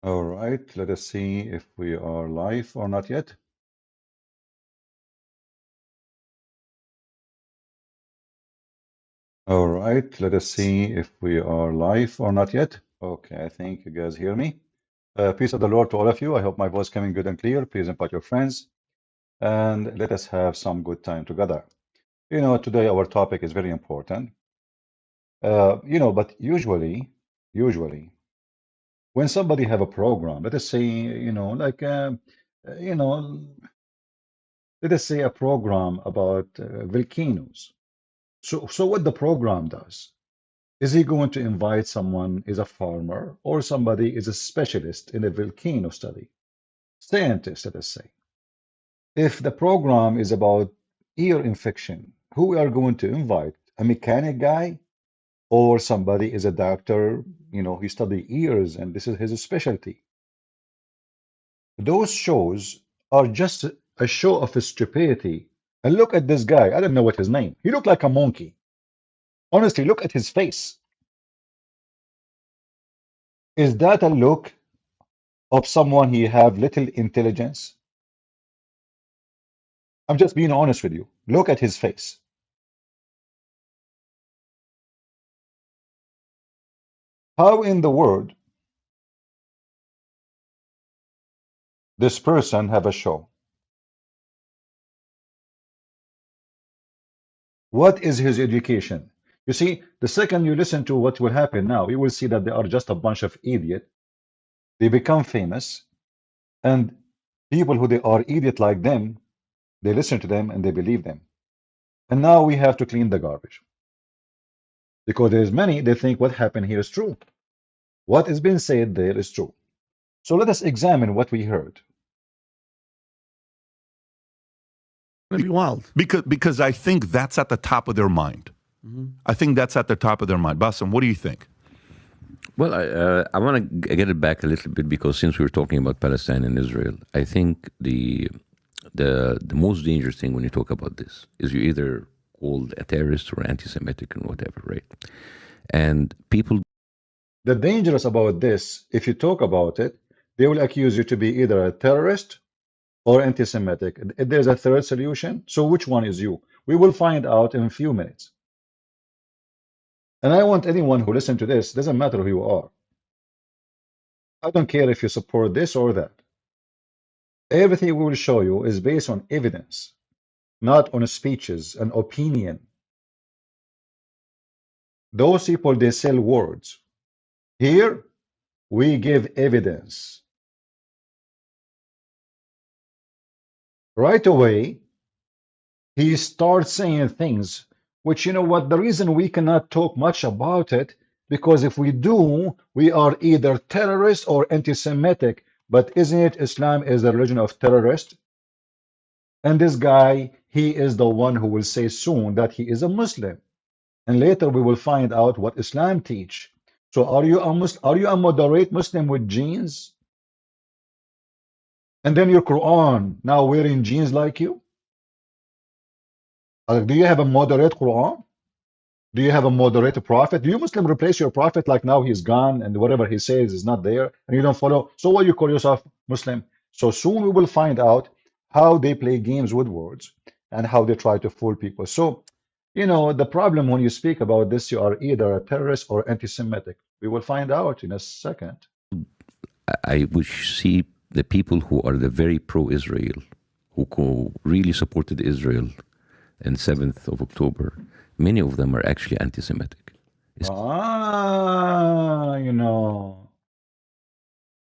All right, let us see if we are live or not yet. All right, let us see if we are live or not yet. Okay, I think you guys hear me. Peace of the Lord to all of you. I hope my voice coming good and clear. Please invite your friends and let us have some good time together. Today our topic is very important. But usually, when somebody have a program, let us say, you know, let us say a program about volcanoes. So what the program does, is he going to invite someone is a farmer or somebody is a specialist in a volcano study? Scientist, let us say. If the program is about ear infection, who we are going to invite? A mechanic guy or somebody is a doctor, he study ears and this is his specialty. Those shows are just a show of stupidity. And look at this guy. I don't know what his name. He looked like a monkey. Honestly, look at his face. Is that a look of someone he have little intelligence? I'm just being honest with you. Look at his face. How in the world this person have a show? What is his education? You see, the second you listen to what will happen now, you will see that they are just a bunch of idiots. They become famous, and people who they are idiot like them, they listen to them and they believe them. And now we have to clean the garbage. Because there is many, they think what happened here is true. What is being said there is true. So let us examine what we heard. It'd be wild. Because I think that's at the top of their mind. I think that's at the top of their mind. Bassem, what do you think? Well, I want to get it back a little bit because since we're talking about Palestine and Israel, I think the most dangerous thing when you talk about this is you're either called a terrorist or anti-Semitic and whatever, right? And people. The dangerous about this, if you talk about it, they will accuse you to be either a terrorist or anti-Semitic. There's a third solution. So which one is you? We will find out in a few minutes. And I want anyone who listen to this, doesn't matter who you are. I don't care if you support this or that. Everything we will show you is based on evidence, not on speeches and opinion. Those people, they sell words. Here, we give evidence. Right away, he starts saying things which, you know what, the reason we cannot talk much about it, because if we do, we are either terrorists or anti-Semitic. But isn't it Islam is the religion of terrorists? And this guy, he is the one who will say soon that he is a Muslim. And later we will find out what Islam teach. So are you a moderate Muslim with jeans? And then your Quran now wearing jeans like you? Do you have a moderate Quran? Do you have a moderate prophet? Do you Muslim replace your prophet like now he's gone and whatever he says is not there and you don't follow? So what you call yourself Muslim? So soon we will find out how they play games with words and how they try to fool people. So, the problem when you speak about this, you are either a terrorist or anti-Semitic. We will find out in a second. I would see the people who are the very pro-Israel, who really supported Israel in 7th of October, many of them are actually anti-Semitic.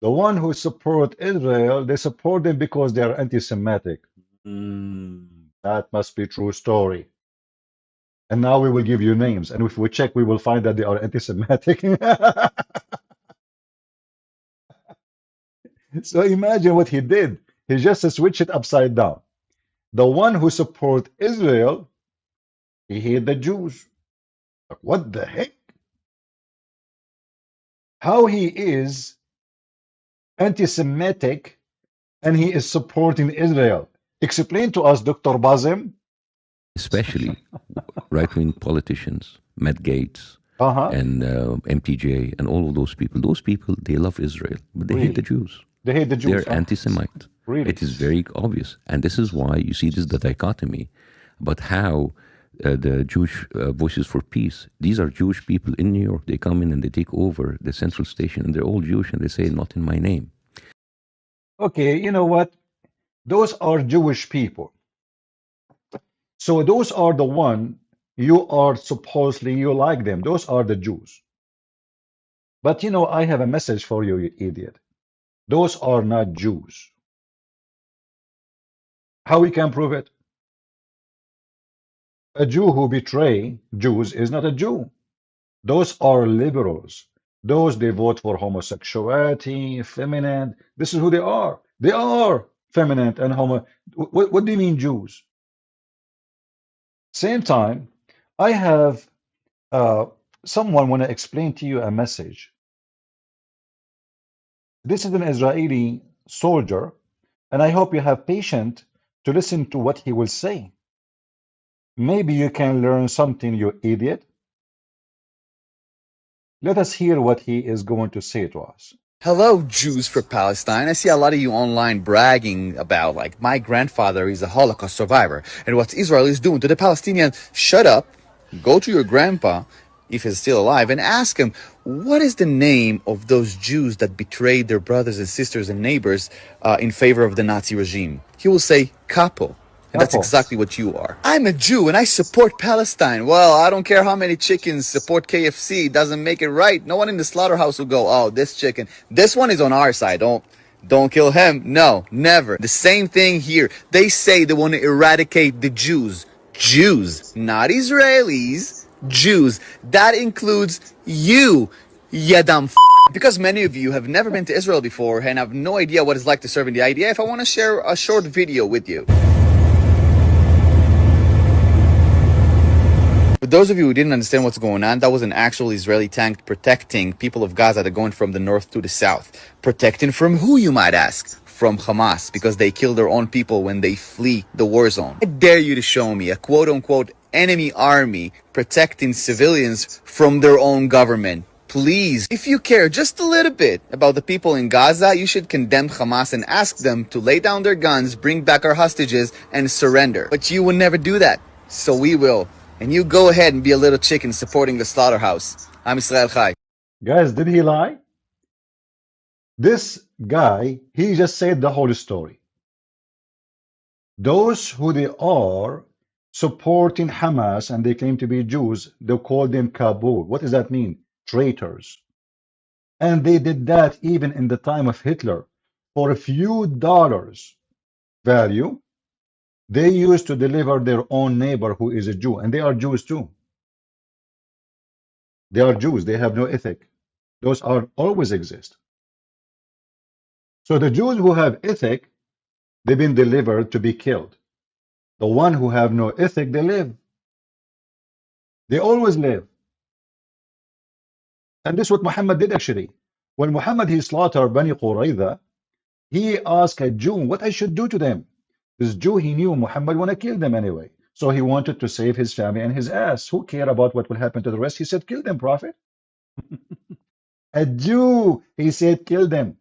The one who support Israel, they support them because they are anti-Semitic. That must be true story. And now we will give you names. And if we check, we will find that they are anti-Semitic. So imagine what he did. He just switched it upside down. The one who support Israel, he hate the Jews. Like, what the heck? How he is anti-Semitic and he is supporting Israel? Explain to us, Dr. Bassem. Especially right-wing politicians, Matt Gaetz, and MTJ and all of those people. Those people, they love Israel, but they hate the Really? Jews. They hate the Jews, They're huh? anti-Semite. Really? It is very obvious. And this is why you see this the dichotomy about how the Jewish Voices for Peace, these are Jewish people in New York. They come in and they take over the central station, and they're all Jewish, and they say, not in my name. Okay, you know what? Those are Jewish people. So those are the one you are supposedly you like them. Those are the Jews. But you know, I have a message for you, you idiot. Those are not Jews. How we can prove it? A Jew who betray Jews is not a Jew. Those are liberals. Those they vote for homosexuality, feminine. This is who they are. They are feminine and homo. What do you mean Jews? Same time, I have uh, someone want to explain to you a message. This is an Israeli soldier, and I hope you have patience to listen to what he will say. Maybe you can learn something, you idiot. Let us hear what he is going to say to us. Hello, Jews for Palestine. I see a lot of you online bragging about, like, my grandfather is a Holocaust survivor and what Israel is doing to the Palestinians. Shut up, go to your grandpa, if he's still alive, and ask him, what is the name of those Jews that betrayed their brothers and sisters and neighbors in favor of the Nazi regime? He will say, capo. And that's Capo. exactly what you are. I'm a Jew and I support Palestine. Well, I don't care how many chickens support KFC. It doesn't make it right. No one in the slaughterhouse will go, oh, this chicken, this one is on our side. Don't kill him. No, never. The same thing here. They say they want to eradicate the Jews. Jews, not Israelis. Jews. That includes you, you dumb f. Because many of you have never been to Israel before and have no idea what it's like to serve in the IDF, I want to share a short video with you. For those of you who didn't understand what's going on, that was an actual Israeli tank protecting people of Gaza that are going from the north to the south. Protecting from who, you might ask? From Hamas, because they kill their own people when they flee the war zone. I dare you to show me a quote-unquote enemy army protecting civilians from their own government. Please, if you care just a little bit about the people in Gaza, you should condemn Hamas and ask them to lay down their guns, bring back our hostages, and surrender. But you will never do that, so we will. And you go ahead and be a little chicken supporting the slaughterhouse. I'm Israel Chai. Guys, did he lie? This guy, he just said the whole story. Those who they are supporting Hamas and they claim to be Jews, they call them Kabul. What does that mean? Traitors. And they did that even in the time of Hitler. For a few dollars value, they used to deliver their own neighbor who is a Jew. And they are Jews too. They are Jews. They have no ethic. Those are always exist. So the Jews who have ethic, they've been delivered to be killed. The one who have no ethic, they live. They always live. And this is what Muhammad did actually. When Muhammad he slaughtered Bani Qurayza, he asked a Jew what I should do to them. This Jew, he knew Muhammad want to kill them anyway. So he wanted to save his family and his ass. Who care about what will happen to the rest? He said, kill them, Prophet. A Jew, he said, kill them.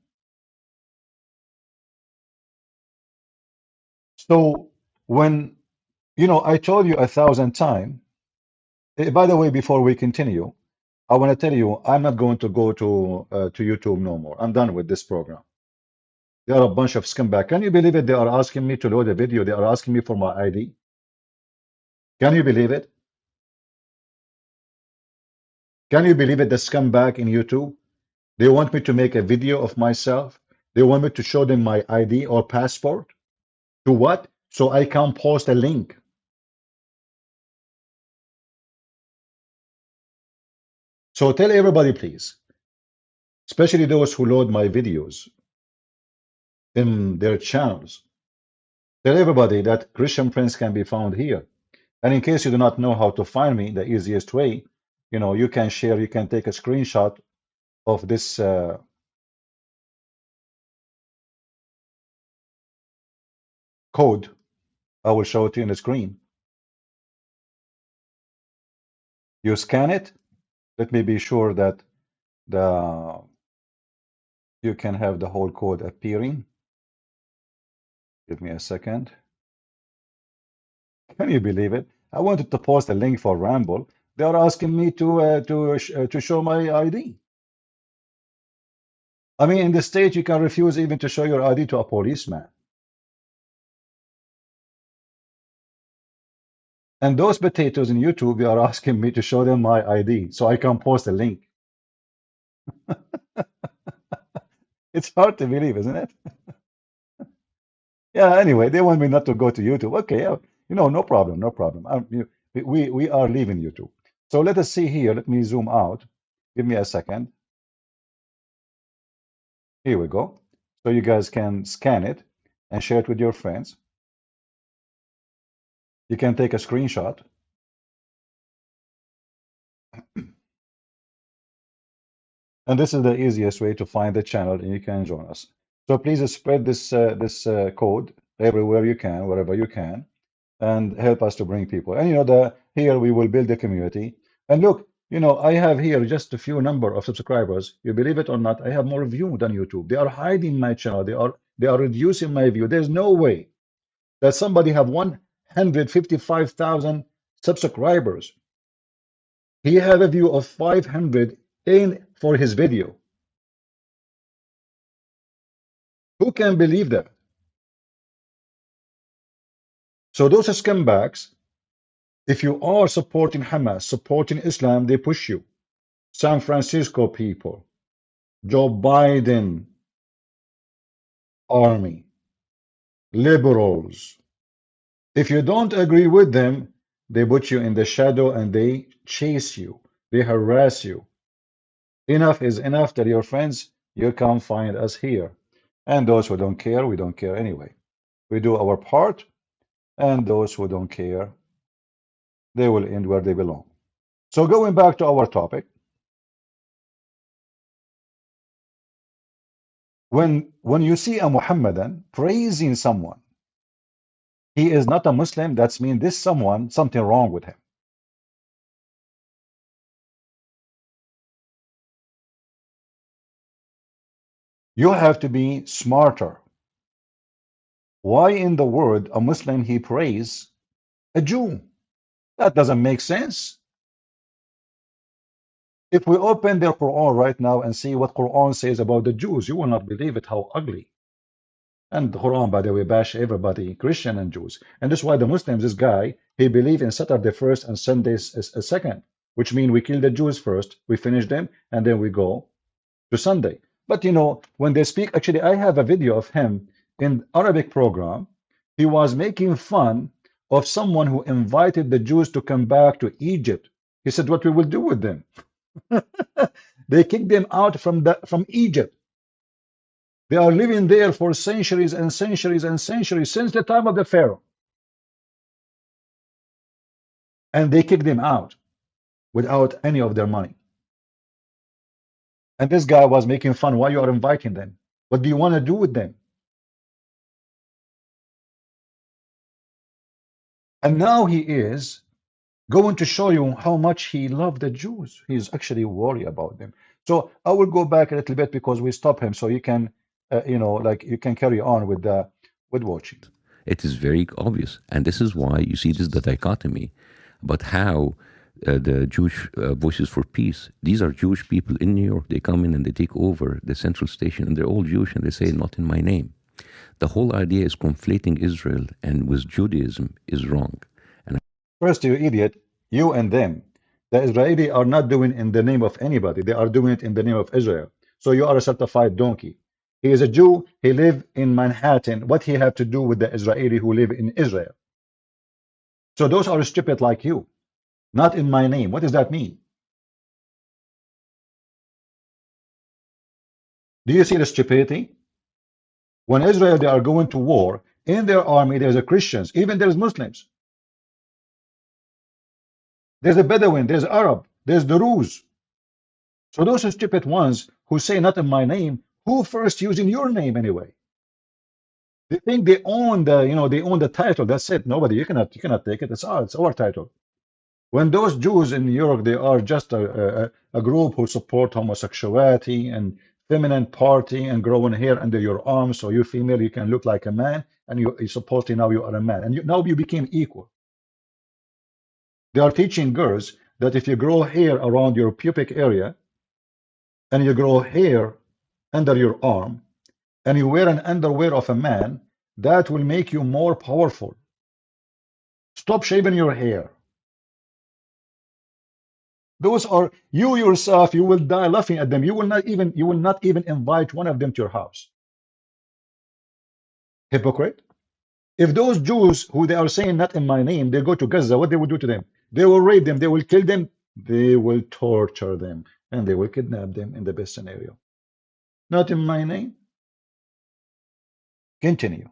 So when, you know, I told you 1,000 times, by the way, before we continue, I want to tell you, I'm not going to go to YouTube no more. I'm done with this program. They are a bunch of scumbag. Can you believe it? They are asking me to load a video. They are asking me for my ID. Can you believe it? Can you believe it? The scumbag in YouTube. They want me to make a video of myself. They want me to show them my ID or passport. To what? So I can post a link. So tell everybody, please, especially those who load my videos in their channels. Tell everybody that Christian Prince can be found here. And in case you do not know how to find me, the easiest way, you know, you can share, you can take a screenshot of this code. I will show it to you on the screen. You scan it, Let me be sure that the you can have the whole code appearing. Give me a second. Can you believe it? I wanted to post a link for Ramble. They are asking me to show my ID. I mean, in the state, you can refuse even to show your ID to a policeman. And those potatoes in YouTube, they are asking me to show them my ID so I can post a link. It's hard to believe, isn't it? Yeah, anyway, they want me not to go to YouTube. Okay, yeah, no problem, no problem. We are leaving YouTube. So let us see here. Let me zoom out. Give me a second. Here we go. So you guys can scan it and share it with your friends. You can take a screenshot. And this is the easiest way to find the channel, and you can join us. So please spread this code everywhere you can, wherever you can, and help us to bring people. And here we will build a community. And look, I have here just a few number of subscribers. You believe it or not, I have more view than YouTube. They are hiding my channel. They are reducing my view. There's no way that somebody have 155,000 subscribers. He have a view of 500 in for his video. Who can believe that? So those scumbags, if you are supporting Hamas, supporting Islam, they push you. San Francisco people, Joe Biden army, liberals. If you don't agree with them, they put you in the shadow and they chase you. They harass you. Enough is enough. Tell your friends, you come find us here. And those who don't care, we don't care anyway. We do our part, and those who don't care, they will end where they belong. So going back to our topic, when you see a Muhammadan praising someone, he is not a Muslim, that's mean this someone, something wrong with him. You have to be smarter. Why in the world a Muslim he praise a Jew? That doesn't make sense. If we open the Quran right now and see what Quran says about the Jews, you will not believe it, how ugly. And the Quran, by the way, bash everybody, Christian and Jews. And that's why the Muslims, this guy, he believe in Saturday first and Sunday second, which means we kill the Jews first, we finish them, and then we go to Sunday. But when they speak, actually, I have a video of him in Arabic program. He was making fun of someone who invited the Jews to come back to Egypt. He said, what we will do with them? They kicked them out from Egypt. They are living there for centuries and centuries and centuries since the time of the Pharaoh. And they kicked them out without any of their money. And this guy was making fun. Why you are inviting them? What do you want to do with them? And now he is going to show you how much he loved the Jews. He's actually worried about them. So I will go back a little bit because we stop him so you can, you can carry on with watching. It is very obvious. And this is why you see this the dichotomy about how the Jewish Voices for Peace, these are Jewish people in New York. They come in and they take over the central station and they're all Jewish and they say, not in my name. The whole idea is conflating Israel and with Judaism is wrong. And first, you idiot, you and them. The Israeli are not doing in the name of anybody. They are doing it in the name of Israel. So you are a certified donkey. He is a Jew. He live in Manhattan. What he have to do with the Israeli who live in Israel? So those are stupid like you. Not in my name. What does that mean? Do you see the stupidity? When Israel, they are going to war, in their army, there's a Christians, even there's Muslims. There's a Bedouin, there's Arab, there's the Druze. So those are stupid ones who say not in my name, who first using your name anyway? They think they own the, they own the title. That's it. Nobody, you cannot take it. It's our title. When those Jews in New York, they are just a group who support homosexuality and feminine party and growing hair under your arm, so you female, you can look like a man, and you supposedly now you are a man, and now you became equal. They are teaching girls that if you grow hair around your pubic area and you grow hair under your arm and you wear an underwear of a man, that will make you more powerful. Stop shaving your hair. Those are you yourself. You will die laughing at them. You will not even invite one of them to your house. Hypocrite. If those Jews who they are saying not in my name, they go to Gaza, what they will do to them? They will rape them. They will kill them. They will torture them, and they will kidnap them in the best scenario. Not in my name. Continue.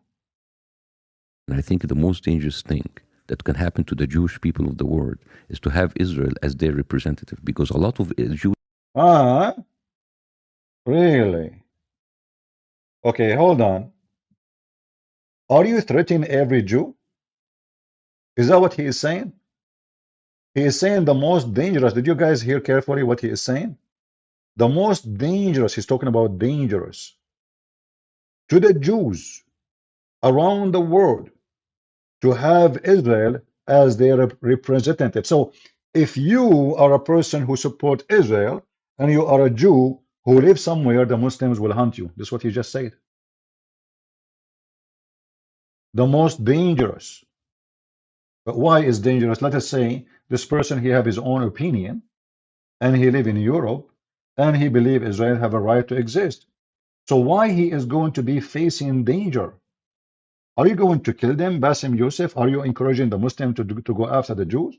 And I think the most dangerous thing that can happen to the Jewish people of the world is to have Israel as their representative, because a lot of Jews. Ah, really? Okay, hold on. Are you threatening every Jew? Is that what he is saying? He is saying the most dangerous. Did you guys hear carefully what he is saying? The most dangerous, he's talking about dangerous to the Jews around the world to have Israel as their representative. So if you are a person who support Israel and you are a Jew who live somewhere, the Muslims will hunt you. That's what he just said. The most dangerous. But why is dangerous? Let us say this person, he have his own opinion and he live in Europe and he believe Israel have a right to exist. So why he is going to be facing danger? Are you going to kill them, Bassem Youssef? Are you encouraging the Muslim to go after the Jews?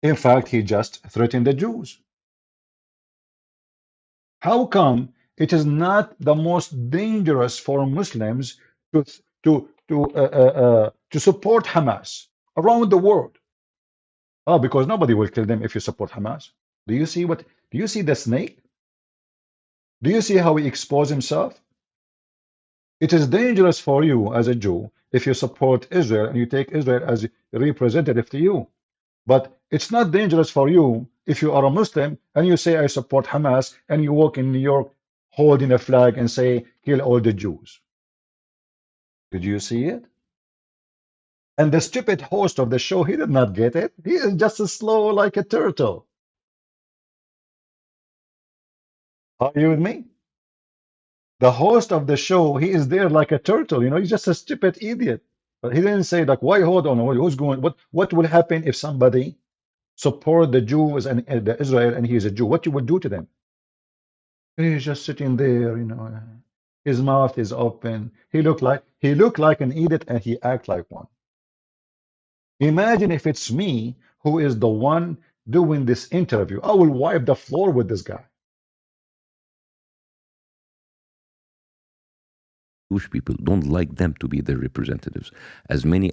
In fact, he just threatened the Jews. How come it is not the most dangerous for Muslims to support Hamas around the world? Oh, because nobody will kill them if you support Hamas. Do you see what? Do you see the snake? Do you see how he exposed himself? It is dangerous for you as a Jew if you support Israel and you take Israel as a representative to you. But it's not dangerous for you if you are a Muslim and you say I support Hamas and you walk in New York holding a flag and say kill all the Jews. Did you see it? And the stupid host of the show, he did not get it. He is just as slow like a turtle. Are you with me? The host of the show, he is there like a turtle, you know, he's just a stupid idiot. But he didn't say like, why, hold on, who's going, what will happen if somebody support the Jews and the Israel and he is a Jew? What you would do to them? He's just sitting there, you know, his mouth is open. He looked like an idiot and he act like one. Imagine if it's me who is the one doing this interview. I will wipe the floor with this guy. Jewish people don't like them to be their representatives, as many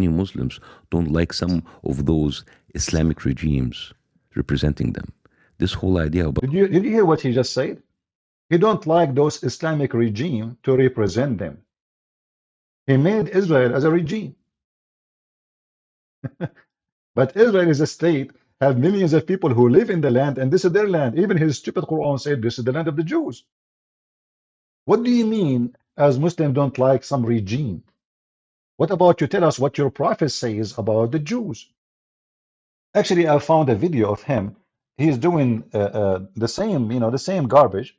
Muslims don't like some of those Islamic regimes representing them. This whole idea about... Did you hear what he just said? He don't like those Islamic regime to represent them. He made Israel as a regime. But Israel is a state, have millions of people who live in the land, and this is their land. Even his stupid Quran said this is the land of the Jews. What do you mean as Muslims don't like some regime? What about you tell us what your prophet says about the Jews? Actually, I found a video of him. He's doing the same, you know, the same garbage.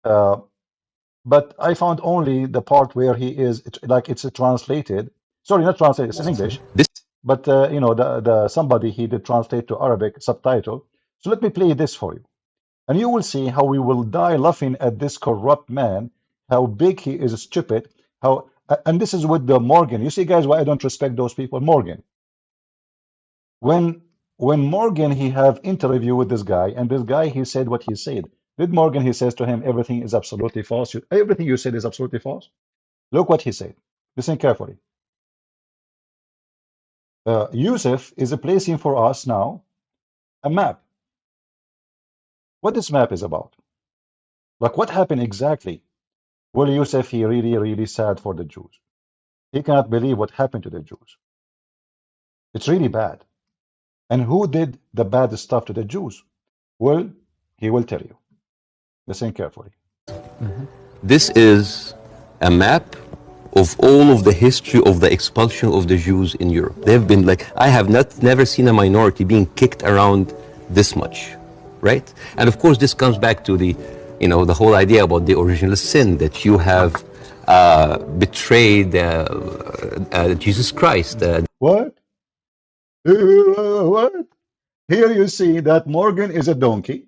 But I found only the part where he is like it's translated. Sorry, not translated. It's in English. But you know, the somebody he did translate to Arabic subtitle. So let me play this for you, and you will see how we will die laughing at this corrupt man. How big he is, stupid. How and this is with the Morgan. You see, guys, why I don't respect those people. Morgan. When Morgan he have interview with this guy, and this guy he said what he said. Did Morgan he says to him everything is absolutely false? Everything you said is absolutely false. Look what he said. Listen carefully. Youssef is placing for us now a map. What this map is about? Like what happened exactly? Well, Youssef he really sad for the Jews. He cannot believe what happened to the Jews. It's really bad. And who did the bad stuff to the Jews? Well, he will tell you. Listen carefully. This is a map of all of the history of the expulsion of the Jews in Europe. They've been like, I have never seen a minority being kicked around this much, right? And of course, this comes back to the, the whole idea about the original sin, that you have betrayed Jesus Christ. What? What? Here you see that Morgan is a donkey.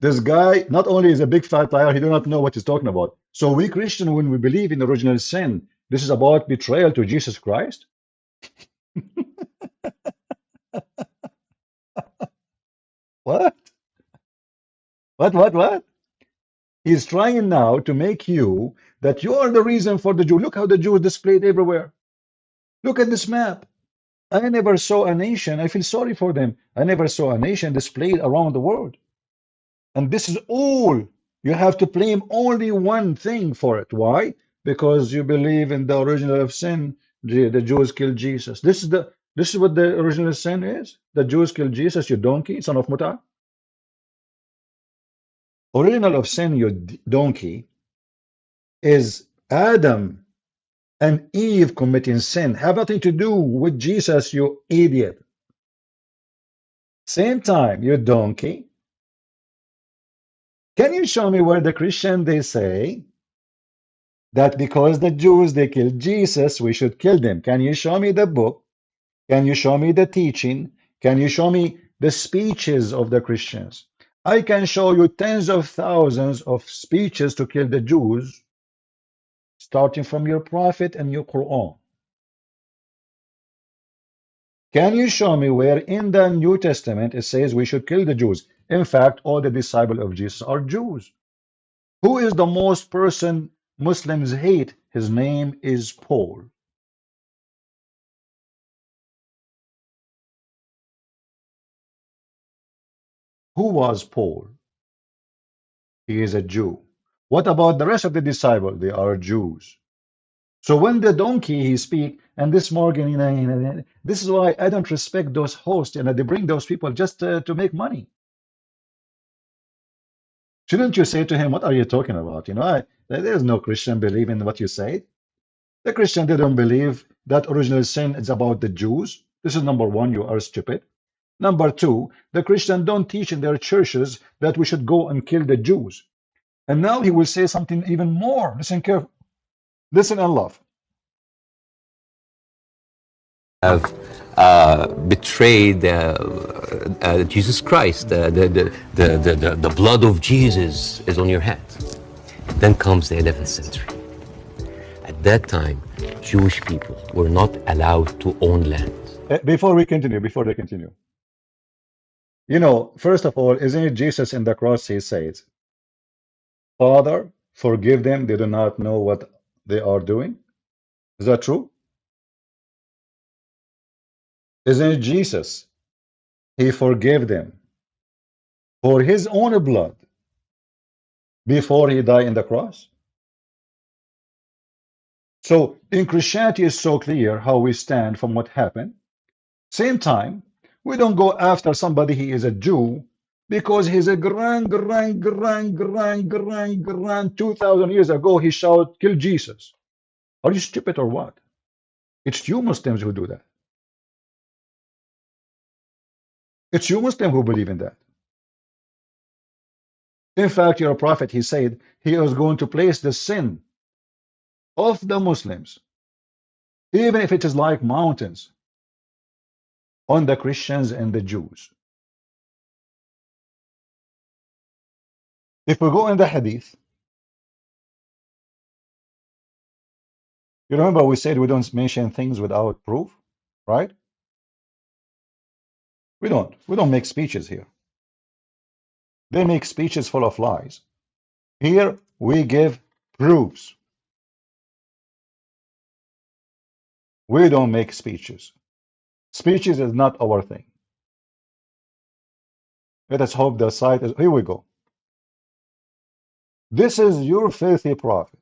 This guy not only is a big fat liar, he do not know what he's talking about. So we Christian, when we believe in original sin, this is about betrayal to Jesus Christ? What? What? He's trying now to make you that you are the reason for the Jew. Look how the Jew is displayed everywhere. Look at this map. I never saw a nation, I feel sorry for them. I never saw a nation displayed around the world. And this is all. You have to blame only one thing for it. Why? Because you believe in the original of sin. The Jews killed Jesus. This is what the original sin is. The Jews killed Jesus, you donkey, son of Muta. Original of sin, you donkey, is Adam and Eve committing sin. Have nothing to do with Jesus, you idiot. Same time, you donkey. Can you show me where the Christian they say that because the Jews they killed Jesus, we should kill them? Can you show me the book? Can you show me the teaching? Can you show me the speeches of the Christians? I can show you tens of thousands of speeches to kill the Jews, starting from your prophet and your Quran. Can you show me where in the New Testament it says we should kill the Jews? In fact, all the disciples of Jesus are Jews. Who is the most person Muslims hate? His name is Paul. Who was Paul? He is a Jew. What about the rest of the disciples? They are Jews. So when the donkey he speak, and this Morgan, this is why I don't respect those hosts, and they bring those people just to make money. Shouldn't you say to him, what are you talking about? There's no Christian believe in what you say. The Christian, they don't believe that original sin is about the Jews. This is number one, you are stupid. Number two, the Christian don't teach in their churches that we should go and kill the Jews. And now he will say something even more. Listen carefully. Listen and love. Have betrayed Jesus Christ. The blood of Jesus is on your hands. Then comes the 11th century. At that time, Jewish people were not allowed to own land. Before they continue, first of all, isn't it Jesus in the cross? He says, Father, forgive them. They do not know what they are doing. Is that true? Isn't it Jesus? He forgave them for his own blood before he died in the cross. So in Christianity, it's so clear how we stand from what happened. Same time, we don't go after somebody he is a Jew because he's a grand 2,000 years ago he shouted, kill Jesus. Are you stupid or what? It's you Muslims who do that. It's you Muslims who believe in that. In fact, your prophet, he said he was going to place the sin of the Muslims, even if it is like mountains, on the Christians and the Jews. If we go in the hadith, you remember we said we don't mention things without proof, right? We don't make speeches here. They make speeches full of lies. Here we give proofs. We don't make speeches. Speeches is not our thing. Let us hope the site is, here we go. This is your filthy prophet.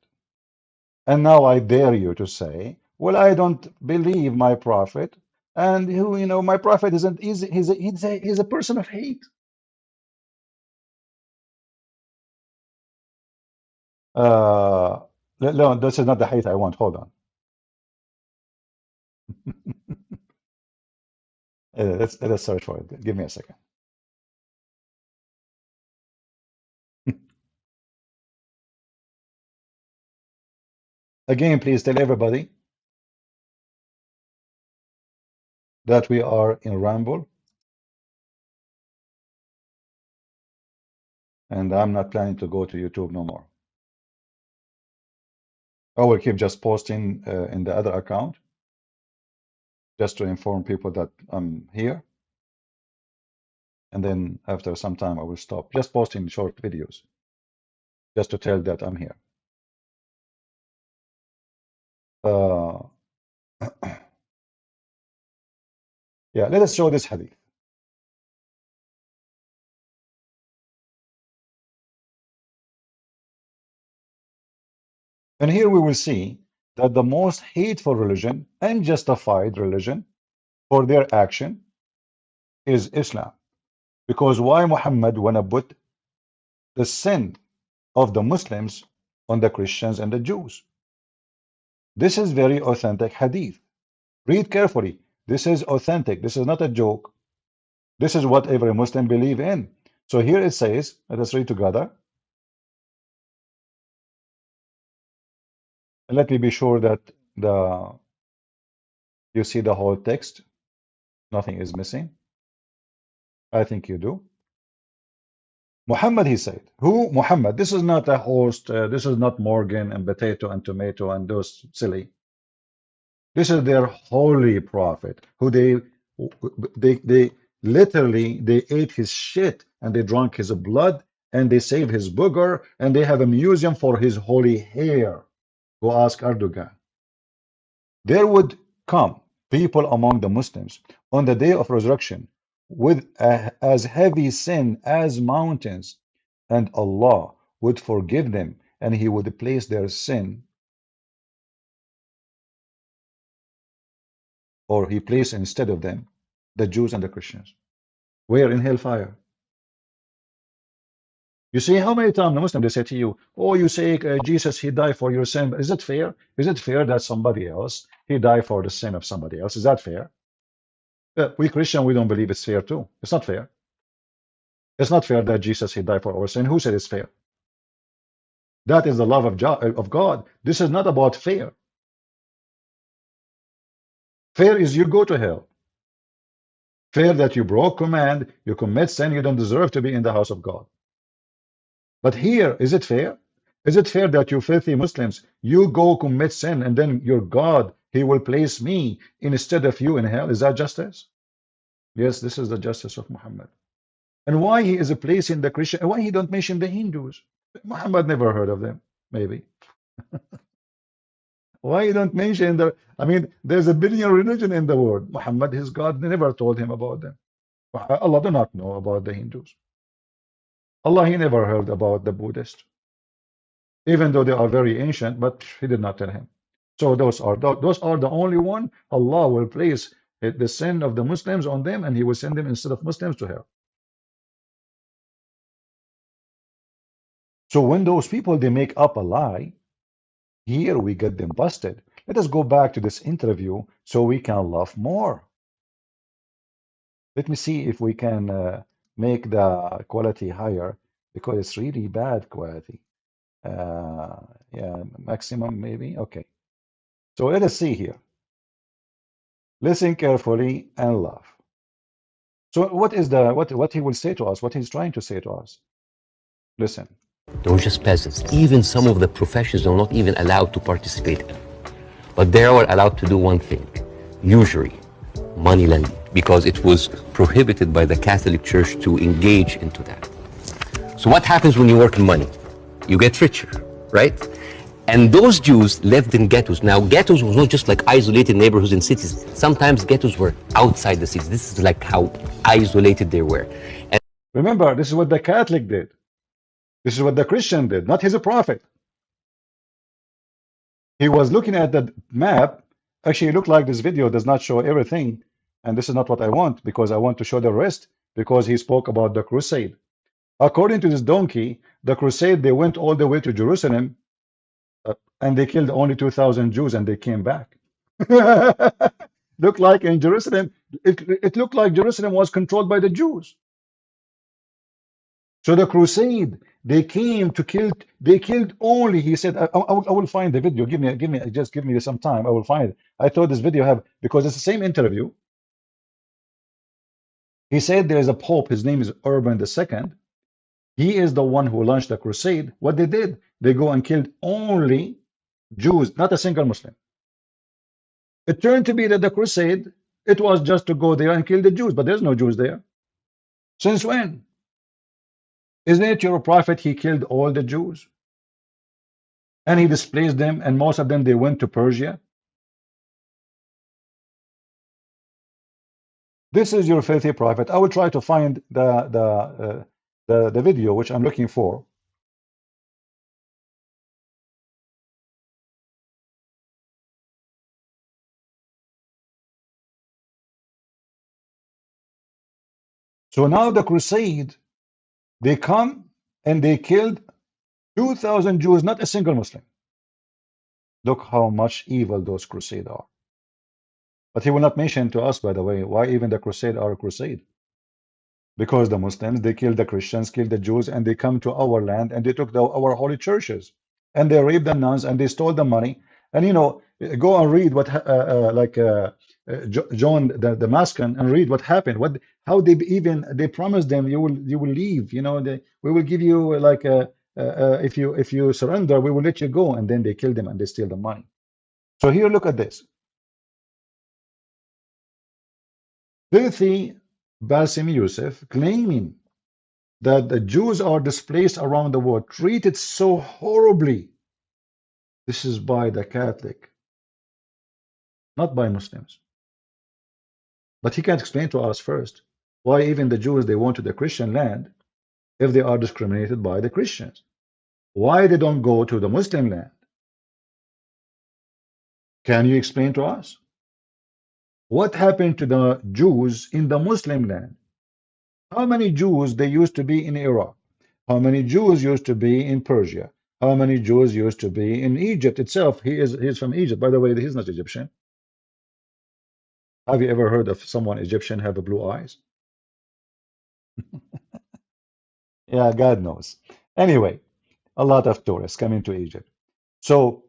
And now I dare you to say, well, I don't believe my prophet And who, my prophet isn't easy. He's a person of hate. No, this is not the hate I want. Hold on. Let's search for it. Give me a second. Again, please tell everybody that we are in Ramble, and I'm not planning to go to YouTube no more. I will keep just posting in the other account, just to inform people that I'm here. And then after some time, I will stop just posting short videos, just to tell that I'm here. Uh, yeah, let us show this hadith. And here we will see that the most hateful religion and justified religion for their action is Islam. Because why Muhammad wanna put the sin of the Muslims on the Christians and the Jews? This is very authentic hadith. Read carefully. This is authentic. This is not a joke. This is what every Muslim believe in. So here it says, let us read together. And let me be sure that you see the whole text. Nothing is missing. I think you do. Muhammad, he said. Who? Muhammad. This is not a host. This is not Morgan and Potato and Tomato and those silly. This is their holy prophet, who they literally they ate his shit and they drank his blood and they saved his booger and they have a museum for his holy hair. Go ask Erdogan. There would come people among the Muslims on the day of resurrection with as heavy sin as mountains, and Allah would forgive them and he would place their sin, or he placed instead of them the Jews and the Christians. Where? In hellfire. You see how many times the Muslim they say to you, oh, you say Jesus, he died for your sin. Is it fair? Is it fair that somebody else, he died for the sin of somebody else? Is that fair? We Christian, we don't believe it's fair too. It's not fair. It's not fair that Jesus, he died for our sin. Who said it's fair? That is the love of God. This is not about fair. Fair is you go to hell. Fair that you broke command, you commit sin, you don't deserve to be in the house of God. But here, is it fair? Is it fair that you filthy Muslims, you go commit sin and then your God, he will place me instead of you in hell? Is that justice? Yes, this is the justice of Muhammad. And why he is placing the Christian, why he don't mention the Hindus? Muhammad never heard of them, maybe. Why you don't mention the, I mean, there's a billion religion in the world. Muhammad, his God, never told him about them. Allah do not know about the Hindus. Allah, he never heard about the Buddhists, even though they are very ancient, but he did not tell him. So those are the only one Allah will place the sin of the Muslims on them, and he will send them instead of Muslims to hell. So when those people they make up a lie, here we get them busted. Let us go back to this interview so we can laugh more. Let me see if we can make the quality higher, because it's really bad quality. Yeah, maximum maybe. Okay. So let us see here. Listen carefully and laugh. So what is what he will say to us? What he's trying to say to us? Listen. They were just peasants. Even some of the professions are not even allowed to participate in. But they were allowed to do one thing, usury, money lending, because it was prohibited by the Catholic Church to engage into that. So what happens when you work in money? You get richer, right? And those Jews lived in ghettos. Now, ghettos was not just like isolated neighborhoods in cities. Sometimes ghettos were outside the cities. This is like how isolated they were. And remember, this is what the Catholic did. This is what the Christian did, not his prophet. He was looking at the map. Actually, it looked like this video does not show everything. And this is not what I want, because I want to show the rest, because he spoke about the crusade. According to this donkey, the crusade, they went all the way to Jerusalem, and they killed only 2,000 Jews, and they came back. Looked like in Jerusalem, it looked like Jerusalem was controlled by the Jews. So the crusade, they came to kill, they killed only, he said, I will find the video. Just give me some time. I will find it. I thought this video have, because it's the same interview. He said there is a pope, his name is Urban II. He is the one who launched the crusade. What they did, they go and killed only Jews, not a single Muslim. It turned to be that the crusade, it was just to go there and kill the Jews, but there's no Jews there. Since when? Isn't it your prophet? He killed all the Jews and he displaced them, and most of them they went to Persia. This is your filthy prophet. I will try to find the video which I'm looking for. So now the crusade, they come and they killed 2,000 Jews, not a single Muslim. Look how much evil those crusades are. But he will not mention to us, by the way, why even the crusade are a crusade. Because the Muslims, they killed the Christians, killed the Jews, and they come to our land and they took our holy churches. And they raped the nuns and they stole the money. And you know, go and read what, John the Damascus, and read what happened. How they promised them you will leave. You know, we will give you like if you surrender, we will let you go. And then they kill them and they steal the money. So here, look at this. Filthy Bassem Youssef claiming that the Jews are displaced around the world, treated so horribly. This is by the Catholic, not by Muslims. But he can't explain to us first why even the Jews, they want to the Christian land if they are discriminated by the Christians. Why they don't go to the Muslim land? Can you explain to us? What happened to the Jews in the Muslim land? How many Jews they used to be in Iraq? How many Jews used to be in Persia? How many Jews used to be in Egypt itself? He's from Egypt. By the way, he's not Egyptian. Have you ever heard of someone Egyptian have blue eyes? Yeah, God knows. Anyway, a lot of tourists coming to Egypt. So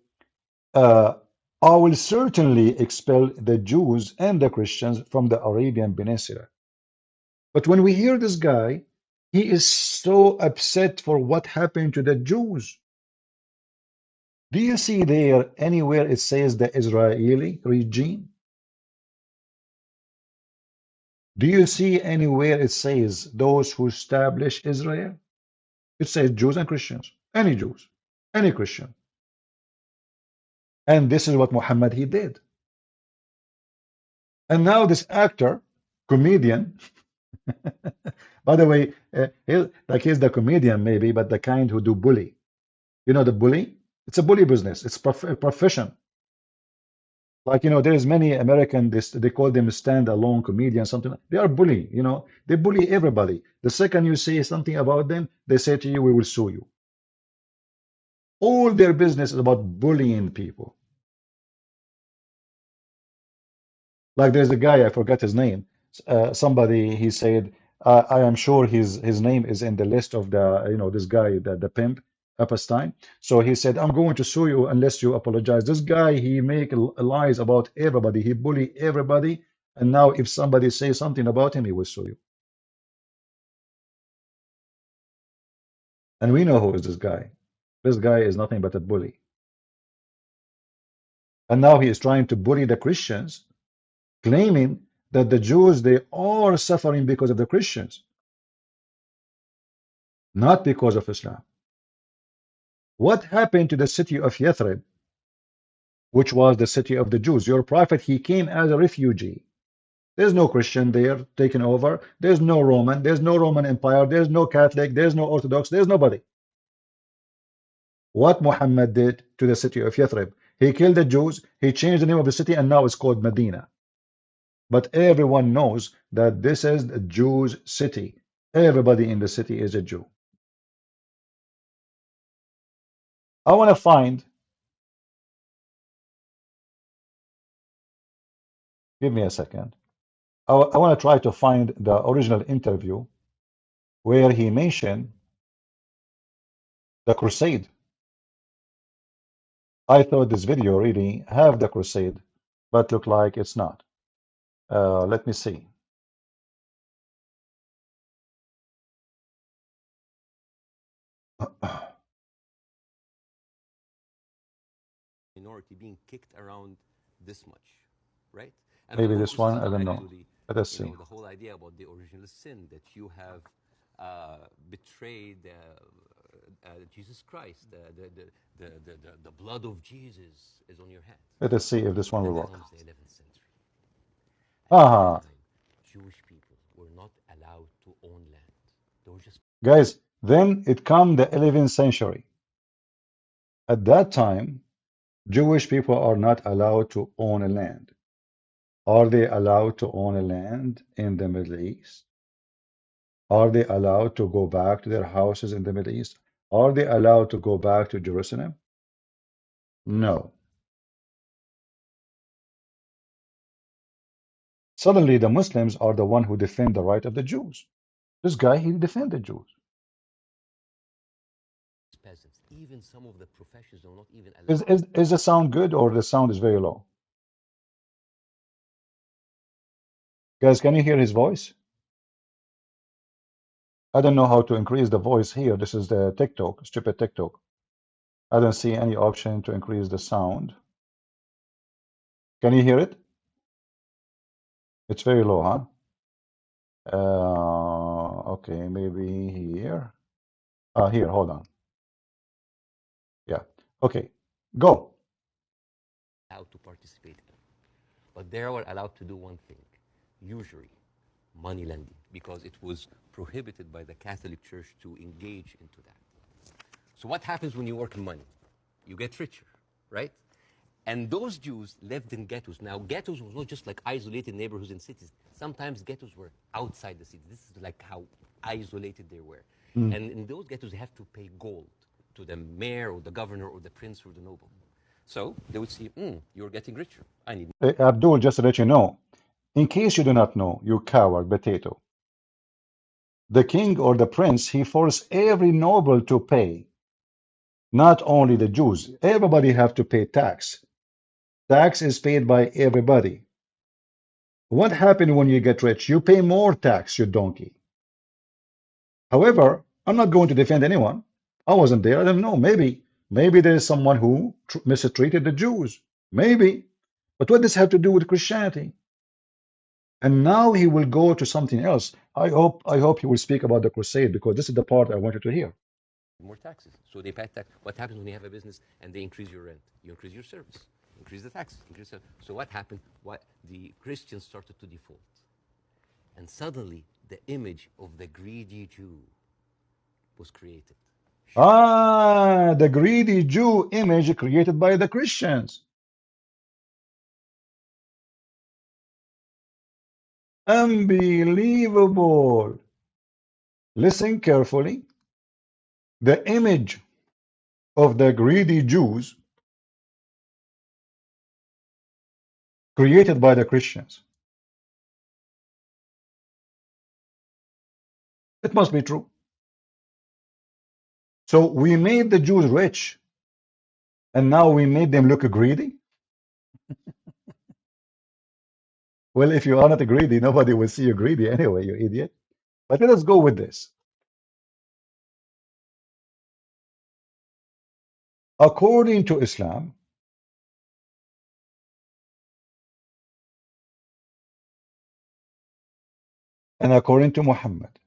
I will certainly expel the Jews and the Christians from the Arabian Peninsula. But when we hear this guy, he is so upset for what happened to the Jews. Do you see there anywhere it says the Israeli regime? Do you see anywhere it says those who establish Israel? It says Jews and Christians, any Jews, any Christian. And this is what Muhammad he did. And now this actor, comedian, by the way, he's the comedian maybe, but the kind who do bully. You know the bully? It's a bully business. It's a profession. Like, you know, there's many American, they call them stand-alone comedians, something. They are bully, you know. They bully everybody. The second you say something about them, they say to you, we will sue you. All their business is about bullying people. Like there's a guy, I forgot his name. Somebody, he said, I am sure his name is in the list of the, you know, this guy, the pimp, Epstein. So he said, I'm going to sue you unless you apologize. This guy, he make lies about everybody. He bully everybody. And now if somebody says something about him, he will sue you. And we know who is this guy. This guy is nothing but a bully. And now he is trying to bully the Christians, claiming that the Jews, they are suffering because of the Christians, not because of Islam. What happened to the city of Yathrib, which was the city of the Jews? Your prophet, he came as a refugee. There's no Christian there taken over. There's no Roman. There's no Roman Empire. There's no Catholic. There's no Orthodox. There's nobody. What Muhammad did to the city of Yathrib, he killed the Jews. He changed the name of the city, and now it's called Medina. But everyone knows that this is the Jews' city. Everybody in the city is a Jew. I want to find, give me a second. I want to try to find the original interview where he mentioned the crusade. I thought this video really have the crusade, but look like it's not. Let me see. Minority being kicked around this much, right? And of Maybe this course, one, you I know, don't know. actually, Let us you see. know, the whole idea about the original sin that you have betrayed Jesus Christ, the blood of Jesus is on your hands. Let us see if this one And will then work. comes the 11th century. At Aha, that time, Jewish people were not allowed to own land. They were just guys, then it come the 11th century. At that time, Jewish people are not allowed to own a land. Are they allowed to own a land in the Middle East? Are they allowed to go back to their houses in the Middle East? Are they allowed to go back to Jerusalem? No. Suddenly, the Muslims are the one who defend the right of the Jews. This guy, he defend the Jews. peasants. Even some of the professions are not even Is, allowed. is, is the sound good or the sound is very low? Guys, can you hear his voice? I don't know how to increase the voice here. This is the TikTok, stupid TikTok. I don't see any option to increase the sound. Can you hear it? It's very low, huh? Okay, maybe here. Here, hold on. Yeah. Okay, go. Allowed to participate in. But they were allowed to do one thing, usury, money lending, because it was prohibited by the Catholic Church to engage into that. So what happens when you work in money? You get richer, right? And those Jews lived in ghettos. Now, ghettos was not just like isolated neighborhoods in cities. Sometimes ghettos were outside the city. This is like how isolated they were. Mm. And in those ghettos, they have to pay gold to the mayor or the governor or the prince or the noble. So they would see, you're getting richer. I need. Abdul, just to let you know, in case you do not know, you coward potato, the king or the prince, he forced every noble to pay, not only the Jews. Everybody have to pay tax. Tax is paid by everybody. What happened when you get rich? You pay more tax, you donkey. However, I'm not going to defend anyone. I wasn't there. I don't know. Maybe there is someone who mistreated the Jews. Maybe. But what does this have to do with Christianity? And now he will go to something else. I hope he will speak about the crusade, because this is the part I wanted to hear. More taxes. So they pay tax. What happens when you have a business and they increase your rent? You increase your service, increase the taxes, increase the, so what happened? What the Christians started to default. And suddenly the image of the greedy Jew was created. The greedy Jew image created by the Christians. Unbelievable. Listen carefully. The image of the greedy Jews created by the Christians. It must be true. So we made the Jews rich, and now we made them look greedy. Well, if you are not greedy, nobody will see you greedy anyway, you idiot. But let us go with this. According to Islam, and according to Muhammad,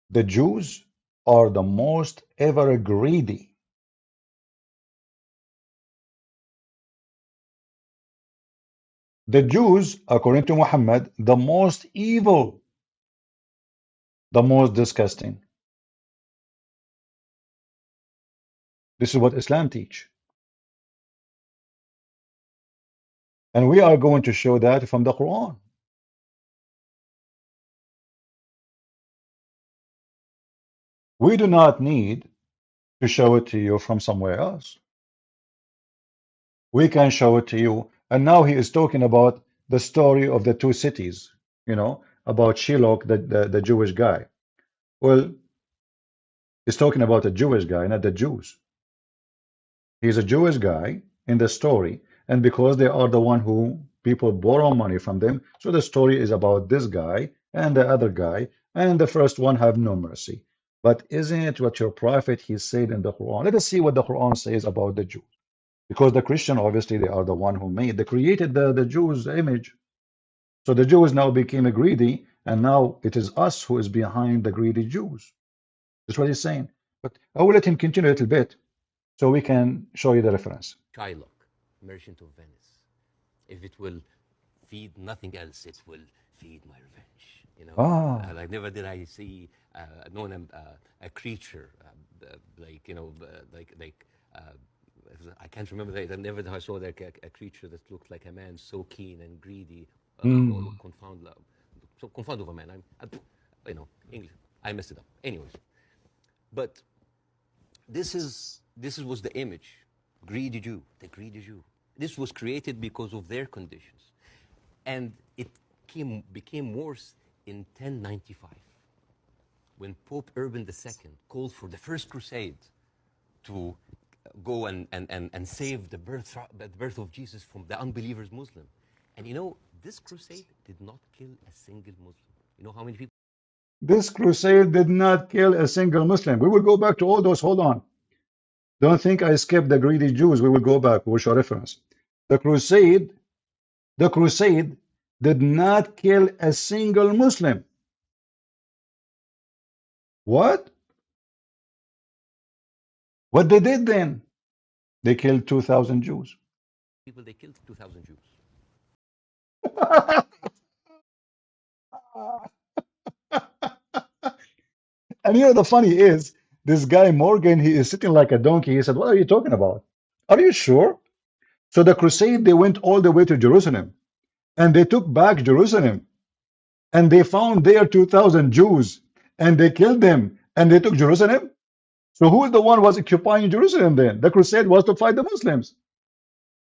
the Jews are the most ever greedy. The Jews, according to Muhammad, the most evil, the most disgusting. This is what Islam teach. And we are going to show that from the Quran. We do not need to show it to you from somewhere else. We can show it to you. And now he is talking about the story of the two cities, about Shiloh, the Jewish guy. Well, he's talking about a Jewish guy, not the Jews. He's a Jewish guy in the story, and because they are the one who people borrow money from them, so the story is about this guy and the other guy, and the first one have no mercy. But isn't it what your prophet he said in the Quran? Let us see what the Quran says about the Jews. Because the Christian, obviously, they are the one who created the Jews' image. So the Jews now became greedy, and now it is us who is behind the greedy Jews. That's what he's saying. But I will let him continue a little bit so we can show you the reference. Shylock, merchant of Venice. If it will feed nothing else, it will feed my revenge. Like never did I see a creature I can't remember that. Never I saw a creature that looked like a man, so keen and greedy, so confound of a man. English. I messed it up. Anyways, but this was the image, greedy Jew, the greedy Jew. This was created because of their conditions, and it became worse in 1095, when Pope Urban II called for the first crusade to go and save the birth of Jesus from the unbelievers Muslim. And this crusade did not kill a single Muslim. You know how many people? This crusade did not kill a single Muslim. We will go back to all those. Hold on. Don't think I skipped the greedy Jews. We will go back. We'll show reference. The crusade did not kill a single Muslim. What? What they did then? They killed 2,000 Jews. They killed 2,000 Jews. And the funny is, this guy Morgan, he is sitting like a donkey. He said, what are you talking about? Are you sure? So the crusade, they went all the way to Jerusalem, and they took back Jerusalem, and they found there 2,000 Jews, and they killed them, and they took Jerusalem. So who is the one who was occupying Jerusalem then? The crusade was to fight the Muslims.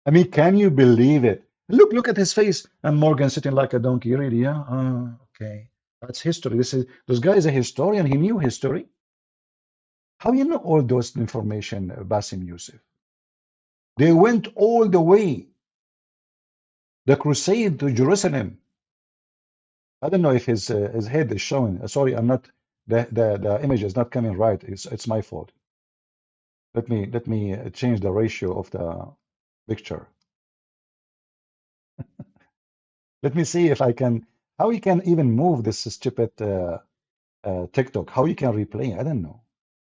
I mean, can you believe it? Look at his face, and Morgan sitting like a donkey. Really? Yeah. Okay. That's history. This guy is a historian. He knew history. How you know all those information, Bassem Youssef? They went all the way, the crusade to Jerusalem. I don't know if his head is showing. Sorry, I'm not. The image is not coming right. It's my fault. Let me change the ratio of the picture. Let me see if I can. How you can even move this stupid TikTok? How you can replay? I don't know.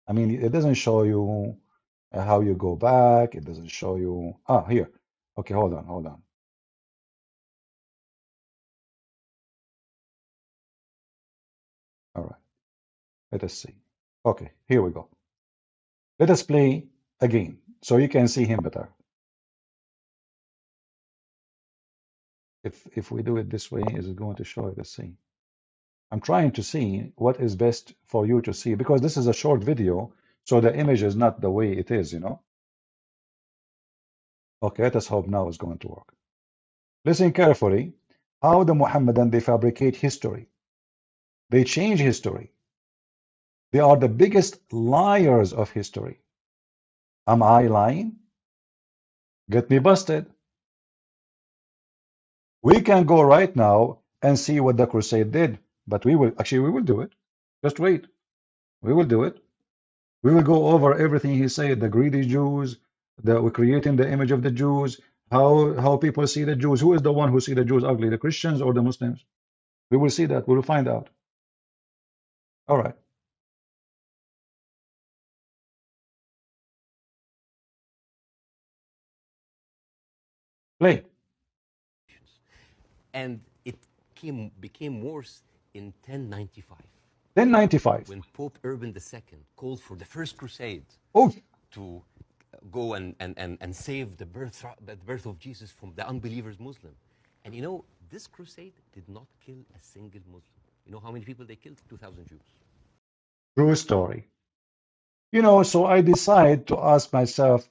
I mean, it doesn't show you how you go back. It doesn't show you. Here. Okay, hold on. All right. Let us see. Okay, here we go. Let us play again so you can see him better. If we do it this way, is it going to show it? Let's see. I'm trying to see what is best for you to see, because this is a short video, so the image is not the way it is, Okay, let us hope now it's going to work. Listen carefully. How the Muhammadan, they fabricate history. They change history. They are the biggest liars of history. Am I lying? Get me busted. We can go right now and see what the crusade did, but we will do it. Just wait. We will do it. We will go over everything he said, the greedy Jews, we're creating the image of the Jews, how people see the Jews. Who is the one who see the Jews ugly, the Christians or the Muslims? We will see that. We will find out. All right. Play. And it became worse in 1095. 1095. When Pope Urban II called for the first crusade Oh, to go and save the birth of Jesus from the unbelievers Muslim. And you know, this crusade did not kill a single Muslim. You know how many people they killed? 2,000 Jews. True story. You know, so I decide to ask myself,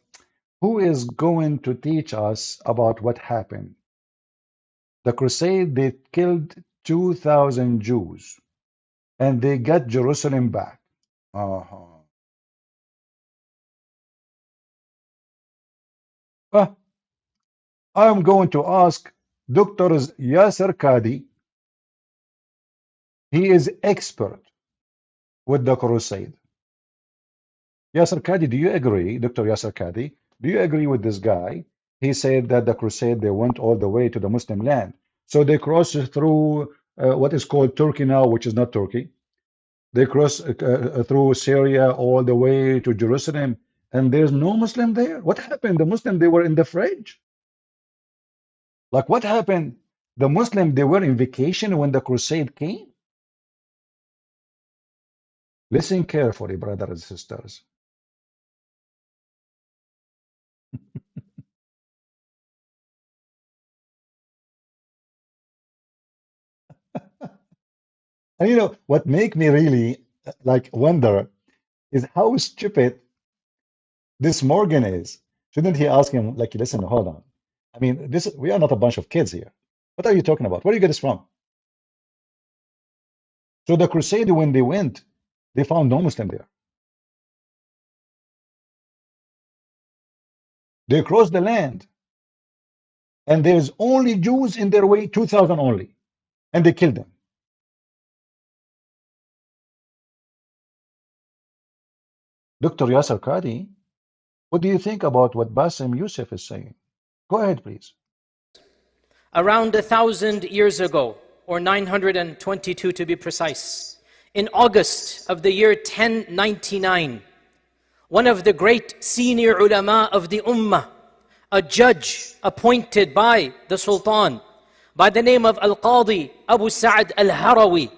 who is going to teach us about what happened? The crusade, they killed 2,000 Jews and they got Jerusalem back. Uh-huh. Well, I'm going to ask Dr. Yasser Qadi. He is expert with the crusade. Yasser Qadi, do you agree, Dr. Yasser Qadi? Do you agree with this guy? He said that the crusade, they went all the way to the Muslim land. So they crossed through what is called Turkey now, which is not Turkey. They crossed through Syria all the way to Jerusalem, and there's no Muslim there. What happened? The Muslim, they were in the fridge. Like what happened? The Muslim, they were in vacation when the crusade came. Listen carefully, brothers and sisters. And you know, what make me really like wonder is how stupid this Morgan is. Shouldn't he ask him, like, listen, hold on. I mean, this we are not a bunch of kids here. What are you talking about? Where do you get this from? So the crusade, when they went, they found no Muslim there. They crossed the land, and there's only Jews in their way, 2,000 only, and they killed them. Dr. Yasser Qadi, what do you think about what Bassem Youssef is saying? Go ahead, please. Around 1,000 years ago, or 922 to be precise, in August of the year 1099, one of the great senior ulama of the ummah, a judge appointed by the Sultan, by the name of Al-Qadi Abu Sa'd Al-Harawi,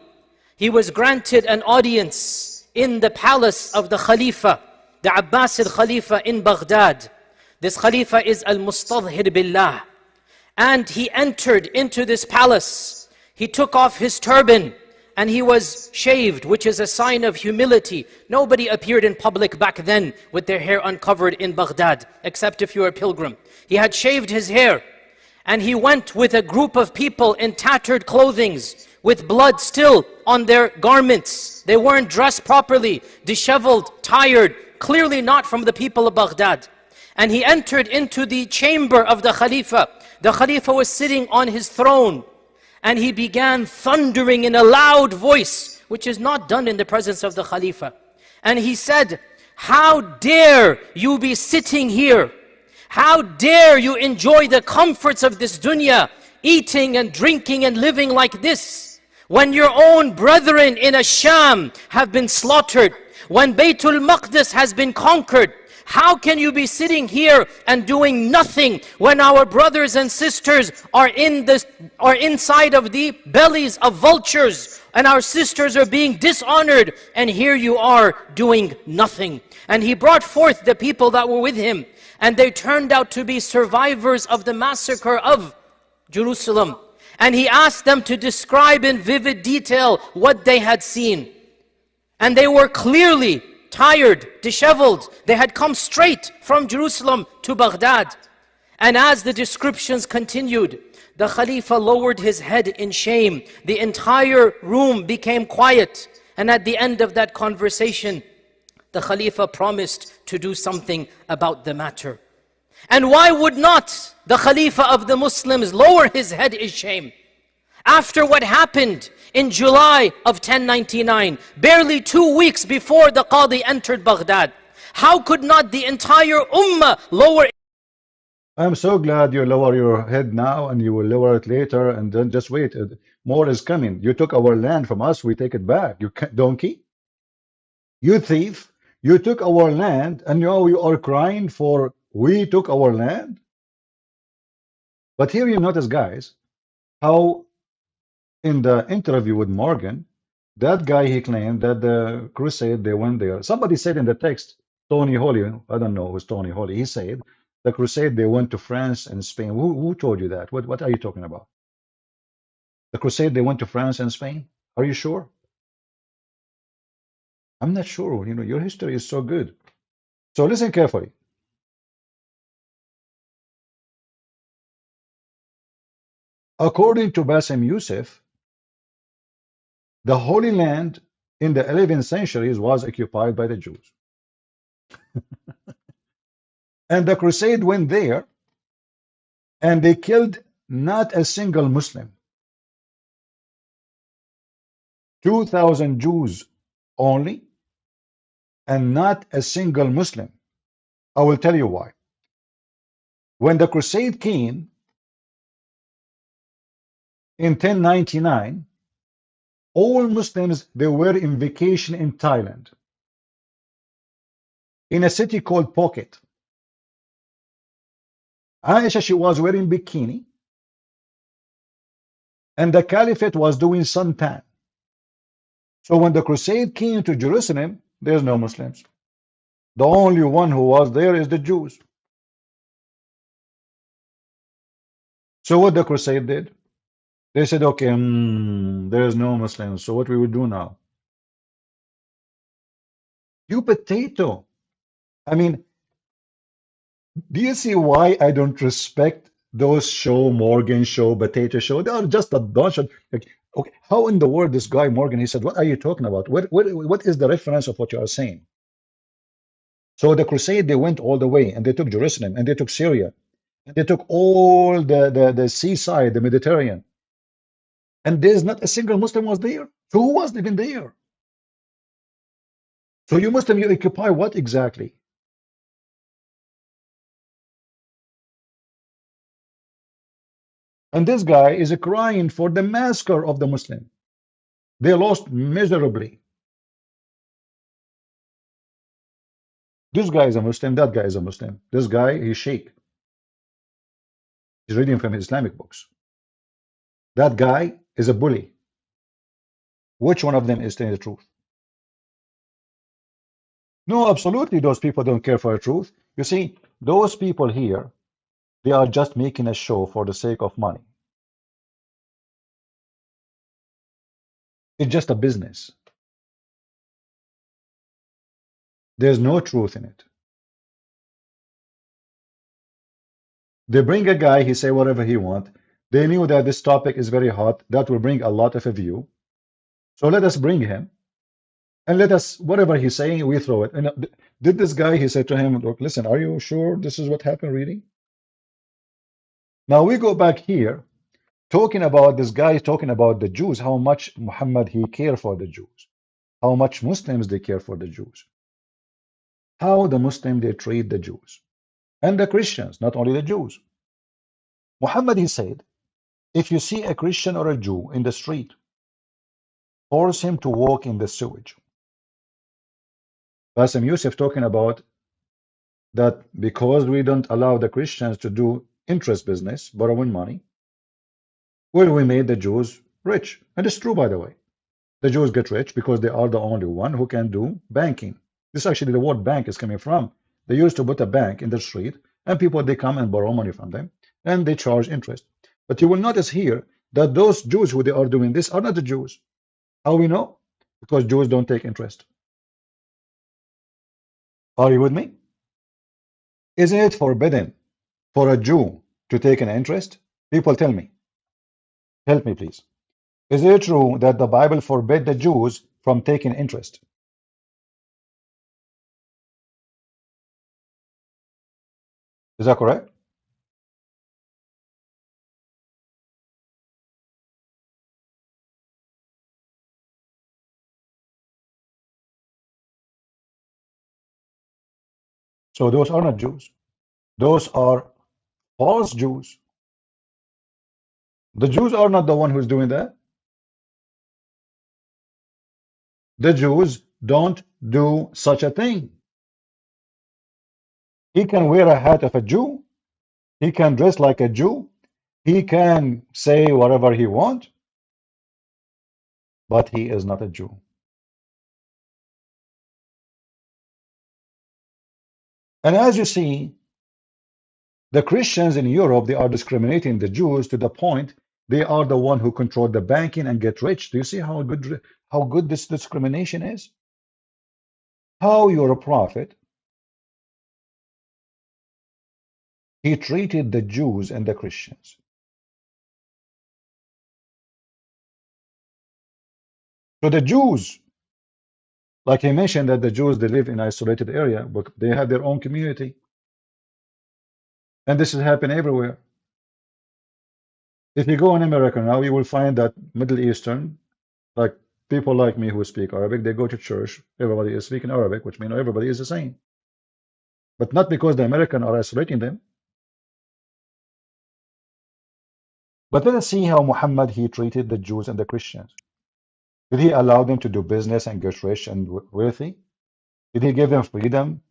he was granted an audience in the palace of the Khalifa, the Abbasid Khalifa in Baghdad. This Khalifa is Al-Mustadhir Billah. And he entered into this palace. He took off his turban and he was shaved, which is a sign of humility. Nobody appeared in public back then with their hair uncovered in Baghdad, except if you were a pilgrim. He had shaved his hair and he went with a group of people in tattered clothing, with blood still on their garments. They weren't dressed properly, disheveled, tired, clearly not from the people of Baghdad. And he entered into the chamber of the Khalifa. The Khalifa was sitting on his throne, and he began thundering in a loud voice, which is not done in the presence of the Khalifa. And he said, "How dare you be sitting here? How dare you enjoy the comforts of this dunya, eating and drinking and living like this, when your own brethren in Asham have been slaughtered, when Baytul Maqdis has been conquered? How can you be sitting here and doing nothing when our brothers and sisters are inside of the bellies of vultures, and our sisters are being dishonored, and here you are doing nothing?" And he brought forth the people that were with him, and they turned out to be survivors of the massacre of Jerusalem. And he asked them to describe in vivid detail what they had seen. And they were clearly tired, disheveled. They had come straight from Jerusalem to Baghdad. And as the descriptions continued, the Khalifa lowered his head in shame. The entire room became quiet. And at the end of that conversation, the Khalifa promised to do something about the matter. And why would not the Khalifa of the Muslims lower his head in shame? After what happened in July of 1099, barely 2 weeks before the Qadi entered Baghdad, how could not the entire Ummah lower? I'm so glad you lower your head now and you will lower it later, and then just wait. More is coming. You took our land from us, we take it back. You donkey. You thief. You took our land and now you are crying for we took our land. But here you notice, guys, how in the interview with Morgan, that guy, he claimed that the crusade, they went there. Somebody said in the text, Tony Holy, I don't know who's Tony Holy. He said the crusade they went to France and Spain. Who told you that? What are you talking about? The crusade they went to France and Spain? Are you sure? I'm not sure. You know, your history is so good. So listen carefully. According to Bassem Youssef, the Holy Land in the 11th centuries was occupied by the Jews. And the crusade went there and they killed not a single Muslim. 2,000 Jews only, and not a single Muslim. I will tell you why. When the crusade came in 1099, all Muslims, they were in vacation in Thailand, in a city called Phuket. Aisha, she was wearing bikini, and the caliphate was doing suntan. So when the crusade came to Jerusalem, there's no Muslims. The only one who was there is the Jews. So what the crusade did? They said, okay, there's no Muslims. So what we will do now? You potato. I mean, do you see why I don't respect those show, Morgan show, potato show? They are just a bunch of like, okay, how in the world this guy Morgan, he said, what are you talking about? What is the reference of what you are saying? So the crusade, they went all the way and they took Jerusalem and they took Syria and they took all the seaside, the Mediterranean. And there's not a single Muslim was there. So who was even there? So you Muslim, you occupy what exactly? And this guy is crying for the massacre of the Muslim. They lost miserably. This guy is a Muslim, that guy is a Muslim. This guy, he's Sheikh. He's reading from his Islamic books. That guy is a bully. Which one of them is telling the truth? No, absolutely, those people don't care for the truth. You see, those people here, they are just making a show for the sake of money. It's just a business. There's no truth in it. They bring a guy, he say whatever he want. They knew that this topic is very hot. That will bring a lot of a view. So let us bring him. And let us, whatever he's saying, we throw it. And did this guy, he said to him, look, listen, are you sure this is what happened really? Now we go back here, talking about this guy, talking about the Jews, how much Muhammad, he cared for the Jews. How much Muslims, they care for the Jews. How the Muslims, they treat the Jews. And the Christians, not only the Jews. Muhammad, he said, if you see a Christian or a Jew in the street, force him to walk in the sewage. Bassem Youssef talking about that because we don't allow the Christians to do interest business, borrowing money, well, we made the Jews rich. And it's true, by the way. The Jews get rich because they are the only one who can do banking. This actually the word bank is coming from. They used to put a bank in the street and people, they come and borrow money from them and they charge interest. But you will notice here that those Jews who they are doing this are not the Jews. How we know? Because Jews don't take interest. Are you with me? Isn't it forbidden for a Jew to take an interest? People tell me. Help me, please. Is it true that the Bible forbid the Jews from taking interest? Is that correct? So those are not Jews. Those are false Jews. The Jews are not the one who's doing that. The Jews don't do such a thing. He can wear a hat of a Jew. He can dress like a Jew. He can say whatever he wants. But he is not a Jew. And as you see, the Christians in Europe, they are discriminating the Jews to the point they are the one who control the banking and get rich. Do you see how good this discrimination is? How your prophet, he treated the Jews and the Christians. So the Jews, like he mentioned that the Jews, they live in isolated area, but they have their own community. And this is happening everywhere. If you go in America now, you will find that Middle Eastern, like people like me who speak Arabic, they go to church. Everybody is speaking Arabic, which means everybody is the same. But not because the Americans are isolating them. But let us see how Muhammad he treated the Jews and the Christians. Did he allow them to do business and get rich and wealthy? Did he give them freedom?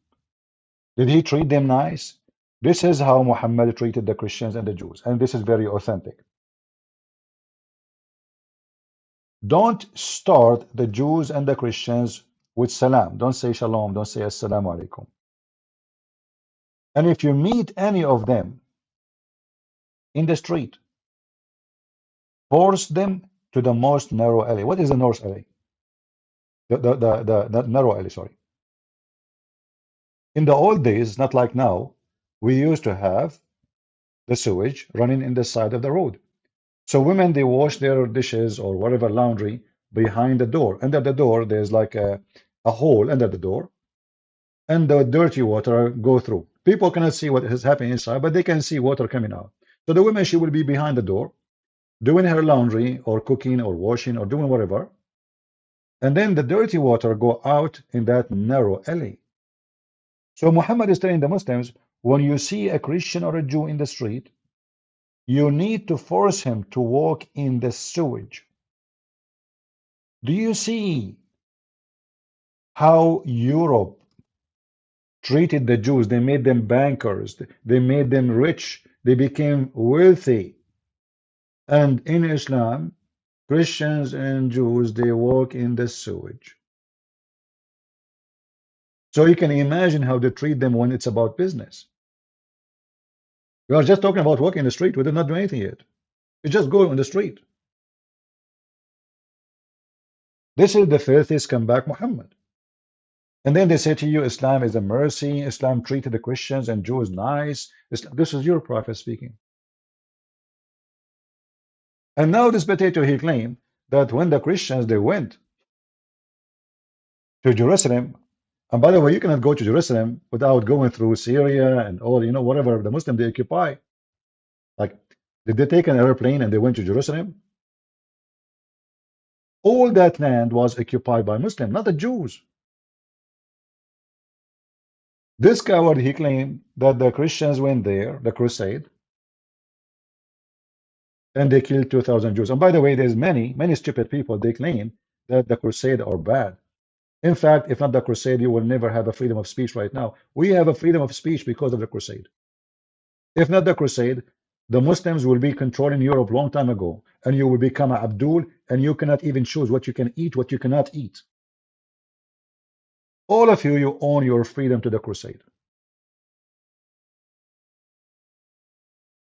Did he treat them nice? This is how Muhammad treated the Christians and the Jews, and this is very authentic. Don't start the Jews and the Christians with salam. Don't say shalom. Don't say assalamu alaikum. And if you meet any of them in the street, force them to the most narrow alley. What is the north alley? The narrow alley, sorry. In the old days, not like now, we used to have the sewage running in the side of the road. So women, they wash their dishes or whatever laundry behind the door. Under the door, there's like a hole under the door, and the dirty water go through. People cannot see what is happening inside, but they can see water coming out. So the woman, she will be behind the door, doing her laundry or cooking or washing or doing whatever. And then the dirty water go out in that narrow alley. So Muhammad is telling the Muslims, when you see a Christian or a Jew in the street, you need to force him to walk in the sewage. Do you see how Europe treated the Jews? They made them bankers. They made them rich. They became wealthy. And in Islam, Christians and Jews, they walk in the sewage. So you can imagine how they treat them when it's about business. We are just talking about walking in the street. We did not do anything yet. You just go on the street. This is the filthy scumbag Muhammad. And then they say to you, Islam is a mercy. Islam treated the Christians and Jews nice. This is your prophet speaking. And now this potato, he claimed that when the Christians, they went to Jerusalem, and by the way, you cannot go to Jerusalem without going through Syria and all, whatever the Muslims they occupy. Like, did they take an airplane and they went to Jerusalem? All that land was occupied by Muslims, not the Jews. This coward, he claimed that the Christians went there, the crusade, and they killed 2,000 Jews. And by the way, there's many stupid people, they claim that the crusade are bad. In fact, if not the crusade, you will never have a freedom of speech right now. We have a freedom of speech because of the crusade. If not the crusade, the Muslims will be controlling Europe long time ago, and you will become a Abdul, and you cannot even choose what you can eat, what you cannot eat. All of you, you own your freedom to the crusade.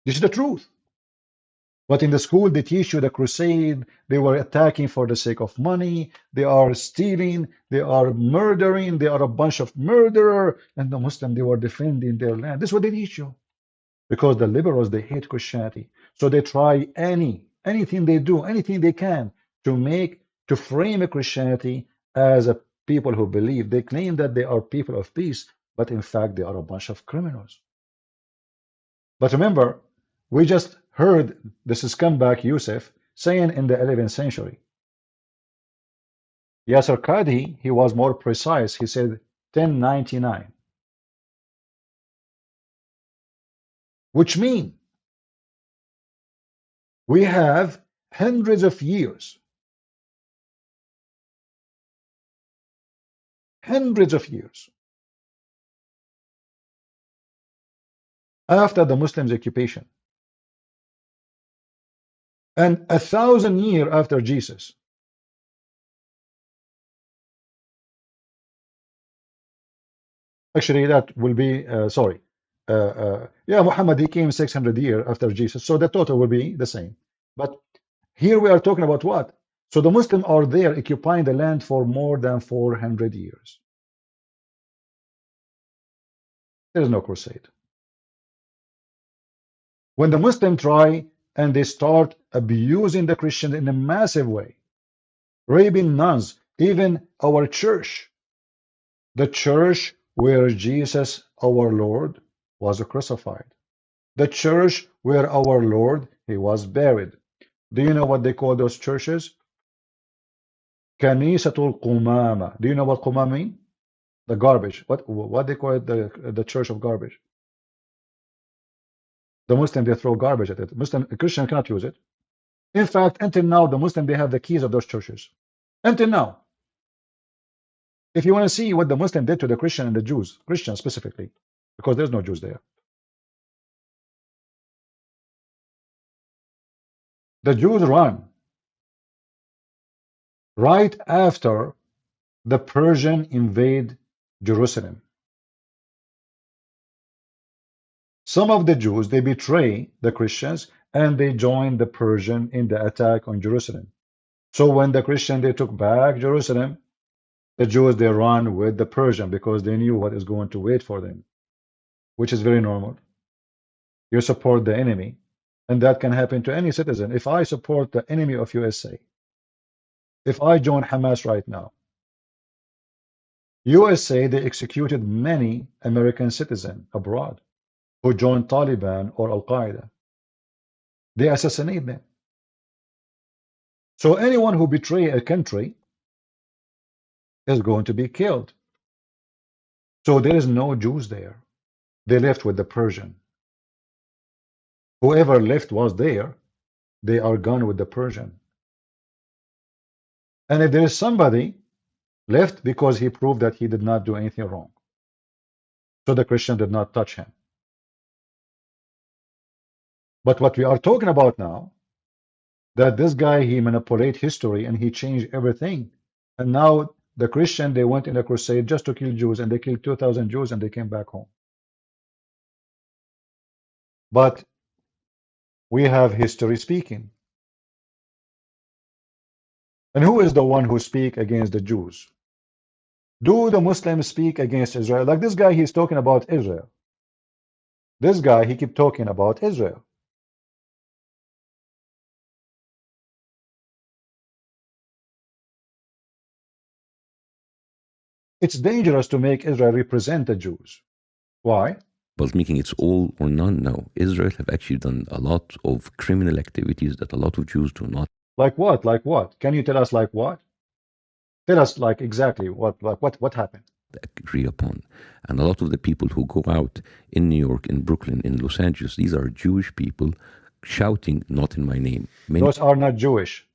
This is the truth. But in the school, they teach you the crusade. They were attacking for the sake of money. They are stealing. They are murdering. They are a bunch of murderers. And the Muslims, they were defending their land. This is what they teach you. Because the liberals, they hate Christianity. So they try anything they do, anything they can to frame a Christianity as a people who believe. They claim that they are people of peace, but in fact, they are a bunch of criminals. But remember, we just heard this scumbag Youssef saying in the 11th century. Yasser Qadhi, he was more precise. He said 1099. Which means we have hundreds of years after the Muslims' occupation, and 1,000 years after Jesus. Actually, that will be, sorry. Yeah, Muhammad, he came 600 years after Jesus, so the total will be the same. But here we are talking about what? So the Muslims are there occupying the land for more than 400 years. There is no crusade. When the Muslims try and they start abusing the Christians in a massive way, raping nuns, even our church, the church where Jesus, our Lord, was crucified, the church where our Lord, he was buried. Do you know what they call those churches? Kanisatul Qumama. Do you know what Qumama mean? The garbage. What they call it? The church of garbage. The Muslim, they throw garbage at it. Muslim, a Christian cannot use it. In fact, until now, the Muslim, they have the keys of those churches. Until now. If you want to see what the Muslim did to the Christian and the Jews, Christians specifically, because there's no Jews there. The Jews run right after the Persian invade Jerusalem. Some of the Jews, they betray the Christians and they join the Persian in the attack on Jerusalem. So when the Christian, they took back Jerusalem, the Jews, they run with the Persian because they knew what is going to wait for them, which is very normal. You support the enemy, and that can happen to any citizen. If I support the enemy of USA, if I join Hamas right now, USA, they executed many American citizens abroad who joined Taliban or Al-Qaeda. They assassinate them. So anyone who betray a country is going to be killed. So there is no Jews there. They left with the Persian. Whoever left was there, they are gone with the Persian. And if there is somebody left because he proved that he did not do anything wrong, so the Christian did not touch him. But what we are talking about now, that this guy, he manipulated history and he changed everything. And now the Christian, they went in a crusade just to kill Jews, and they killed 2,000 Jews and they came back home. But we have history speaking. And who is the one who speak against the Jews? Do the Muslims speak against Israel? Like this guy, he's talking about Israel. This guy, he keep talking about Israel. It's dangerous to make Israel represent the Jews. Why? But making it's all or none now. Israel have actually done a lot of criminal activities that a lot of Jews do not Like what? Like what? Can you tell us like what? Tell us like exactly what happened. agree upon. And a lot of the people who go out in New York, in Brooklyn, in Los Angeles, these are Jewish people shouting, "Not in my name." Many Those are not Jewish.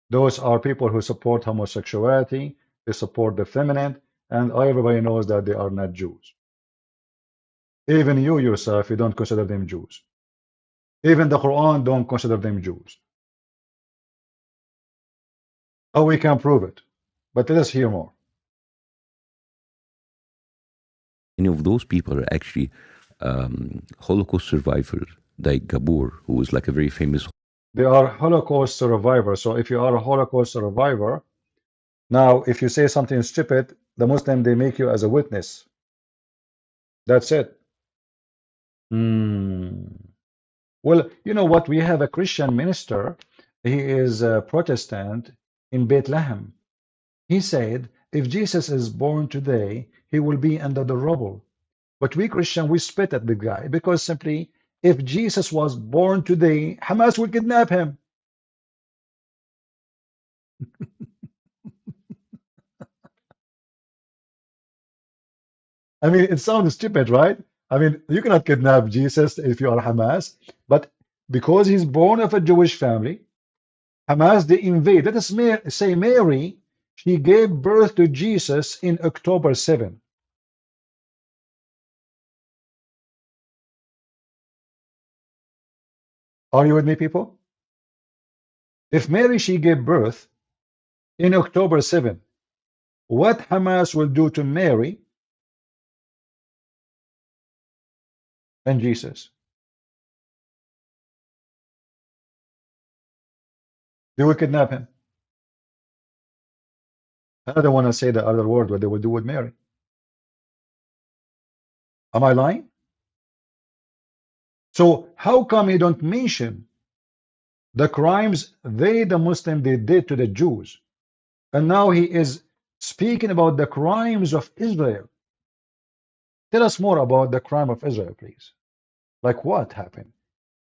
Those are people who support homosexuality, they support the feminine, and everybody knows that they are not Jews. Even you yourself, you don't consider them Jews. Even the Quran don't consider them Jews. Oh, we can prove it. But let us hear more. of those people are actually Holocaust survivors, like Gabor, who was like a very famous. They are Holocaust survivors. So if you are a Holocaust survivor, now if you say something stupid, the Muslim, they make you as a witness. That's it. Well, you know what? We have a Christian minister. He is a Protestant in Bethlehem. He said, if Jesus is born today, he will be under the rubble. But we Christian, we spit at the guy because simply, if Jesus was born today, Hamas would kidnap him. I mean, it sounds stupid, right? I mean, you cannot kidnap Jesus if you are Hamas, but because he's born of a Jewish family, Hamas, they invade. Let us say Mary, she gave birth to Jesus in October 7. Are you with me, people? If Mary, she gave birth in October 7, what Hamas will do to Mary and Jesus. They will kidnap him. I don't want to say the other word, what they will do with Mary. Am I lying? So how come you don't mention the crimes the Muslim, they did to the Jews? And now he is speaking about the crimes of Israel. Tell us more about the crime of Israel, please. Like what happened?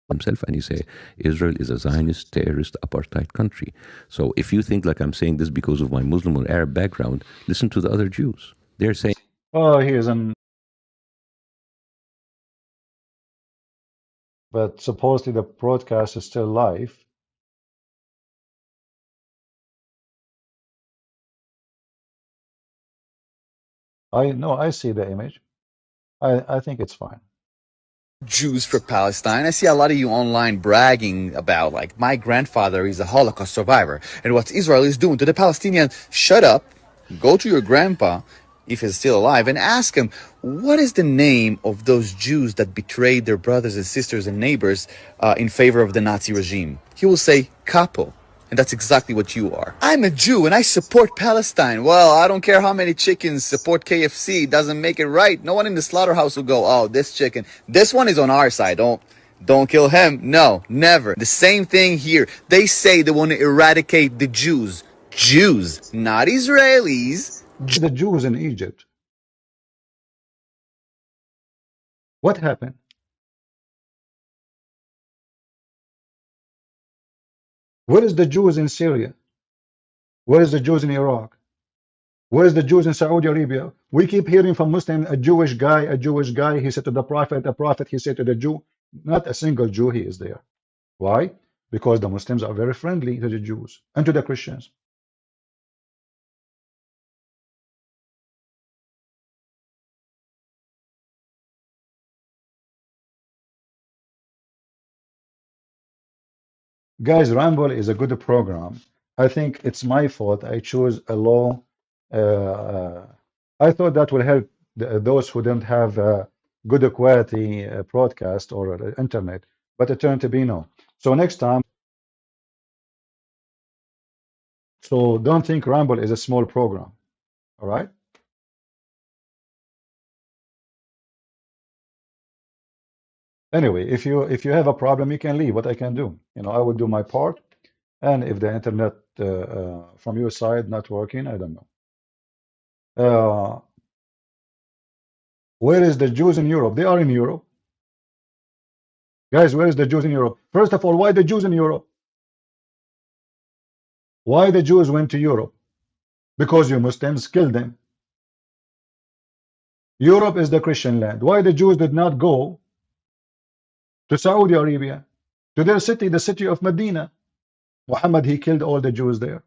Himself, and you say Israel is a Zionist terrorist apartheid country. So if you think like I'm saying this because of my Muslim or Arab background, listen to the other Jews. They're saying, Oh, he is an. But supposedly the broadcast is still live. I know, I see the image. I think it's fine. Jews for Palestine. I see a lot of you online bragging about, like, my grandfather is a Holocaust survivor and what Israel is doing to the Palestinians. Shut up, go to your grandpa, if he's still alive, and ask him, what is the name of those Jews that betrayed their brothers and sisters and neighbors in favor of the Nazi regime? He will say, capo. And that's exactly what you are. I'm a Jew and I support Palestine. Well, I don't care how many chickens support KFC. It doesn't make it right. No one in the slaughterhouse will go, oh, this chicken, this one is on our side. Don't kill him. No, never. The same thing here. They say they want to eradicate the Jews. Jews, not Israelis. The Jews in Egypt. What happened? Where is the Jews in Syria? Where is the Jews in Iraq? Where is the Jews in Saudi Arabia? We keep hearing from Muslim, a Jewish guy, he said to the Prophet, a Prophet, he said to the Jew. Not a single Jew he is there. Why? Because the Muslims are very friendly to the Jews and to the Christians. Guys, Ramble is a good program. I think it's my fault. I chose a low. I thought that will help those who don't have good quality broadcast or internet, but it turned to be no. So next time, so don't think Ramble is a small program. All right. Anyway, if you have a problem, you can leave. What I can do, I will do my part. And if the internet from your side not working, I don't know. Where is the Jews in Europe? They are in Europe. Guys, where is the Jews in Europe? First of all, why the Jews in Europe? Why the Jews went to Europe? Because you Muslims killed them. Europe is the Christian land. Why the Jews did not go to Saudi Arabia, to their city, the city of Medina? Muhammad, he killed all the Jews there.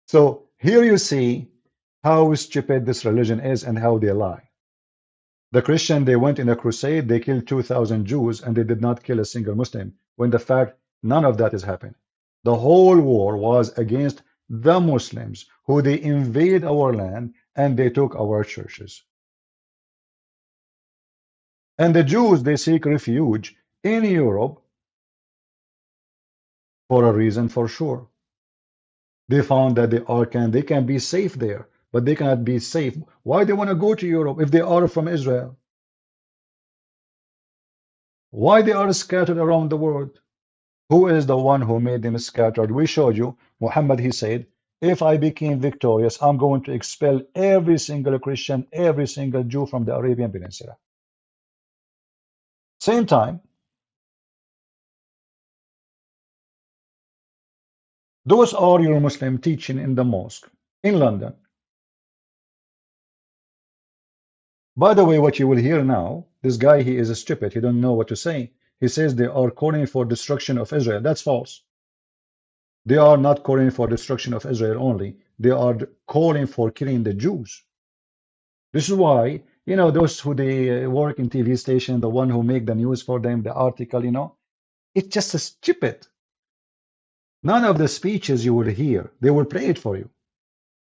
So here you see how stupid this religion is and how they lie. The Christian, they went in a crusade, they killed 2,000 Jews, and they did not kill a single Muslim, when the fact none of that is happening. The whole war was against the Muslims, who they invade our land and they took our churches. And the Jews, they seek refuge in Europe for a reason for sure. They found that they can be safe there, but they cannot be safe. Why they want to go to Europe if they are from Israel? Why they are scattered around the world? Who is the one who made them scattered? We showed you. Muhammad, he said, if I became victorious, I'm going to expel every single Christian, every single Jew from the Arabian Peninsula. Same time, those are your Muslim teaching in the mosque in London. By the way, what you will hear now, this guy, he is stupid. He don't know what to say. He says they are calling for destruction of Israel. That's false. They are not calling for destruction of Israel only. They are calling for killing the Jews. This is why, those who they work in TV station, the one who make the news for them, the article, it's just stupid. None of the speeches you will hear, they will play it for you,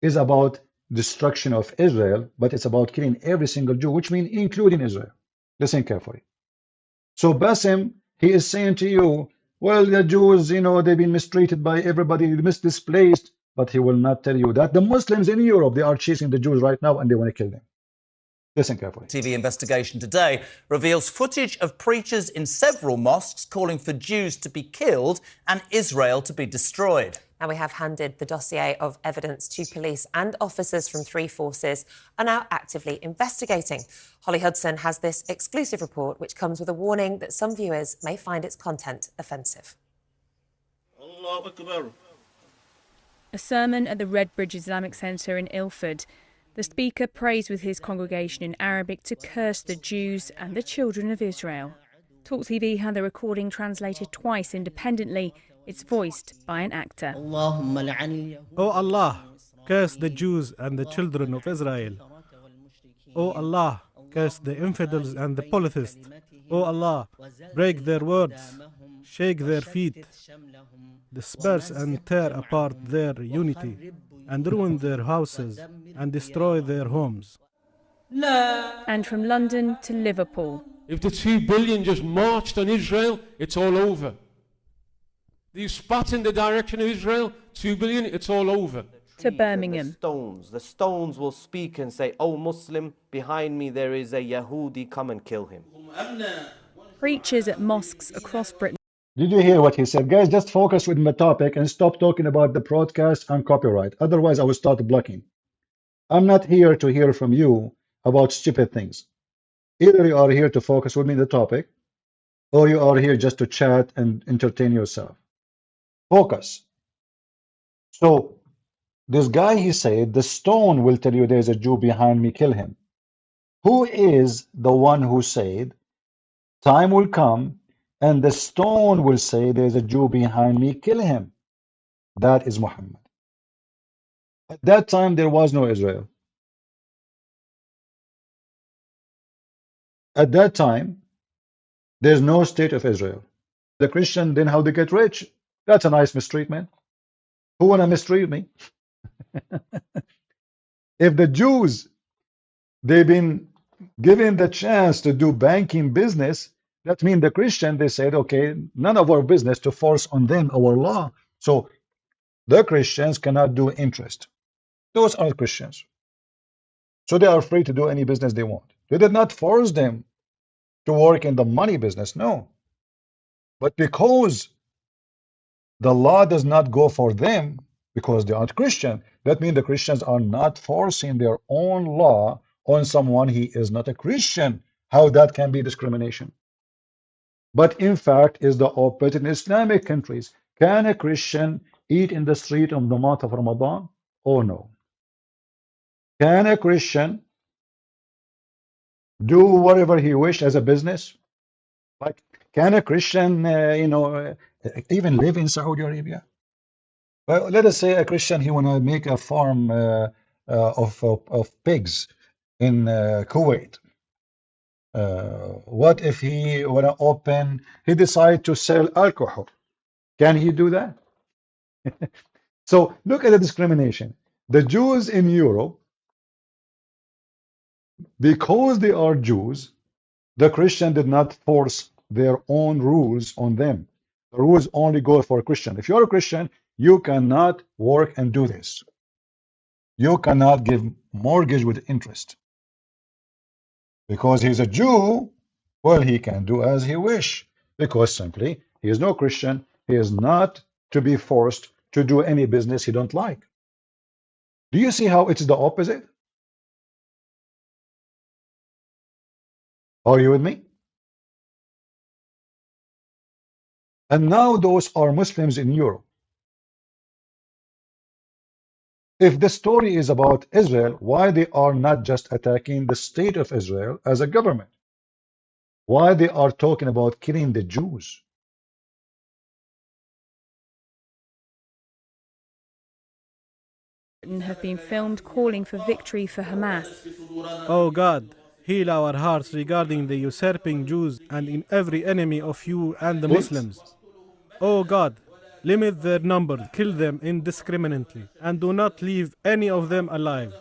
is about destruction of Israel, but it's about killing every single Jew, which means including Israel. Listen carefully. So Bassem, he is saying to you, well, the Jews, they've been mistreated by everybody, misdisplaced, but he will not tell you that the Muslims in Europe, they are chasing the Jews right now and they want to kill them. Listen carefully. TV investigation today reveals footage of preachers in several mosques calling for Jews to be killed and Israel to be destroyed. Now, we have handed the dossier of evidence to police, and officers from three forces are now actively investigating. Holly Hudson has this exclusive report, which comes with a warning that some viewers may find its content offensive. Allahu Akbar. A sermon at the Redbridge Islamic Centre in Ilford. The speaker prays with his congregation in Arabic to curse the Jews and the children of Israel. Talk TV had the recording translated twice independently. It's voiced by an actor. O Allah, curse the Jews and the children of Israel. O Allah, curse the infidels and the polytheists. O Allah, break their words, shake their feet, disperse and tear apart their unity, and ruin their houses and destroy their homes. And from London to Liverpool. If the 2 billion just marched on Israel, it's all over. You spat in the direction of Israel, 2 billion, it's all over. To Birmingham. The stones will speak and say, "Oh Muslim, behind me there is a Yahudi, come and kill him." Preachers at mosques across Britain. Did you hear what he said? Guys, just focus with my topic and stop talking about the broadcast and copyright. Otherwise, I will start blocking. I'm not here to hear from you about stupid things. Either you are here to focus with me on the topic, or you are here just to chat and entertain yourself. Focus. So, this guy, he said, the stone will tell you there's a Jew behind me, kill him. Who is the one who said, time will come and the stone will say there's a Jew behind me, kill him? That is Muhammad. At that time, there was no Israel. At that time, there's no state of Israel. The Christian, then how they get rich? That's a nice mistreatment. Who wanna mistreat me? If the Jews, they've been given the chance to do banking business, that means the Christian, they said, okay, none of our business to force on them our law. So the Christians cannot do interest. Those are Christians. So they are free to do any business they want. They did not force them to work in the money business, no. But because the law does not go for them, because they aren't Christian, that means the Christians are not forcing their own law on someone he is not a Christian. How that can be discrimination? But in fact, is the opposite in Islamic countries. Can a Christian eat in the street on the month of Ramadan? Oh no. Can a Christian do whatever he wishes as a business? Like, can a Christian, even live in Saudi Arabia? Well, let us say a Christian, he want to make a farm of pigs in Kuwait. What if he want to open, he decide to sell alcohol? Can he do that? So look at the discrimination. The Jews in Europe, because they are Jews, the Christian did not force their own rules on them. The rules only go for a Christian. If you're a Christian, you cannot work and do this. You cannot give mortgage with interest. Because he's a Jew, well, he can do as he wish. Because simply, he is no Christian. He is not to be forced to do any business he don't like. Do you see how it's the opposite? Are you with me? And now those are Muslims in Europe. If the story is about Israel, why they are not just attacking the state of Israel as a government? Why they are talking about killing the Jews? Have been filmed calling for victory for Hamas. O God, heal our hearts regarding the usurping Jews and in every enemy of you and the Muslims. O God, Limit their numbers, kill them indiscriminately, and do not leave any of them alive.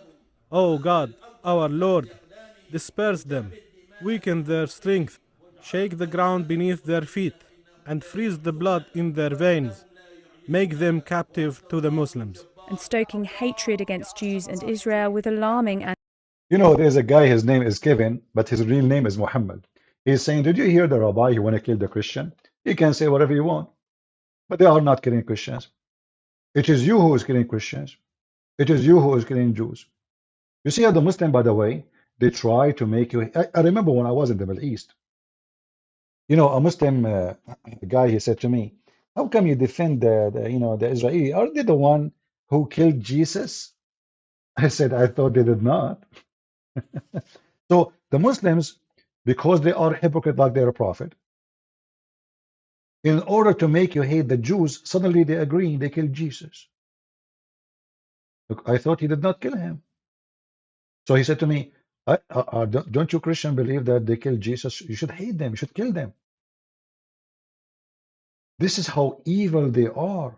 O God, our Lord, disperse them, weaken their strength, shake the ground beneath their feet, and freeze the blood in their veins. Make them captive to the Muslims. And stoking hatred against Jews and Israel with alarming and You know, there's a guy, his name is Kevin, but his real name is Muhammad. He's saying, did you hear the rabbi who want to kill the Christian? He can say whatever you want, but they are not killing Christians. It is you who is killing Christians. It is you who is killing Jews. You see how the Muslim, by the way, they try to make you. I remember when I was in the Middle East, you know, a Muslim guy, he said to me, how come you defend the Israeli? Are they the one who killed Jesus? I said, I thought they did not. So the Muslims, because they are hypocrite like their prophet, in order to make you hate the Jews, suddenly they agree they killed Jesus. Look, I thought he did not kill him. So he said to me, don't you Christian believe that they killed Jesus? You should hate them. You should kill them. This is how evil they are.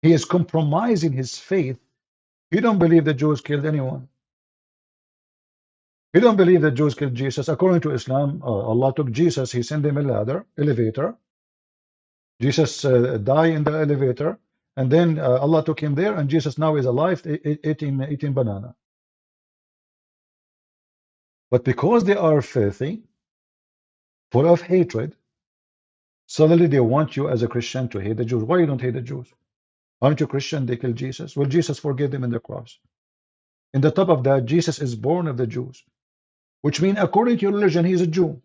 He is compromising his faith. He don't believe the Jews killed anyone. He don't believe that Jews killed Jesus. According to Islam, Allah took Jesus. He sent him a ladder, elevator. Jesus died in the elevator, and then Allah took him there, and Jesus now is alive, eating banana. But because they are filthy, full of hatred, suddenly they want you as a Christian to hate the Jews. Why you don't hate the Jews? Aren't you Christian? They killed Jesus. Well, Jesus forgave them in the cross. In the top of that, Jesus is born of the Jews, which means according to your religion, he is a Jew.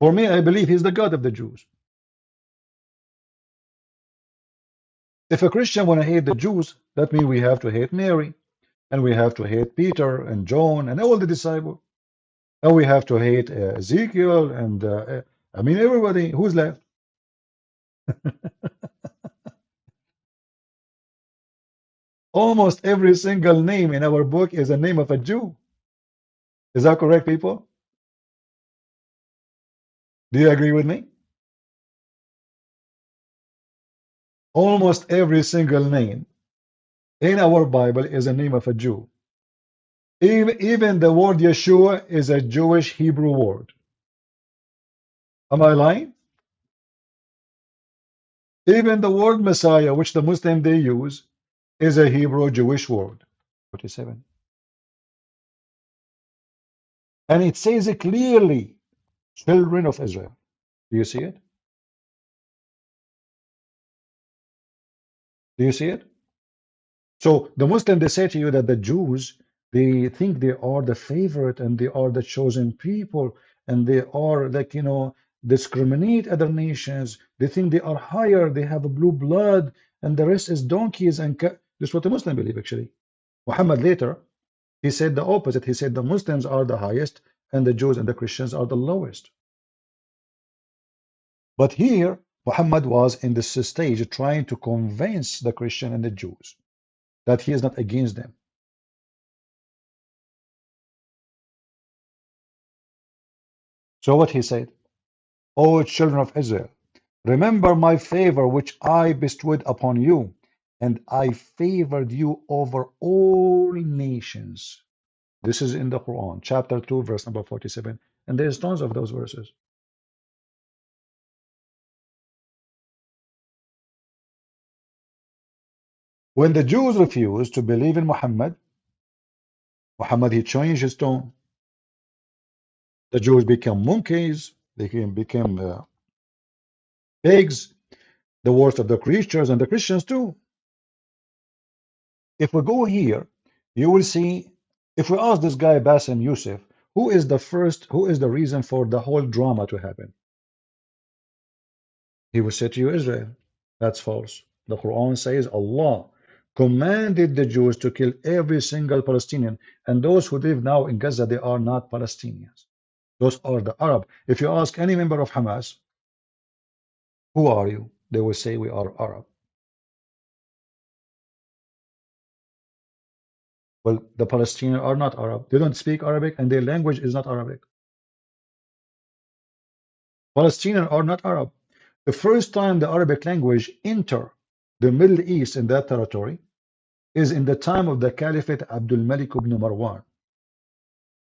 For me, I believe he's the God of the Jews. If a Christian want to hate the Jews, that means we have to hate Mary, and we have to hate Peter and John and all the disciples, and we have to hate Ezekiel and I mean everybody. Who's left? Almost every single name in our book is a name of a Jew. Is that correct, people? Do you agree with me? Almost every single name in our Bible is a name of a Jew. Even the word Yeshua is a Jewish Hebrew word. Am I lying? Even the word Messiah, which the Muslim they use, is a Hebrew Jewish word. 47. And it says it clearly, children of Israel. Do you see it? Do you see it? So the Muslim, they say to you that the Jews, they think they are the favorite and they are the chosen people and they are like, you know, discriminate other nations. They think they are higher, they have a blue blood, and the rest is donkeys. And this is what the Muslim believe, actually. Muhammad later, he said the opposite. He said the Muslims are the highest and the Jews and the Christians are the lowest. But here, Muhammad was in this stage trying to convince the Christian and the Jews that he is not against them. So what he said, O children of Israel, remember my favor which I bestowed upon you, and I favored you over all nations. This is in the Quran, chapter 2, verse number 47. And there's tons of those verses. When the Jews refused to believe in Muhammad, he changed his tone. The Jews became monkeys, they became pigs, the worst of the creatures, and the Christians too. If we go here, you will see, if we ask this guy Bassem Youssef, who is the reason for the whole drama to happen? He will say to you, Israel. That's false. The Quran says Allah commanded the Jews to kill every single Palestinian, and those who live now in Gaza, they are not Palestinians. Those are the Arab. If you ask any member of Hamas, who are you? They will say we are Arab. Well, the Palestinians are not Arab. They don't speak Arabic, and their language is not Arabic. Palestinians are not Arab. The first time the Arabic language enter the Middle East in that territory is in the time of the Caliphate Abdul Malik ibn Marwan.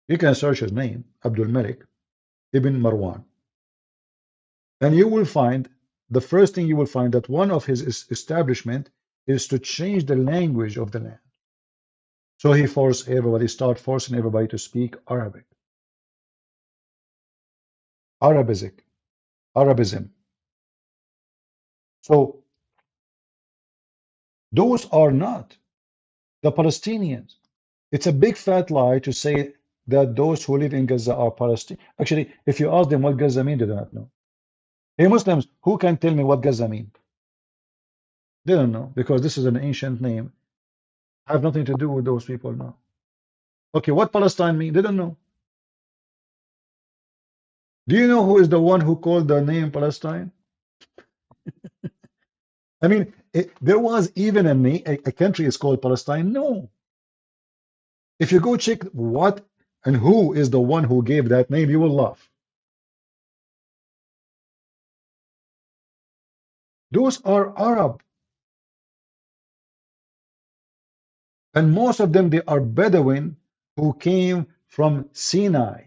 You can search his name, Abdul Malik ibn Marwan. And you will find, the first thing you will find, that one of his establishment is to change the language of the land. So he forced everybody, start forcing everybody to speak Arabic. Arabism. So those are not the Palestinians. It's a big fat lie to say that those who live in Gaza are Palestinians. Actually, if you ask them what Gaza means, they do not know. Hey, Muslims, who can tell me what Gaza means? They don't know, because this is an ancient name. Have nothing to do with those people now. Okay, what Palestine mean? They don't know. Do you know who is the one who called the name Palestine? I mean, there was even a country is called Palestine? No. If you go check what and who is the one who gave that name, you will laugh. Those are Arab. And most of them, they are Bedouin who came from Sinai.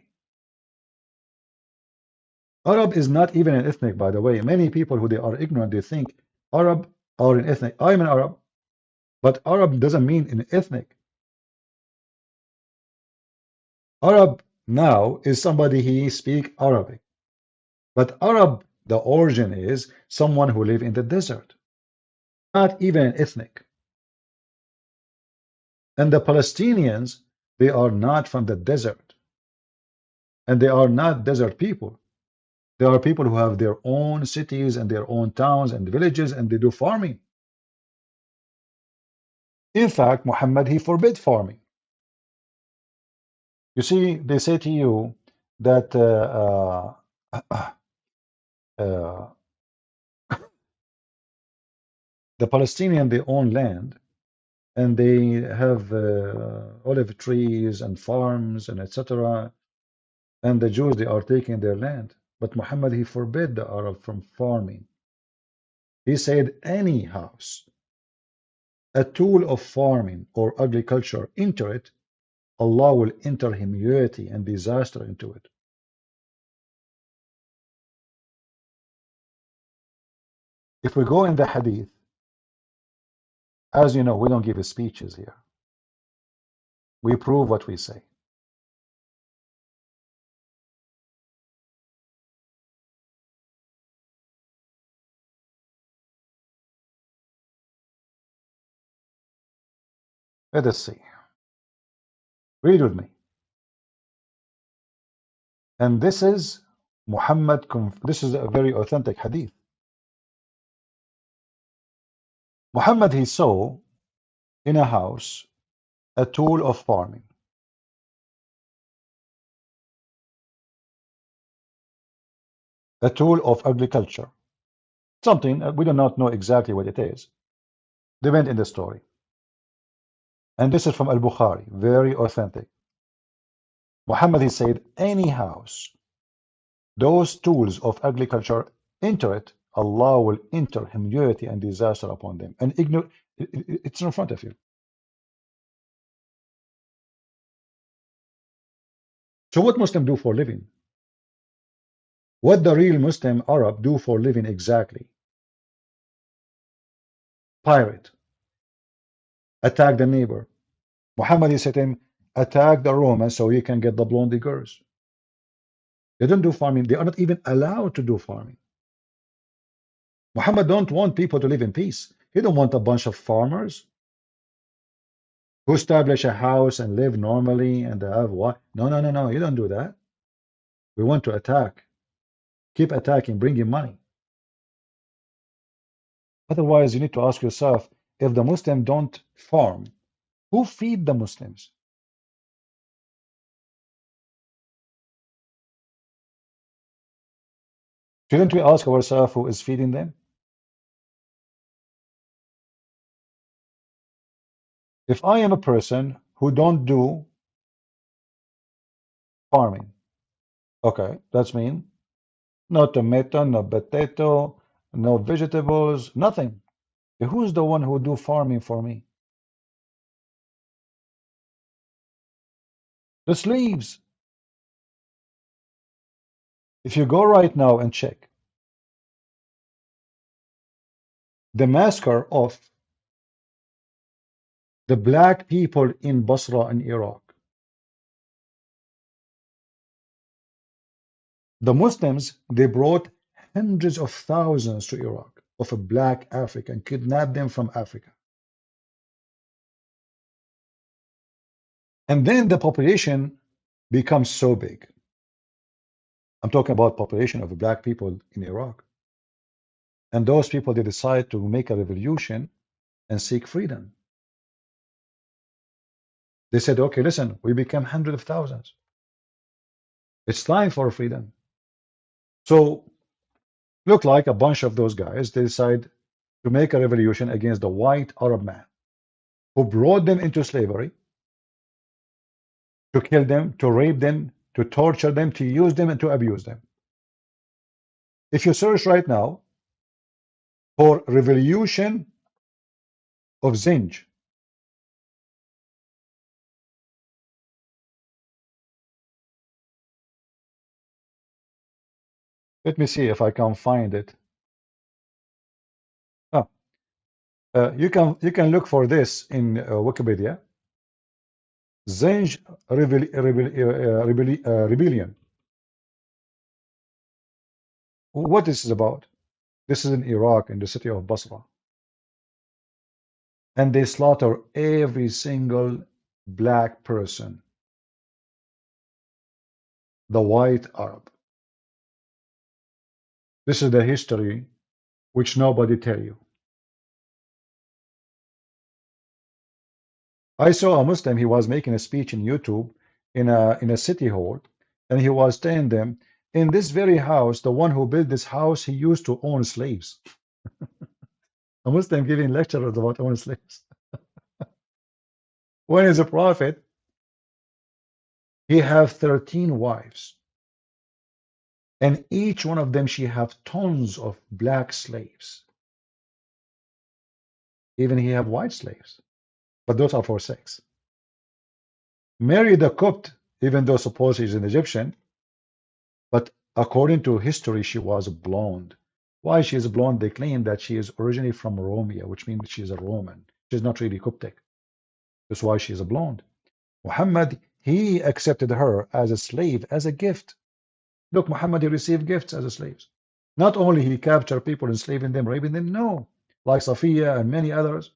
Arab is not even an ethnic, by the way. Many people who they are ignorant, they think Arab are an ethnic. I'm an Arab, but Arab doesn't mean an ethnic. Arab now is somebody he speak Arabic. But Arab, the origin is someone who live in the desert. Not even an ethnic. And the Palestinians, they are not from the desert. And they are not desert people. There are people who have their own cities and their own towns and villages, and they do farming. In fact, Muhammad, he forbid farming. You see, they say to you that the Palestinian, they own land, and they have olive trees and farms and etc. And the Jews, they are taking their land. But Muhammad, he forbid the Arab from farming. He said any house, a tool of farming or agriculture, enter it, Allah will enter humility and disaster into it. If we go in the hadith, as you know, we don't give speeches here. We prove what we say. Let us see. Read with me. And this is Muhammad, this is a very authentic hadith. Muhammad, he saw in a house a tool of farming. A tool of agriculture. Something, we do not know exactly what it is. They went in the story. And this is from Al-Bukhari, very authentic. Muhammad, he said, any house, those tools of agriculture, enter it, Allah will enter humility and disaster upon them. And ignore, it's in front of you. So what Muslim do for living? What the real Muslim Arab do for living exactly? Pirate. Attack the neighbor. Muhammad, he said to him, attack the Romans so you can get the blondie girls. They don't do farming. They are not even allowed to do farming. Muhammad don't want people to live in peace. He don't want a bunch of farmers who establish a house and live normally and have what? No, no, no, no. You don't do that. We want to attack. Keep attacking, bring in money. Otherwise, you need to ask yourself, if the Muslims don't farm, who feed the Muslims? Shouldn't we ask ourselves who is feeding them? If I am a person who don't do farming, okay, that's mean no tomato, no potato, no vegetables, nothing. Who's the one who do farming for me? The slaves. If you go right now and check the massacre of the black people in Basra and Iraq, the Muslims, they brought hundreds of thousands to Iraq of a black African, kidnapped them from Africa. And then the population becomes so big. I'm talking about population of black people in Iraq. And those people, they decide to make a revolution and seek freedom. They said, okay, listen, we became hundreds of thousands. It's time for freedom. So, look like a bunch of those guys, they decide to make a revolution against the white Arab man who brought them into slavery, to kill them, to rape them, to torture them, to use them, and to abuse them. If you search right now for revolution of Zinj, let me see if I can find it. Oh, you can look for this in Wikipedia. Zinj rebellion. What this is about? This is in Iraq, in the city of Basra. And they slaughter every single black person, the white Arab. This is the history which nobody tell you. I saw a Muslim, he was making a speech in YouTube in a city hall, and he was telling them, in this very house, the one who built this house, he used to own slaves. A Muslim giving lectures about owning slaves. When he's a prophet, he have 13 wives. And each one of them, she have tons of black slaves. Even he have white slaves. But those are for sex. Married a Copt, even though suppose he's an Egyptian, but according to history, she was blonde. Why she is blonde? They claim that she is originally from Romania, which means she is a Roman. She's not really Coptic. That's why she is a blonde. Muhammad, he accepted her as a slave, as a gift. Look, Muhammad, he received gifts as a slaves. Not only he captured people, enslaving them, raping them, no. Like Safiya and many others.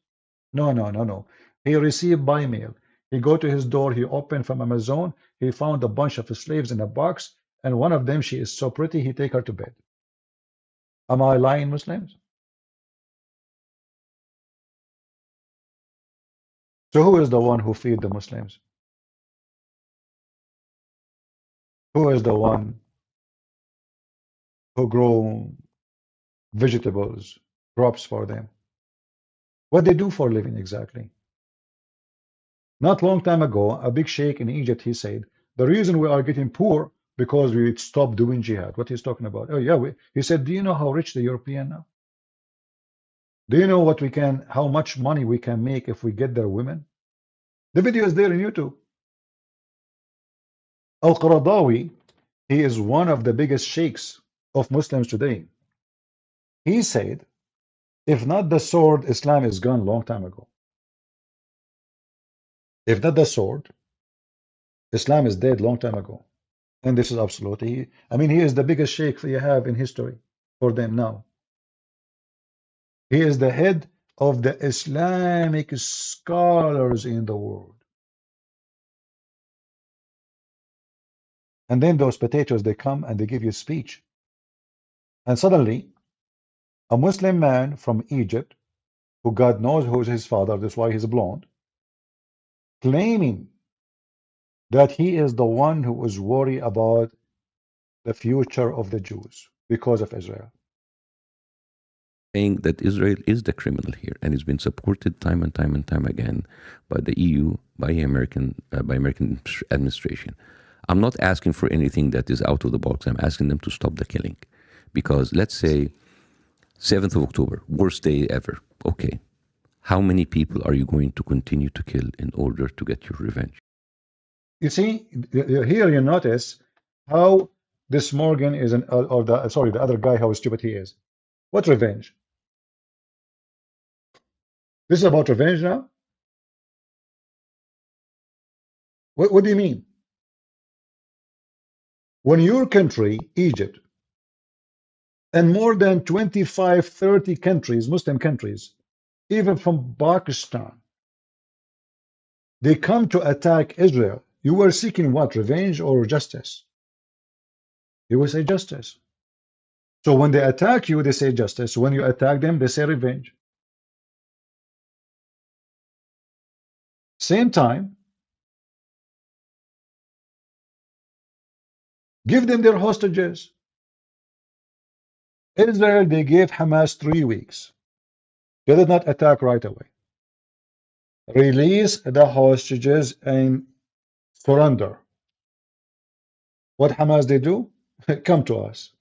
No, no, no, no. He received by mail. He go to his door, he opened from Amazon, he found a bunch of slaves in a box, and one of them, she is so pretty, he take her to bed. Am I lying, Muslims? So who is the one who feed the Muslims? Who is the one who grow vegetables, crops for them? What they do for a living exactly? Not long time ago, a big sheikh in Egypt, he said, the reason we are getting poor because we stopped doing jihad. What he's talking about? Oh yeah, he said, do you know how rich the European now? Do you know what we can, how much money we can make if we get their women? The video is there in YouTube. Al-Qaradawi, he is one of the biggest sheikhs of Muslims today. He said, if not the sword, Islam is gone long time ago. If not the sword, Islam is dead long time ago. And this is absolutely, I mean, he is the biggest sheikh you have in history for them now. He is the head of the Islamic scholars in the world. And then those potatoes, they come and they give you a speech. And suddenly, a Muslim man from Egypt, who God knows who is his father, that's why he's blonde, claiming that he is the one who is worried about the future of the Jews because of Israel. Saying that Israel is the criminal here, and it's been supported time and time and time again by the EU, by American administration. I'm not asking for anything that is out of the box. I'm asking them to stop the killing, because let's say 7th of October, worst day ever. Okay. How many people are you going to continue to kill in order to get your revenge? You see, here you notice how this Morgan is the other guy, how stupid he is. What revenge? This is about revenge now? What do you mean? When your country, Egypt, and more than 25, 30 countries, Muslim countries, even from Pakistan, they come to attack Israel, you were seeking what, revenge or justice? You will say justice. So when they attack you, they say justice. When you attack them, they say revenge. Same time, give them their hostages. Israel, they gave Hamas 3 weeks. They did not attack right away. Release the hostages and surrender. What Hamas they do? Come to us.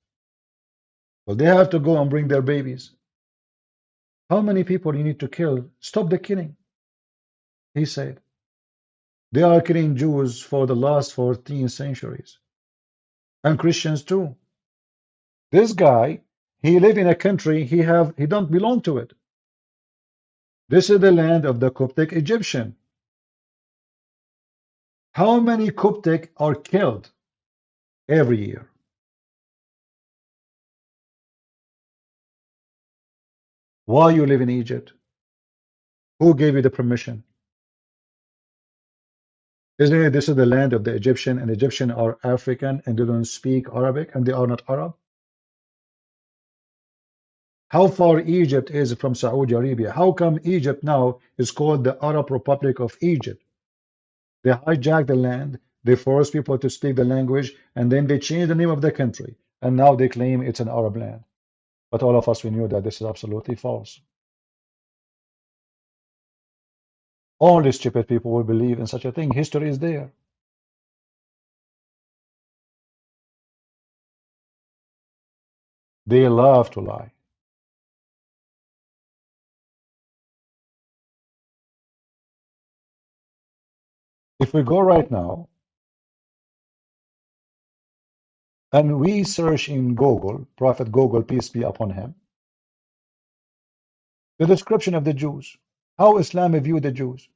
Well, they have to go and bring their babies. How many people you need to kill? Stop the killing. He said. They are killing Jews for the last 14 centuries. And Christians too. This guy, he live in a country he don't belong to it. This is the land of the Coptic Egyptian. How many Coptic are killed every year? Why you live in Egypt? Who gave you the permission? Isn't it this is the land of the Egyptian, and Egyptian are African and they don't speak Arabic and they are not Arab? How far Egypt is from Saudi Arabia? How come Egypt now is called the Arab Republic of Egypt? They hijack the land, they force people to speak the language, and then they change the name of the country. And now they claim it's an Arab land. But all of us, we knew that this is absolutely false. Only stupid people will believe in such a thing. History is there. They love to lie. If we go right now and we search in Google, Prophet Google, peace be upon him, the description of the Jews, how Islam view the Jews.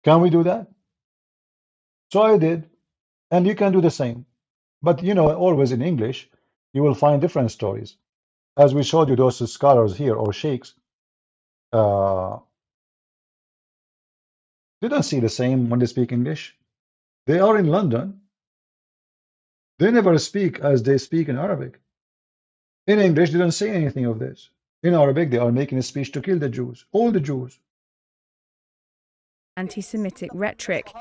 Can we do that? So I did, and you can do the same. But you know, always in English, you will find different stories. As we showed you, those scholars here or sheikhs, they don't see the same when they speak English. They are in London. They never speak as they speak in Arabic. In English, they don't say anything of this. In Arabic, they are making a speech to kill the Jews, all the Jews. Anti-Semitic rhetoric.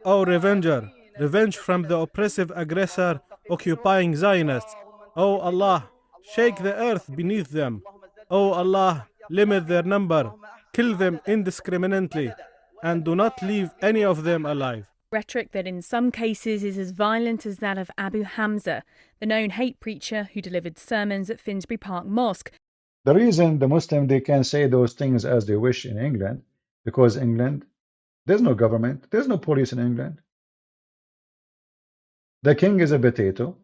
Oh, revenger, revenge from the oppressive aggressor occupying Zionists. Oh Allah, shake the earth beneath them. Oh Allah, limit their number, kill them indiscriminately, and do not leave any of them alive. Rhetoric that in some cases is as violent as that of Abu Hamza, the known hate preacher who delivered sermons at Finsbury Park Mosque. The reason the Muslim, they can say those things as they wish in England, because England, there's no government, there's no police in England. The king is a potato,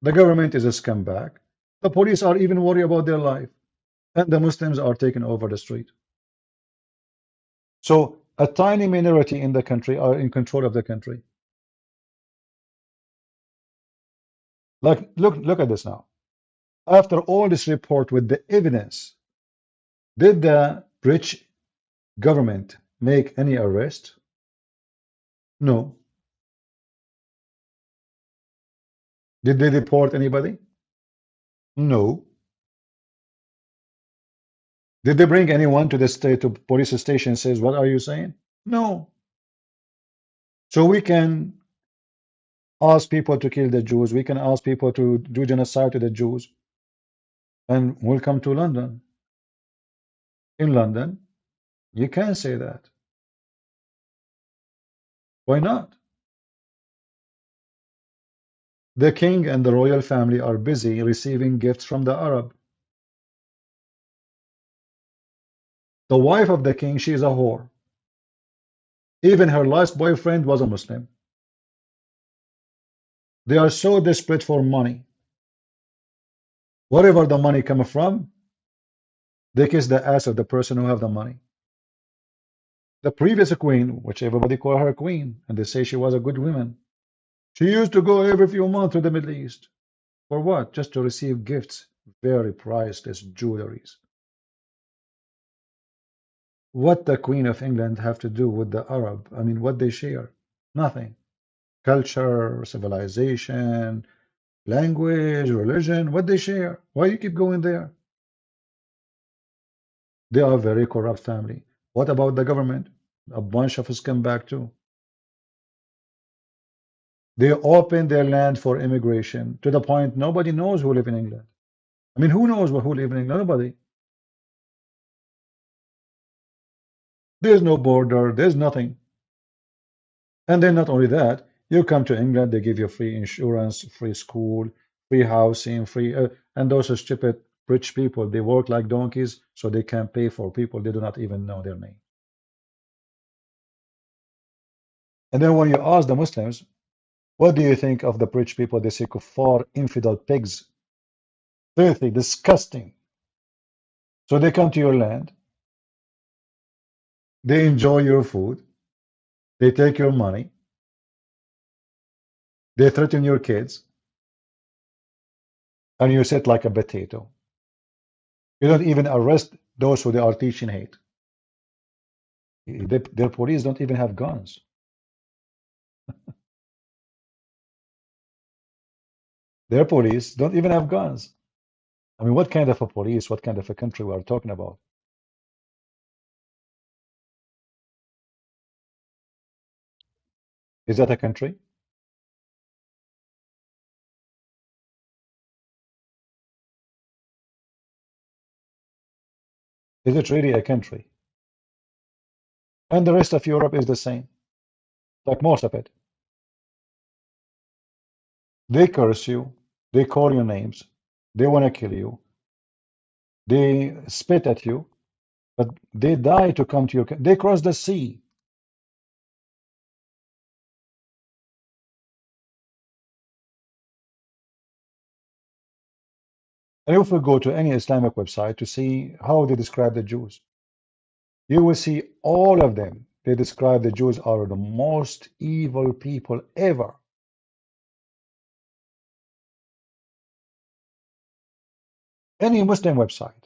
the government is a scumbag, the police are even worried about their life, and the Muslims are taking over the street. So a tiny minority in the country are in control of the country. Like, look at this now. After all this report with the evidence, did the British government make any arrest? No. Did they deport anybody? No. Did they bring anyone to the state to police station and says, what are you saying? No. So we can ask people to kill the Jews. We can ask people to do genocide to the Jews. And we'll come to London. In London, you can't say that. Why not? The king and the royal family are busy receiving gifts from the Arab. The wife of the king, she is a whore. Even her last boyfriend was a Muslim. They are so desperate for money. Wherever the money comes from, they kiss the ass of the person who have the money. The previous queen, which everybody call her queen, and they say she was a good woman, she used to go every few months to the Middle East. For what? Just to receive gifts, very priceless jewelries. What the Queen of England have to do with the Arab? I mean, what they share? Nothing. Culture, civilization, language, religion, what they share? Why you keep going there? They are a very corrupt family. What about the government? A bunch of scumbag too. They open their land for immigration to the point nobody knows who live in England. I mean, who knows who live in England? Nobody. There's no border. There's nothing. And then not only that, you come to England, they give you free insurance, free school, free housing, free, and those stupid rich people, they work like donkeys so they can pay for people they do not even know their name. And then when you ask the Muslims, what do you think of the rich people? They say kuffar, infidel pigs, filthy, disgusting. So they come to your land, they enjoy your food, they take your money, they threaten your kids, and you sit like a potato. You don't even arrest those who they are teaching hate. Their police don't even have guns. Their police don't even have guns. I mean, what kind of a police, what kind of a country we are talking about? Is that a country? Is it really a country? And the rest of Europe is the same, like most of it. They curse you, they call you names, they want to kill you, they spit at you, but they die to come to your country. They cross the sea. And if we go to any Islamic website to see how they describe the Jews, you will see all of them. They describe the Jews are the most evil people ever. Any Muslim website.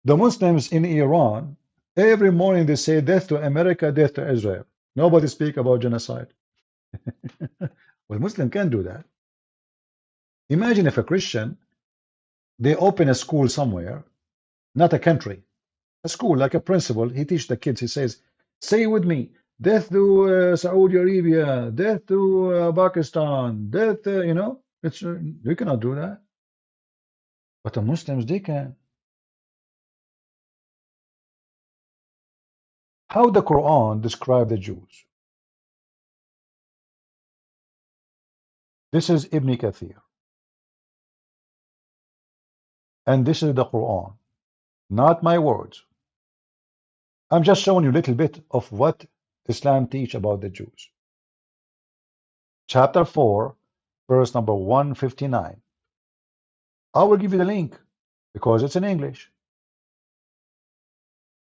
The Muslims in Iran, every morning they say death to America, death to Israel. Nobody speak about genocide. Well, Muslim can do that. Imagine if a Christian, they open a school somewhere, not a country, a school like a principal, he teach the kids, he says, say with me, death to Saudi Arabia, death to Pakistan, death, you know, it's you cannot do that. But the Muslims, they can. How the Quran describe the Jews? This is Ibn Kathir. And this is the Quran, not my words. I'm just showing you a little bit of what Islam teach about the Jews. Chapter 4, verse number 159. I will give you the link because it's in English.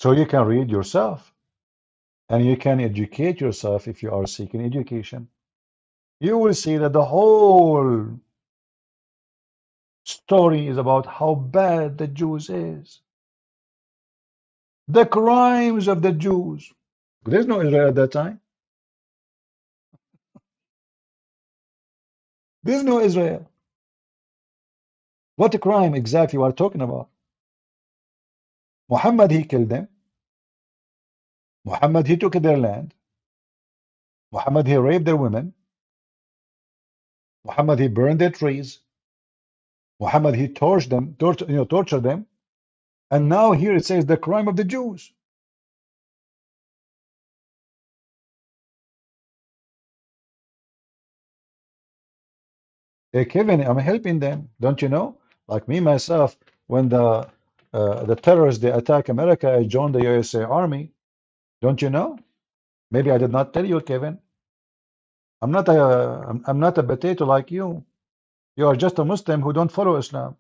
So you can read yourself and you can educate yourself if you are seeking education. You will see that the whole story is about how bad the Jews is. The crimes of the Jews. There's no Israel at that time. There's no Israel. What a crime exactly we are talking about. Muhammad, he killed them. Muhammad, he took their land. Muhammad, he raped their women. Muhammad, he burned their trees. Muhammad, he tortured them, tortured them. And now here it says the crime of the Jews. Hey, Kevin, I'm helping them. Don't you know? Like me, myself, when the terrorists, they attack America, I joined the USA Army. Don't you know? Maybe I did not tell you, Kevin. I'm not a potato like you. You are just a Muslim who don't follow Islam.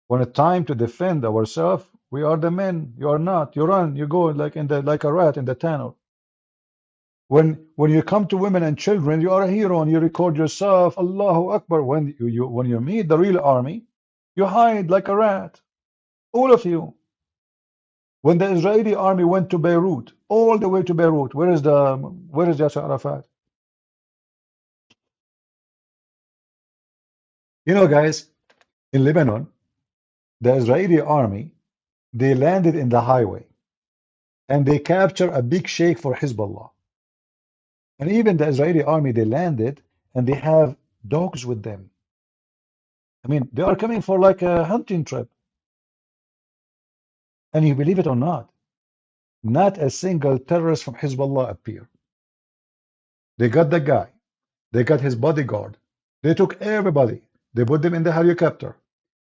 When it's time to defend ourselves, we are the men. You are not. You run. You go like a rat in the tunnel. When you come to women and children, you are a hero and you record yourself, Allahu Akbar. When you meet the real army, you hide like a rat. All of you. When the Israeli army went to Beirut, all the way to Beirut, where is Yasser Arafat? You know, guys, in Lebanon, the Israeli army, they landed in the highway and they captured a big sheikh for Hezbollah. And even the Israeli army, they landed and they have dogs with them. I mean, they are coming for like a hunting trip. And you believe it or not a single terrorist from Hezbollah appeared. They got the guy. They got his bodyguard. They took everybody. They put them in the helicopter.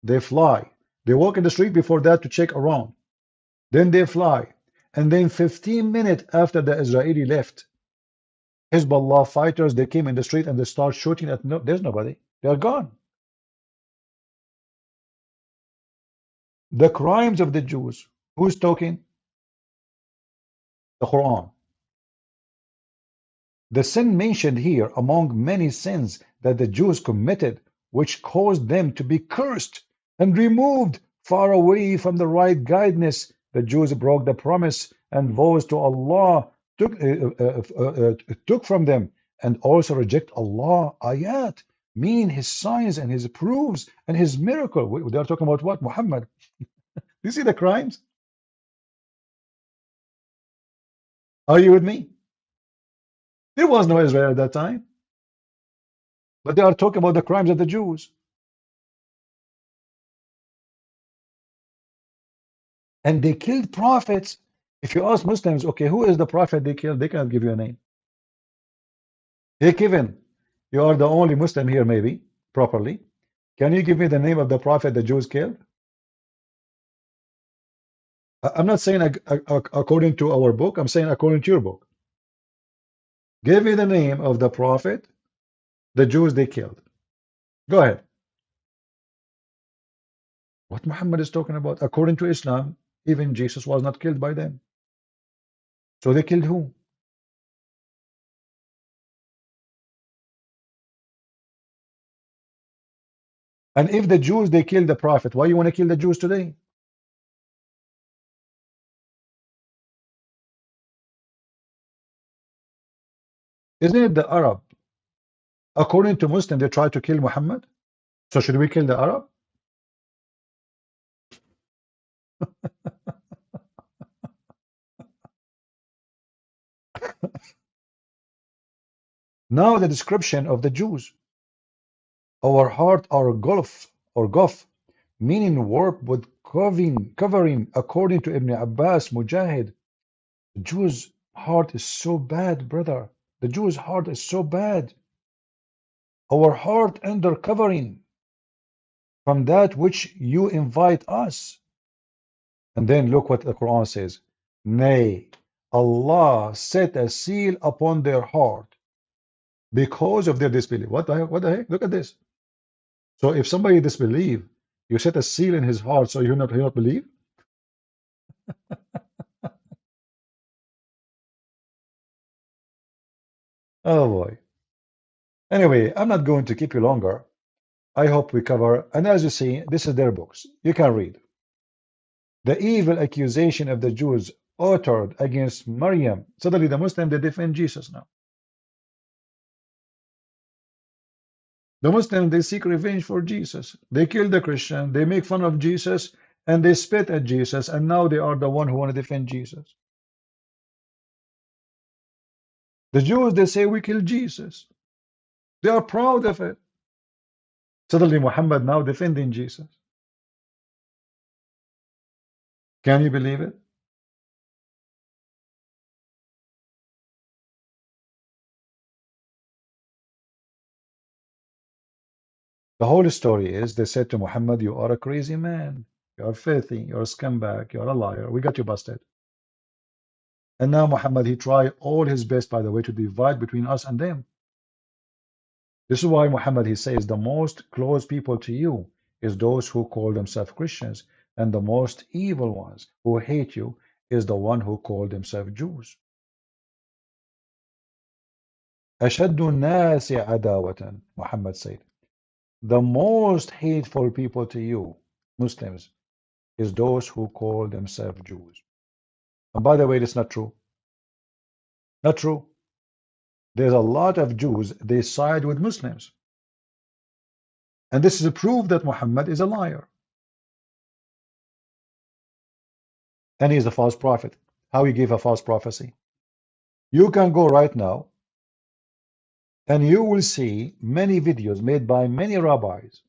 They fly. They walk in the street before that to check around. Then they fly. And then 15 minutes after the Israeli left, Hezbollah fighters, they came in the street and they start shooting at there's nobody. They are gone. The crimes of the Jews. Who's talking? The Quran. The sin mentioned here among many sins that the Jews committed, which caused them to be cursed and removed far away from the right guidance. The Jews broke the promise and vows to Allah took from them, and also reject Allah ayat, mean his signs and his proofs and his miracle. They are talking about what? Muhammad. You see the crimes? Are you with me? There was no Israel at that time. But they are talking about the crimes of the Jews. And they killed prophets. If you ask Muslims, okay, who is the prophet they killed? They cannot give you a name. Hey, Kevin, you are the only Muslim here, maybe, properly. Can you give me the name of the prophet the Jews killed? I'm not saying according to our book. I'm saying according to your book. Give me the name of the prophet the Jews they killed. Go ahead. What Muhammad is talking about? According to Islam, even Jesus was not killed by them. So they killed who? And if the Jews they killed the prophet, why you want to kill the Jews today? Isn't it the Arab? According to Muslim, they tried to kill Muhammad. So should we kill the Arab? Now the description of the Jews. Our heart are gulf, meaning warped with covering, according to Ibn Abbas, Mujahid. The Jews' heart is so bad, brother. The Jews' heart is so bad. Our heart under covering from that which you invite us. And then look what the Quran says. Nay, Allah set a seal upon their heart because of their disbelief. What the heck? What the heck? Look at this. So if somebody disbelieve, you set a seal in his heart so he'll not believe? Oh boy. Anyway, I'm not going to keep you longer. I hope we cover, and as you see, this is their books. You can read. The evil accusation of the Jews uttered against Maryam. Suddenly the Muslims, they defend Jesus now. The Muslims, they seek revenge for Jesus. They kill the Christian, they make fun of Jesus, and they spit at Jesus, and now they are the one who want to defend Jesus. The Jews, they say we killed Jesus. They are proud of it. Suddenly Muhammad now defending Jesus. Can you believe it? The whole story is they said to Muhammad, you are a crazy man. You are filthy. You're a scumbag. You're a liar. We got you busted. And now Muhammad, he tried all his best, by the way, to divide between us and them. This is why Muhammad, he says, the most close people to you is those who call themselves Christians, and the most evil ones who hate you is the one who call themselves Jews. أشد الناس عداوة, Muhammad said. The most hateful people to you, Muslims, is those who call themselves Jews. And by the way, it's not true. Not true. There's a lot of Jews, they side with Muslims. And this is a proof that Muhammad is a liar. And he's a false prophet. How he gave a false prophecy? You can go right now and you will see many videos made by many rabbis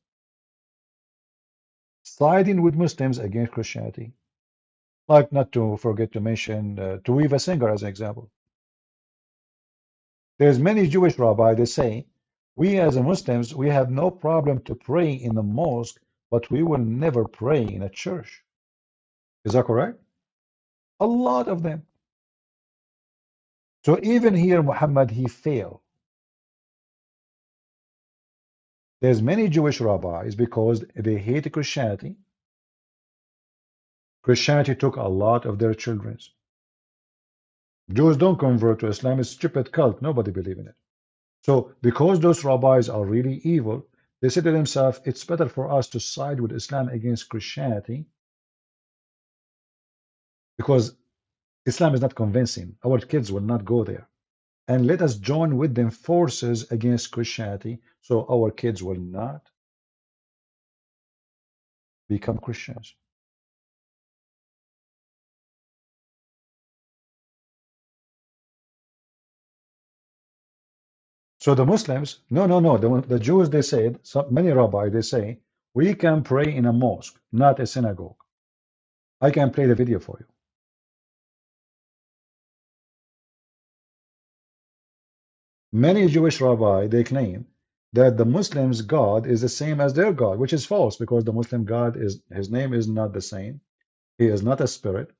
siding with Muslims against Christianity. Like, not to forget to mention Tuiva Singer as an example. There's many Jewish rabbis that say, we as Muslims, we have no problem to pray in the mosque, but we will never pray in a church. Is that correct? A lot of them. So even here, Muhammad, he failed. There's many Jewish rabbis because they hate Christianity. Christianity took a lot of their children. Jews don't convert to Islam. It's a stupid cult. Nobody believes in it. So because those rabbis are really evil, they say to themselves, it's better for us to side with Islam against Christianity because Islam is not convincing. Our kids will not go there. And let us join with them forces against Christianity so our kids will not become Christians. So the Muslims, no. The Jews, they said, many rabbis, they say, we can pray in a mosque, not a synagogue. I can play the video for you. Many Jewish rabbis, they claim that the Muslims' God is the same as their God, which is false because the Muslim God is, his name is not the same. He is not a spirit.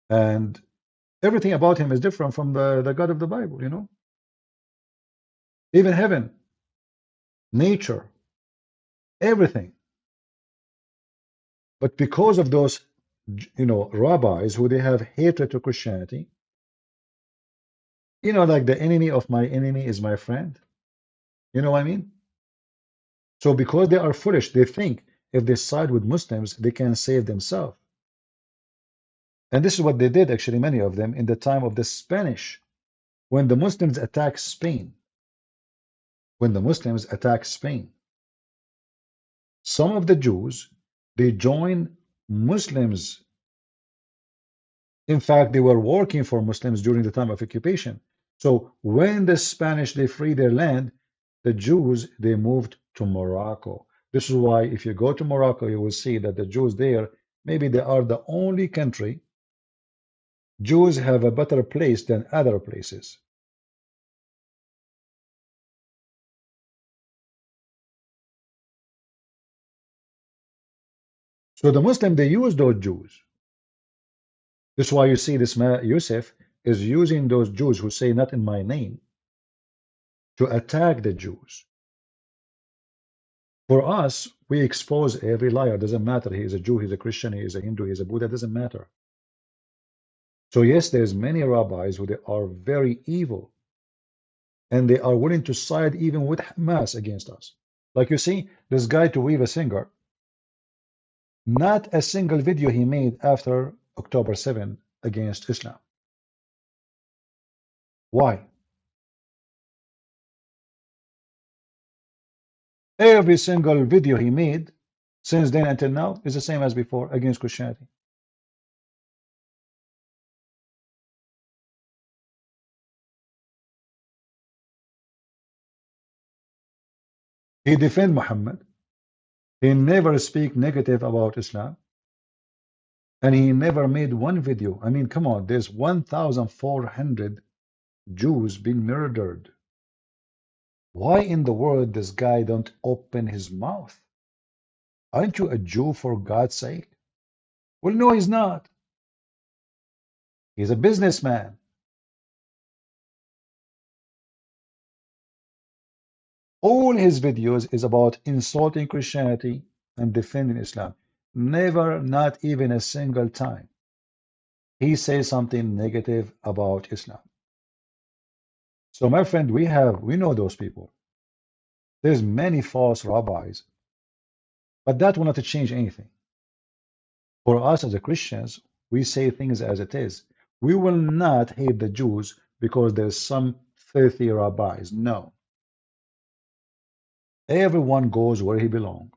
And everything about him is different from the God of the Bible, you know? Even heaven, nature, everything. But because of those, rabbis who they have hatred to Christianity, like the enemy of my enemy is my friend. You know what I mean? So because they are foolish, they think if they side with Muslims, they can save themselves. And this is what they did, actually, many of them, in the time of the Spanish, when the Muslims attacked Spain. When the Muslims attacked Spain, some of the Jews, they joined Muslims. In fact, they were working for Muslims during the time of occupation. So when the Spanish, they freed their land, the Jews, they moved to Morocco. This is why if you go to Morocco, you will see that the Jews there, maybe they are the only country, Jews have a better place than other places. So the Muslim, they use those Jews. This is why you see this man, Youssef, is using those Jews who say not in my name to attack the Jews. For us, we expose every liar. Doesn't matter. He is a Jew, he's a Christian, he is a Hindu, he is a Buddha. Doesn't matter. So yes, there's many rabbis who they are very evil, and they are willing to side even with Hamas against us. Like you see, this guy Tuiva Singer, not a single video he made after October 7 against Islam. Why? Every single video he made since then until now is the same as before against Christianity. He defend Muhammad. He never speak negative about Islam. And he never made one video. I mean, come on, there's 1,400 Jews being murdered. Why in the world this guy don't open his mouth? Aren't you a Jew for God's sake? Well, no, he's not. He's a businessman. All his videos is about insulting Christianity and defending Islam. Never, not even a single time, he says something negative about Islam. So, my friend, we know those people. There's many false rabbis, but that will not change anything. For us as a Christians, we say things as it is. We will not hate the Jews because there's some filthy rabbis. No. Everyone goes where he belongs.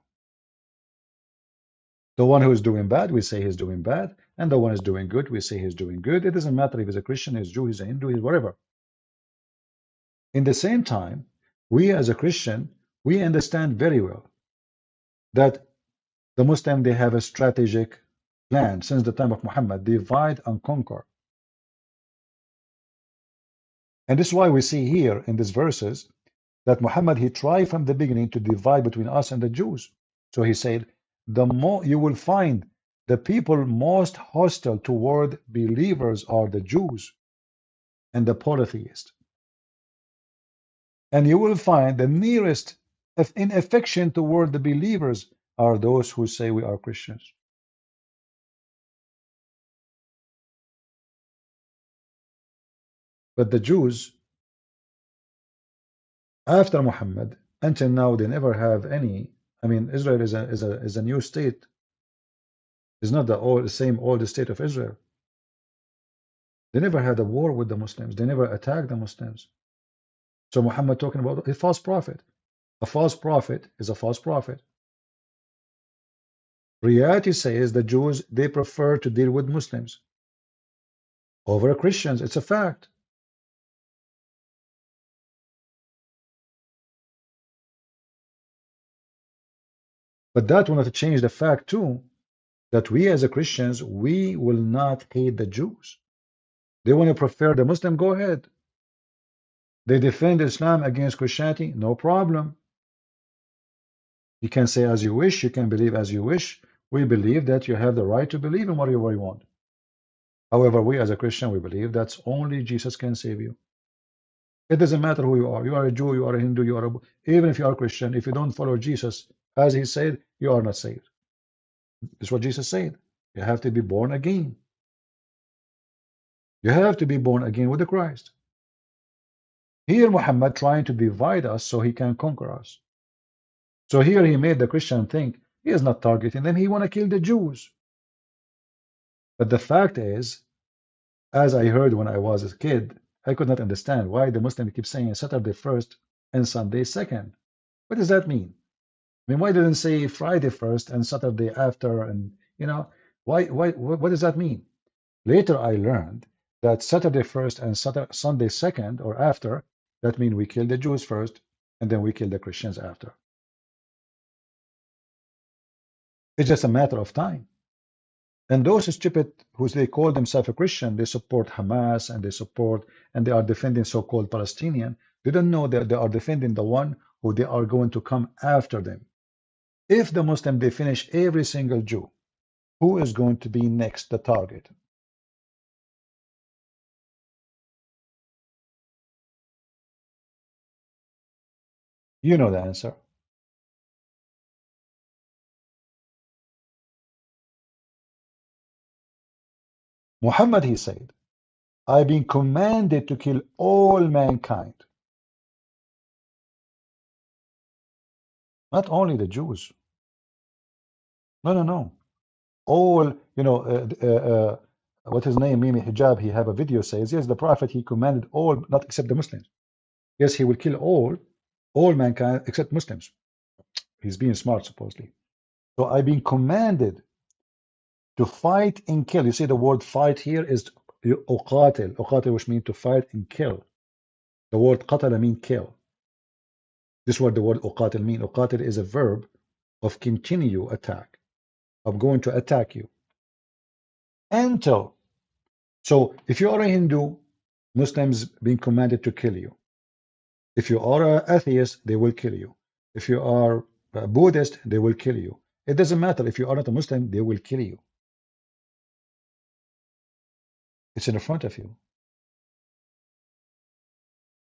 The one who is doing bad, we say he's doing bad. And the one who is doing good, we say he's doing good. It doesn't matter if he's a Christian, he's Jew, he's a Hindu, he's whatever. In the same time, we as a Christian, we understand very well that the Muslim, they have a strategic plan since the time of Muhammad, divide and conquer. And this is why we see here in these verses that Muhammad, he tried from the beginning to divide between us and the Jews. So he said, the more you will find the people most hostile toward believers are the Jews and the polytheists. And you will find the nearest in affection toward the believers are those who say we are Christians. But the Jews, after Muhammad, until now, they never have any. I mean, Israel is a new state. It's not the same old state of Israel. They never had a war with the Muslims. They never attacked the Muslims. So Muhammad talking about a false prophet. A false prophet is a false prophet. Reality says the Jews, they prefer to deal with Muslims over Christians. It's a fact. But that will not change the fact too that we as a Christians, we will not hate the Jews. They want to prefer the Muslim, go ahead. They defend Islam against Christianity, no problem. You can say as you wish, you can believe as you wish. We believe that you have the right to believe in whatever you want. However, we as a Christian, we believe that only Jesus can save you. It doesn't matter who you are. You are a Jew, you are a Hindu, you are a, even if you are a Christian, if you don't follow Jesus, as he said, you are not saved. That's what Jesus said. You have to be born again. You have to be born again with the Christ. Here Muhammad trying to divide us so he can conquer us. So here he made the Christian think he is not targeting them, he want to kill the Jews. But the fact is, as I heard when I was a kid, I could not understand why the Muslims keep saying Saturday first and Sunday second. What does that mean? I mean, why didn't say Friday first and Saturday after? And you know, what does that mean? Later I learned that Saturday first and Sunday second or after, that means we kill the Jews first and then we kill the Christians after. It's just a matter of time. And those stupid who they call themselves a Christian, they support Hamas and they support and they are defending so-called Palestinian. They don't know that they are defending the one who they are going to come after them. If the Muslim, they finish every single Jew, who is going to be next the target? You know the answer. Muhammad, he said, I've been commanded to kill all mankind. Not only the Jews. No, no, no. All, you know, what his name, Mimi Hijab, he have a video says, yes, the Prophet, he commanded all, not except the Muslims. Yes, he will kill all mankind except Muslims. He's being smart, supposedly. So I've been commanded to fight and kill. You see the word fight here is uqatil. Uqatil, which means to fight and kill. The word qatala means kill. This is what the word uqatil means. Uqatil is a verb of continue attack. I'm going to attack you. Until. So if you are a Hindu, Muslims being commanded to kill you. If you are an atheist, they will kill you. If you are a Buddhist, they will kill you. It doesn't matter. If you are not a Muslim, they will kill you. It's in front of you.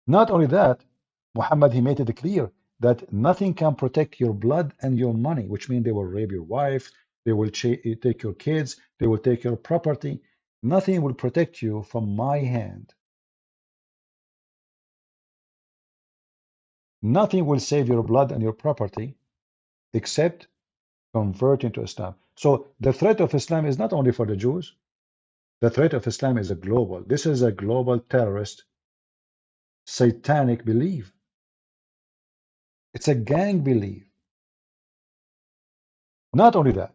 Not only that, Muhammad, he made it clear that nothing can protect your blood and your money, which means they will rape your wife, they will take your kids, they will take your property. Nothing will protect you from my hand. Nothing will save your blood and your property except converting to Islam. So the threat of Islam is not only for the Jews. The threat of Islam is a global. This is a global terrorist, satanic belief. It's a gang belief. Not only that,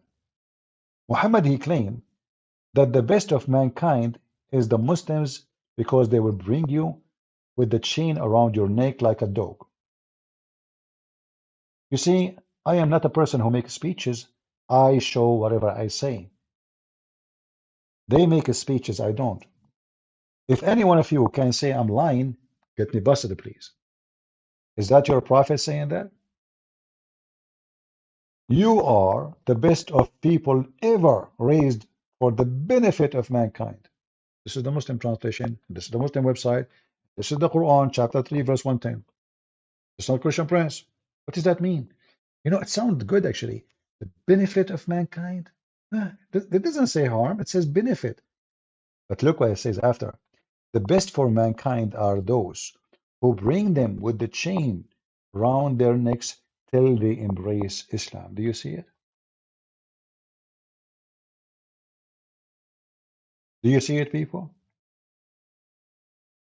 Muhammad, he claimed that the best of mankind is the Muslims because they will bring you with the chain around your neck like a dog. You see, I am not a person who makes speeches. I show whatever I say. They make speeches, I don't. If any one of you can say I'm lying, get me busted, please. Is that your prophet saying that? You are the best of people ever raised for the benefit of mankind. This is the Muslim translation. This is the Muslim website. This is the Quran, chapter 3, verse 110. It's not Christian Prince. What does that mean? You know, it sounds good actually. The benefit of mankind. It doesn't say harm, it says benefit. But look what it says after. The best for mankind are those who bring them with the chain round their necks till they embrace Islam. Do you see it? Do you see it, people?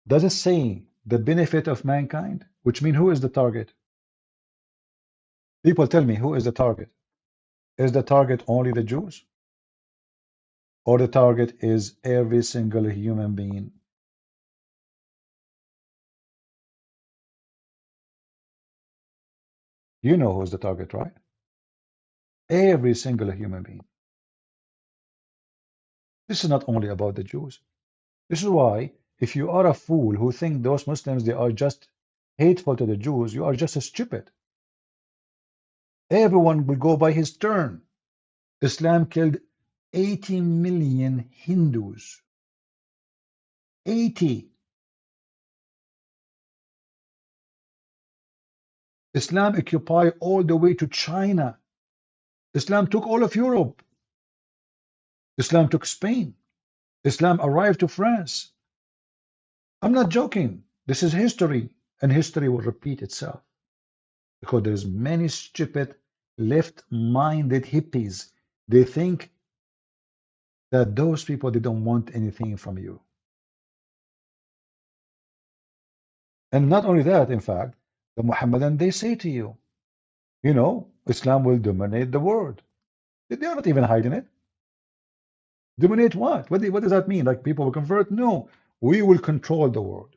Does it say the benefit of mankind? Which means who is the target? People tell me, who is the target? Is the target only the Jews? Or the target is every single human being? You know who's the target, right? Every single human being. This is not only about the Jews. This is why, if you are a fool who think those Muslims, they are just hateful to the Jews, you are just stupid. Everyone will go by his turn. Islam killed 80 million Hindus. 80. Islam occupied all the way to China. Islam took all of Europe. Islam took Spain. Islam arrived to France. I'm not joking. This is history, and history will repeat itself because there's many stupid, left-minded hippies. They think that those people, they don't want anything from you. And not only that, in fact, the Muhammadan, they say to you, you know, Islam will dominate the world. They're not even hiding it. Dominate what? What does that mean? Like people will convert? No, we will control the world.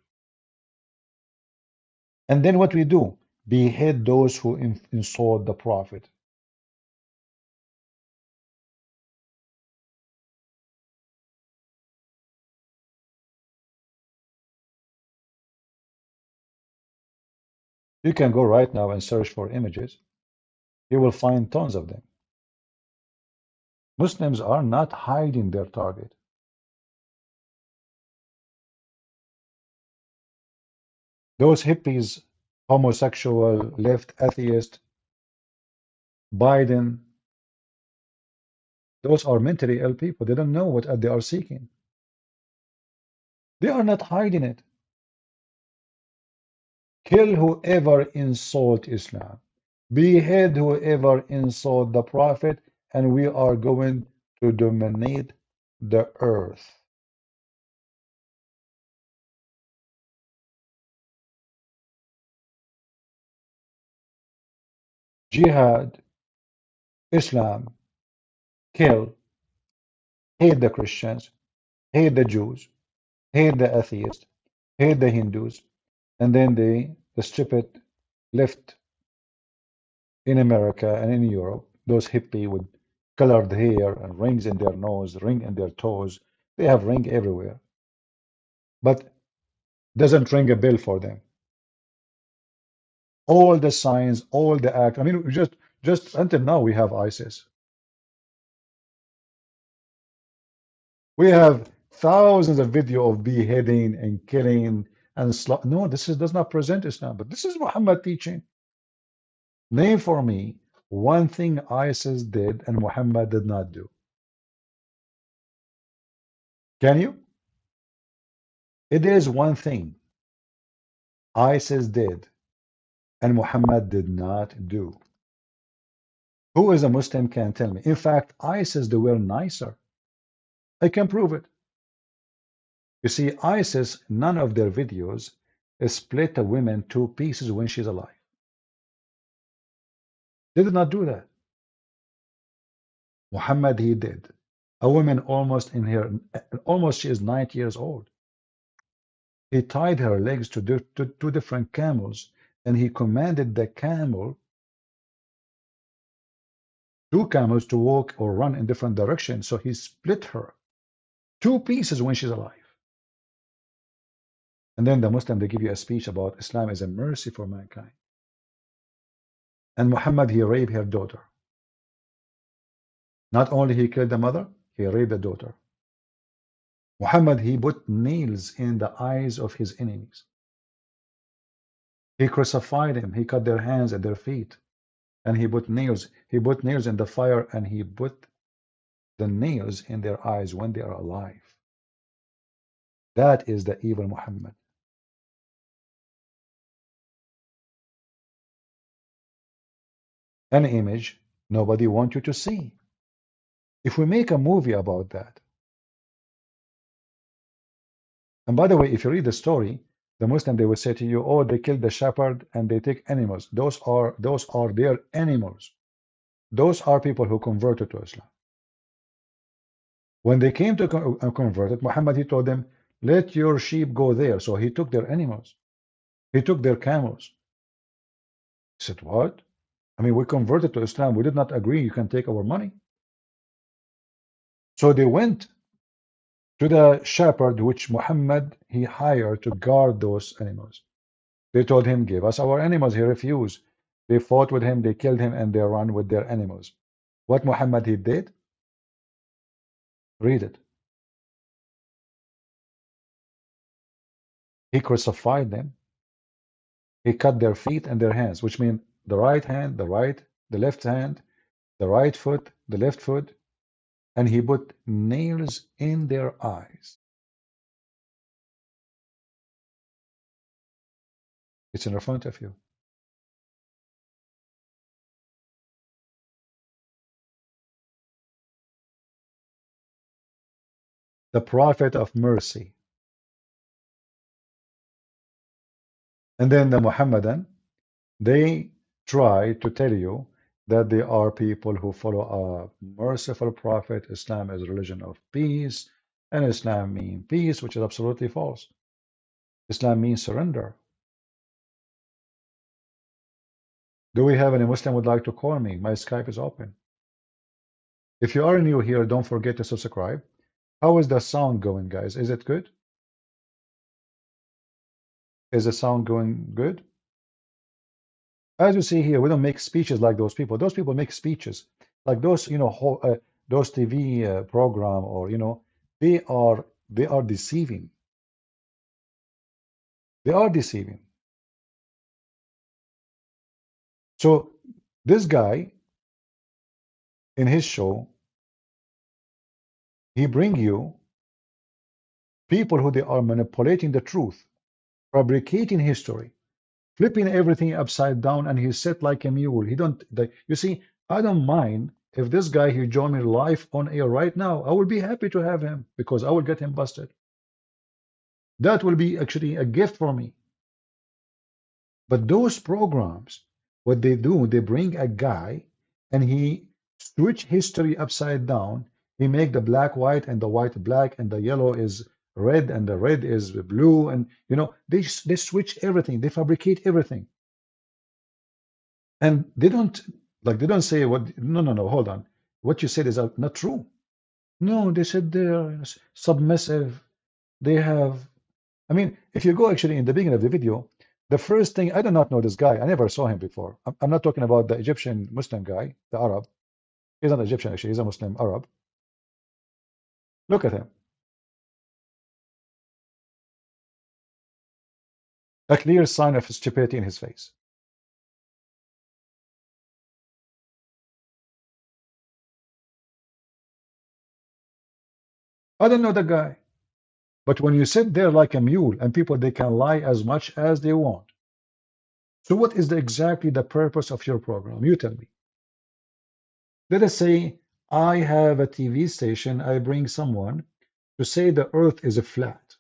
And then what we do? Behead those who insult the Prophet. You can go right now and search for images. You will find tons of them. Muslims are not hiding their target. Those hippies, homosexual, left, atheist, Biden, those are mentally ill people. They don't know what they are seeking. They are not hiding it. Kill whoever insult Islam. Behead whoever insult the Prophet, and we are going to dominate the earth. Jihad, Islam, kill, hate the Christians, hate the Jews, hate the atheists, hate the Hindus, and then the stupid left in America and in Europe, those hippie with colored hair and rings in their nose, ring in their toes, they have ring everywhere. But doesn't ring a bell for them. All the signs, all the act. I mean, just until now, we have ISIS. We have thousands of video of beheading and killing and no, does not present Islam, but this is Muhammad teaching. Name for me one thing ISIS did and Muhammad did not do. Can you? It is one thing ISIS did and Muhammad did not do. Who is a Muslim can tell me? In fact, ISIS, they were nicer. I can prove it. You see, ISIS, none of their videos split a woman two pieces when she's alive. They did not do that. Muhammad, he did. A woman almost in her, almost she is 90 years old. He tied her legs to two different camels, and he commanded the two camels to walk or run in different directions. So he split her two pieces when she's alive. And then the Muslim, they give you a speech about Islam is a mercy for mankind. And Muhammad, he raped her daughter. Not only he killed the mother, he raped the daughter. Muhammad, he put nails in the eyes of his enemies. He crucified them. He cut their hands and their feet. And he put nails. He put nails in the fire, and he put the nails in their eyes when they are alive. That is the evil Muhammad. An image nobody wants you to see. If we make a movie about that, and by the way, if you read the story, the Muslim, they will say to you, oh, they killed the shepherd and they take animals. Those are their animals. Those are people who converted to Islam. When they came to converted, Muhammad, he told them, let your sheep go there. So he took their animals. He took their camels. He said, what? I mean, we converted to Islam. We did not agree you can take our money. So they went to the shepherd, which Muhammad, he hired to guard those animals. They told him, give us our animals. He refused. They fought with him. They killed him, and they ran with their animals. What Muhammad, he did? Read it. He crucified them. He cut their feet and their hands, which means the right hand, the left hand, the right foot, the left foot, and he put nails in their eyes. It's in front of you. The prophet of mercy. And then the Muhammadan, they try to tell you that they are people who follow a merciful prophet. Islam is a religion of peace, and Islam means peace, which is absolutely false. Islam means surrender. Do we have any Muslim would like to call me? My Skype is open. If you are new here, don't forget to subscribe. How is the sound going, guys? Is it good? Is the sound going good? As you see here, we don't make speeches like those people. Those people make speeches like those, those TV program, or they are deceiving. They are deceiving. So this guy in his show, he bring you people who they are manipulating the truth, fabricating history, flipping everything upside down, and he's set like a mule. He don't. You see, I don't mind if this guy he join me live on air right now. I will be happy to have him because I will get him busted. That will be actually a gift for me. But those programs, what they do, they bring a guy and he switch history upside down. He make the black white and the white black and the yellow is red and the red is blue, and they switch everything. They fabricate everything, and they don't say what. No, hold on. What you said is not true. No, they said they're submissive. They have. I mean, if you go actually in the beginning of the video, The first thing, I do not know this guy. I never saw him before. I'm not talking about the Egyptian Muslim guy, the Arab. He's not Egyptian, actually. He's a Muslim Arab. Look at him. A clear sign of stupidity in his face. I don't know the guy. But when you sit there like a mule and people, they can lie as much as they want. So what is exactly the purpose of your program? You tell me. Let us say I have a TV station. I bring someone to say the earth is flat.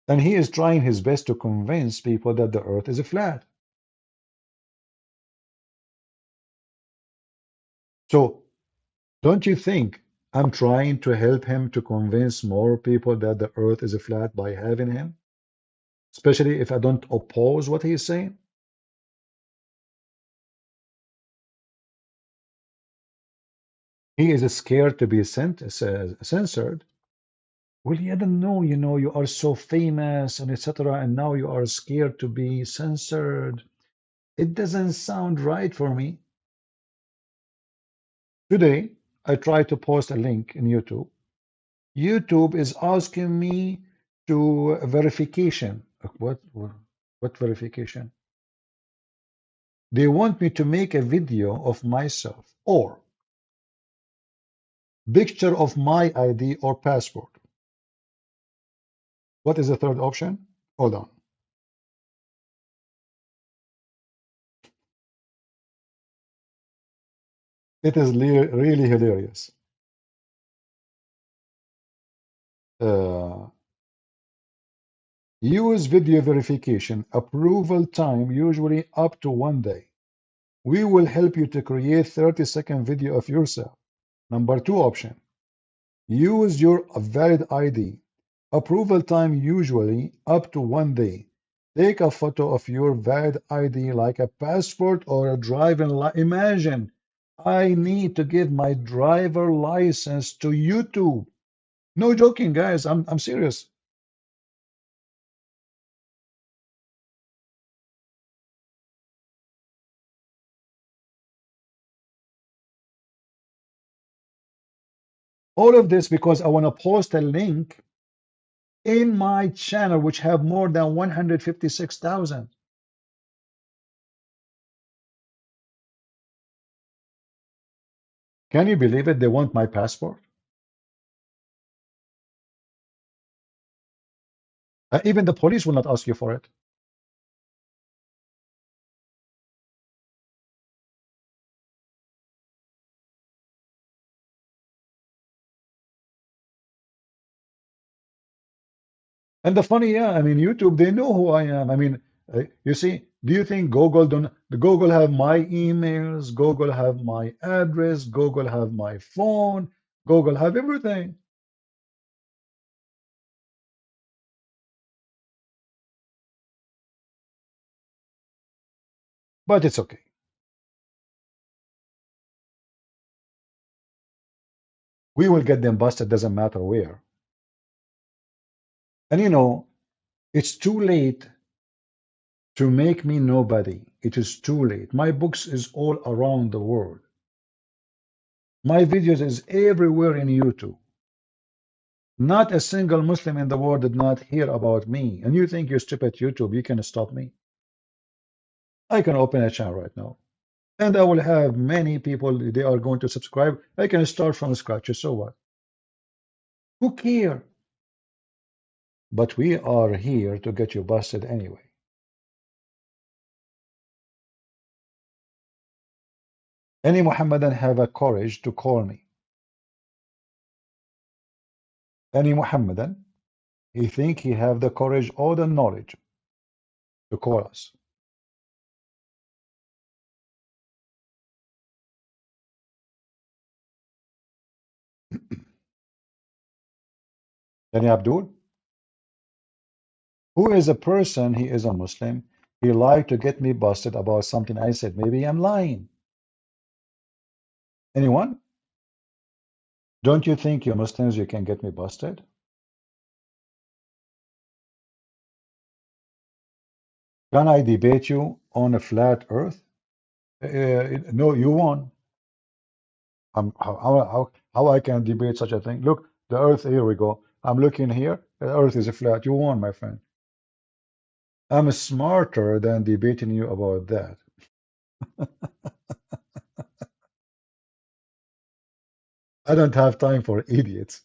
And he is trying his best to convince people that the earth is flat. So don't you think I'm trying to help him to convince more people that the earth is flat by having him? Especially if I don't oppose what he's saying? He is scared to be censored. Well, I don't know, you are so famous and etc. And now you are scared to be censored. It doesn't sound right for me. Today, I tried to post a link in YouTube. YouTube is asking me to verification. What verification? They want me to make a video of myself or picture of my ID or passport. What is the third option? Hold on. It is really hilarious. Use video verification. Approval time usually up to 1 day. We will help you to create 30-second video of yourself. Number 2 option. Use your valid ID. Approval time usually up to 1 day. Take a photo of your valid ID like a passport or a driving license. Imagine, I need to give my driver license to YouTube. No joking, guys. I'm serious. All of this because I want to post a link in my channel, which have more than 156,000. Can you believe it? They want my passport. Even the police will not ask you for it. And the funny, yeah, I mean, YouTube, they know who I am. I mean, you see, do you think Google have my emails, Google have my address, Google have my phone, Google have everything. But it's okay. We will get them busted, doesn't matter where. And it's too late to make me nobody. It is too late. My books is all around the world. My videos is everywhere in YouTube. Not a single Muslim in the world did not hear about me. And you think you're stupid YouTube, you can stop me? I can open a channel right now. And I will have many people, they are going to subscribe. I can start from scratch, so what? Who care? But we are here to get you busted anyway. Any Muhammadan have a courage to call me? Any Muhammadan, he think he have the courage or the knowledge to call us? Any Abdul? Who is a person, he is a Muslim, he lied to get me busted about something I said. Maybe I'm lying. Anyone? Don't you think you Muslims, you can get me busted? Can I debate you on a flat Earth? No, you won. How I can debate such a thing? Look, the Earth. Here we go. I'm looking here. The Earth is a flat. You won, my friend. I'm smarter than debating you about that. I don't have time for idiots.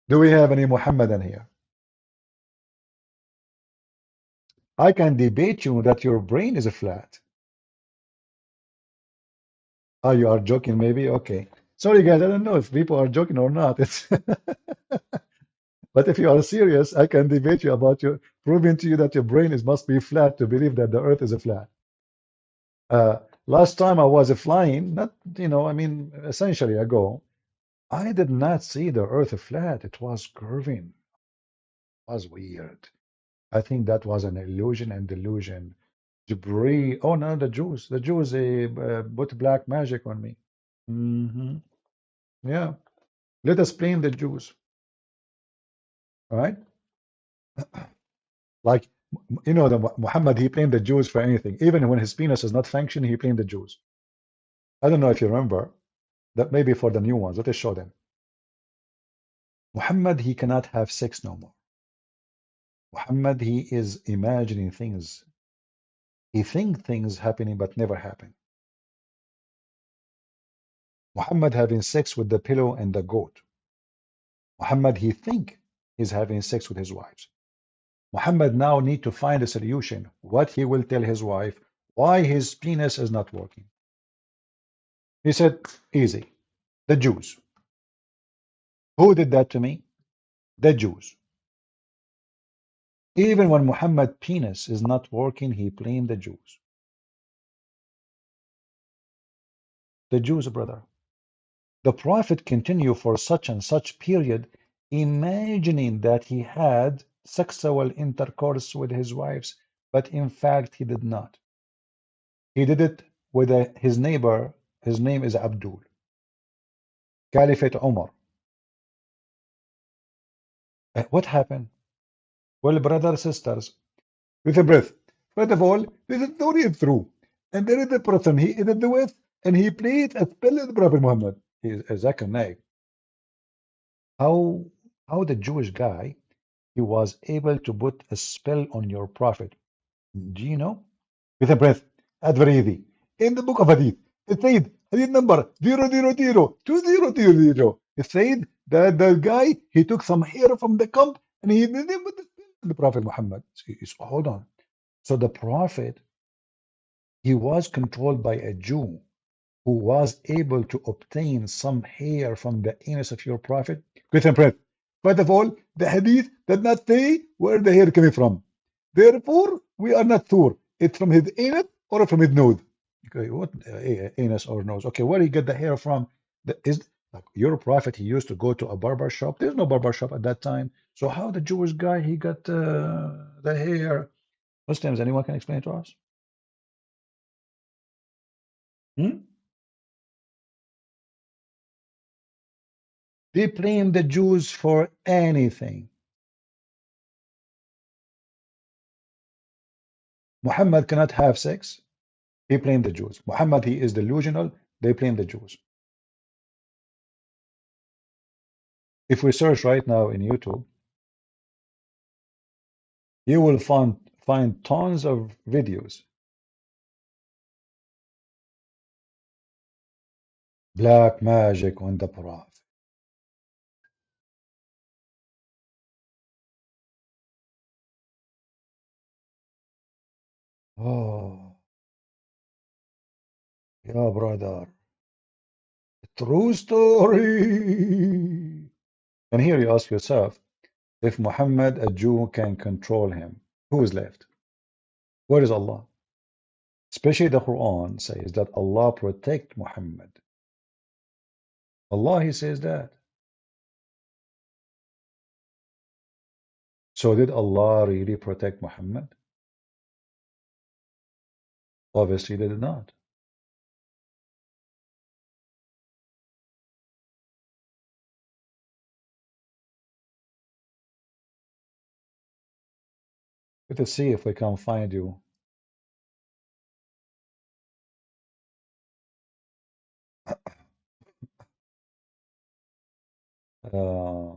Do we have any Muhammadan here? I can debate you that your brain is flat. Oh, you are joking, maybe? Okay. Sorry, guys. I don't know if people are joking or not. It's but if you are serious, I can debate you about your proving to you that your brain is must be flat to believe that the Earth is a flat. Last time I was flying, not I mean, essentially ago, I did not see the Earth flat. It was curving. It was weird. I think that was an illusion and delusion. Debris. Oh no, the Jews. The Jews they put black magic on me. Hmm. Yeah. Let us blame the Jews. All right. Like the Muhammad, he blamed the Jews for anything. Even when his penis is not functioning, he blamed the Jews. I don't know if you remember that. Maybe for the new ones, let us show them. Muhammad, he cannot have sex no more. Muhammad, he is imagining things. He think things happening but never happen. Muhammad having sex with the pillow and the goat. Muhammad, he think he's having sex with his wives. Muhammad now need to find a solution. What he will tell his wife, why his penis is not working. He said, easy. The Jews. Who did that to me? The Jews. Even when Muhammad's penis is not working, he blamed the Jews. The Jews, brother. The Prophet continued for such and such period, imagining that he had sexual intercourse with his wives, but in fact he did not. He did it with his neighbor. His name is Abdul. Caliphate Umar. What happened? Well, brothers, sisters, with a breath. First of all, there is no read through. And there is the person he did the with, and he played a spell of the Prophet Muhammad. He is a Zakanai. How the Jewish guy he was able to put a spell on your prophet. Do you know? With a breath. That's very easy. In the book of Hadith, it said, Hadith number 0002000. It said that the guy, he took some hair from the camp and he did it with the Prophet Muhammad. So, hold on. So the Prophet, he was controlled by a Jew who was able to obtain some hair from the anus of your Prophet. With a breath. First of all, the Hadith did not say where the hair coming from. Therefore, we are not sure. It's from his anus or from his nose. Okay, what anus or nose? Okay, where he get the hair from? Is like your prophet? He used to go to a barber shop. There's no barber shop at that time. So how the Jewish guy he got the hair? Muslims, anyone can explain it to us? Hmm? They blame the Jews for anything. Muhammad cannot have sex. They blame the Jews. Muhammad, he is delusional. They blame the Jews. If we search right now in YouTube, you will find tons of videos. Black magic on the Prophet. Oh, yeah, brother. True story. And here you ask yourself, if Muhammad, a Jew, can control him, who is left? Where is Allah? Especially the Quran says that Allah protect Muhammad. Allah, he says that. So did Allah really protect Muhammad? Obviously they did not. Let us see if we can find you. Uh,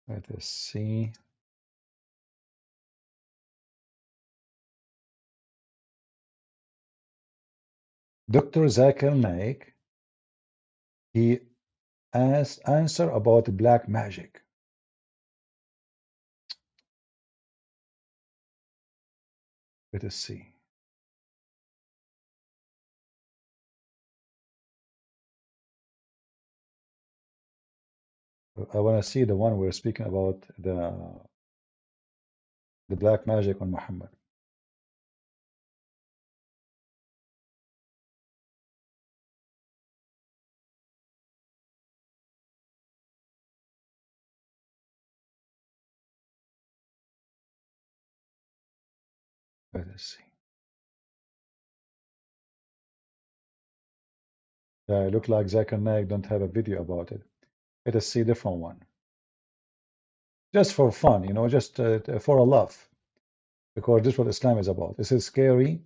let us see. Dr. Zakir Naik, he asked answer about black magic. Let us see. I want to see the one we're speaking about, the black magic on Muhammad. Let us see. Yeah, it look like Zakir Naik don't have a video about it. Let us see a different one. Just for fun, you know, just for a laugh. Because this is what Islam is about. This is scary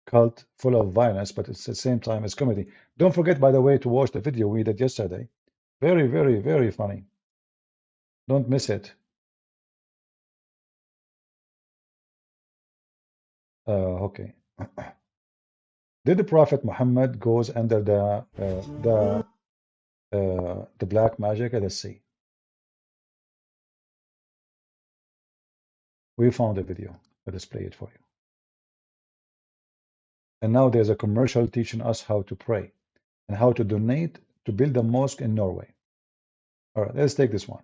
cult full of violence, but it's at the same time it's comedy. Don't forget, by the way, to watch the video we did yesterday. Very, very, very funny. Don't miss it. Okay. Did the Prophet Muhammad goes under the black magic? Let's see. We found a video. Let us play it for you. And now there's a commercial teaching us how to pray and how to donate to build a mosque in Norway. All right, let's take this one.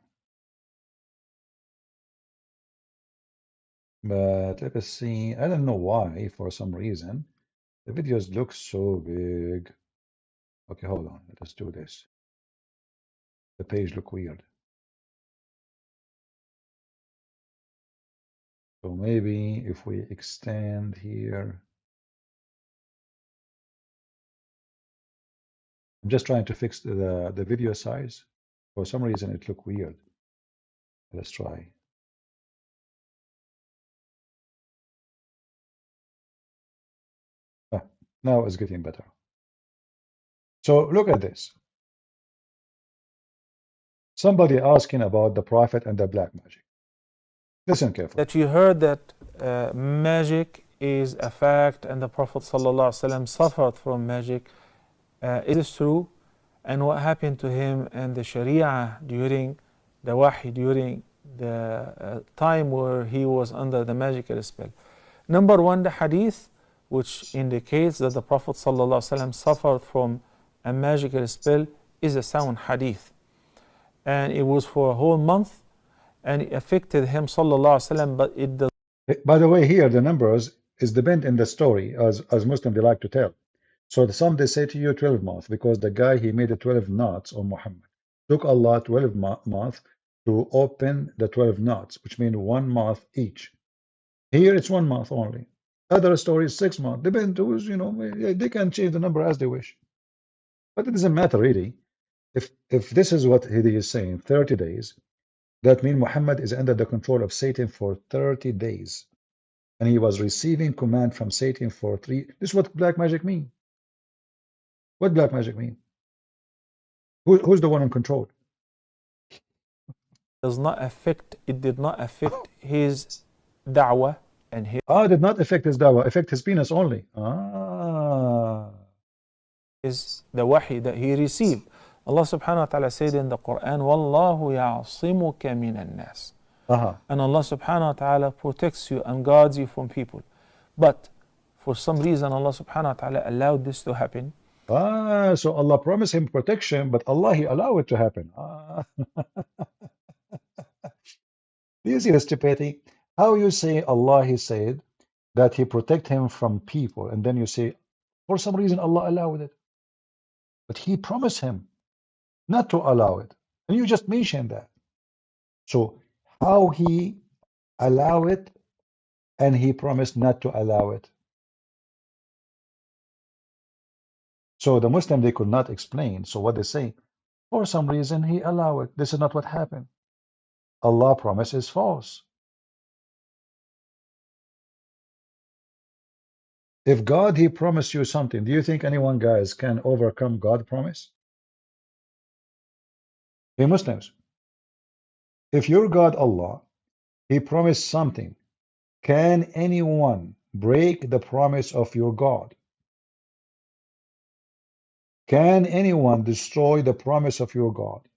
But let us see. I don't know why, for some reason, the videos look so big. Okay, hold on. Let us do this. The page look weird. So maybe if we extend here. I'm just trying to fix the video size. For some reason, it look weird. Let's try. Ah, now it's getting better. So look at this. Somebody asking about the prophet and the black magic. Listen carefully. That you heard that magic is a fact and the Prophet ﷺ suffered from magic. Is this true? And what happened to him and the Sharia during the Wahy, during the time where he was under the magical spell? Number one, the hadith, which indicates that the Prophet ﷺ suffered from a magical spell, is a sound hadith. And it was for a whole month, and it affected him, ﷺ, but it does. By the way, here the numbers is depend in the story, as Muslims they like to tell. So some they say to you 12 months because the guy he made a 12 knots on Muhammad. Took Allah 12 months to open the 12 knots, which mean 1 month each. Here it's 1 month only. Other stories 6 months. Depend who's, you know, they can change the number as they wish. But it doesn't matter really. If this is what he is saying, 30 days, that means Muhammad is under the control of Satan for 30 days. And he was receiving command from Satan for 3. This is what black magic mean. What black magic mean? Who's the one in control? Does not affect, it did not affect his da'wah and his. Did not affect his da'wah, affect his penis only. Is the wahy that he received. Allah subhanahu wa ta'ala said in the Quran, Wallahu ya'asimuka minan nas. And Allah subhanahu wa ta'ala protects you and guards you from people. But for some reason, Allah subhanahu wa ta'ala allowed this to happen. So Allah promised him protection, but Allah he allowed it to happen. Do you see the stupidity? How you say Allah he said that he protect him from people, and then you say for some reason Allah allowed it. But he promised him not to allow it. And you just mentioned that. So how he allow it and he promised not to allow it. So the Muslim, they could not explain. So what they say, for some reason he allowed it. This is not what happened. Allah promise is false. If God, he promised you something, do you think anyone, guys, can overcome God's promise? Hey Muslims, if your God Allah, he promised something, can anyone break the promise of your God? Can anyone destroy the promise of your God?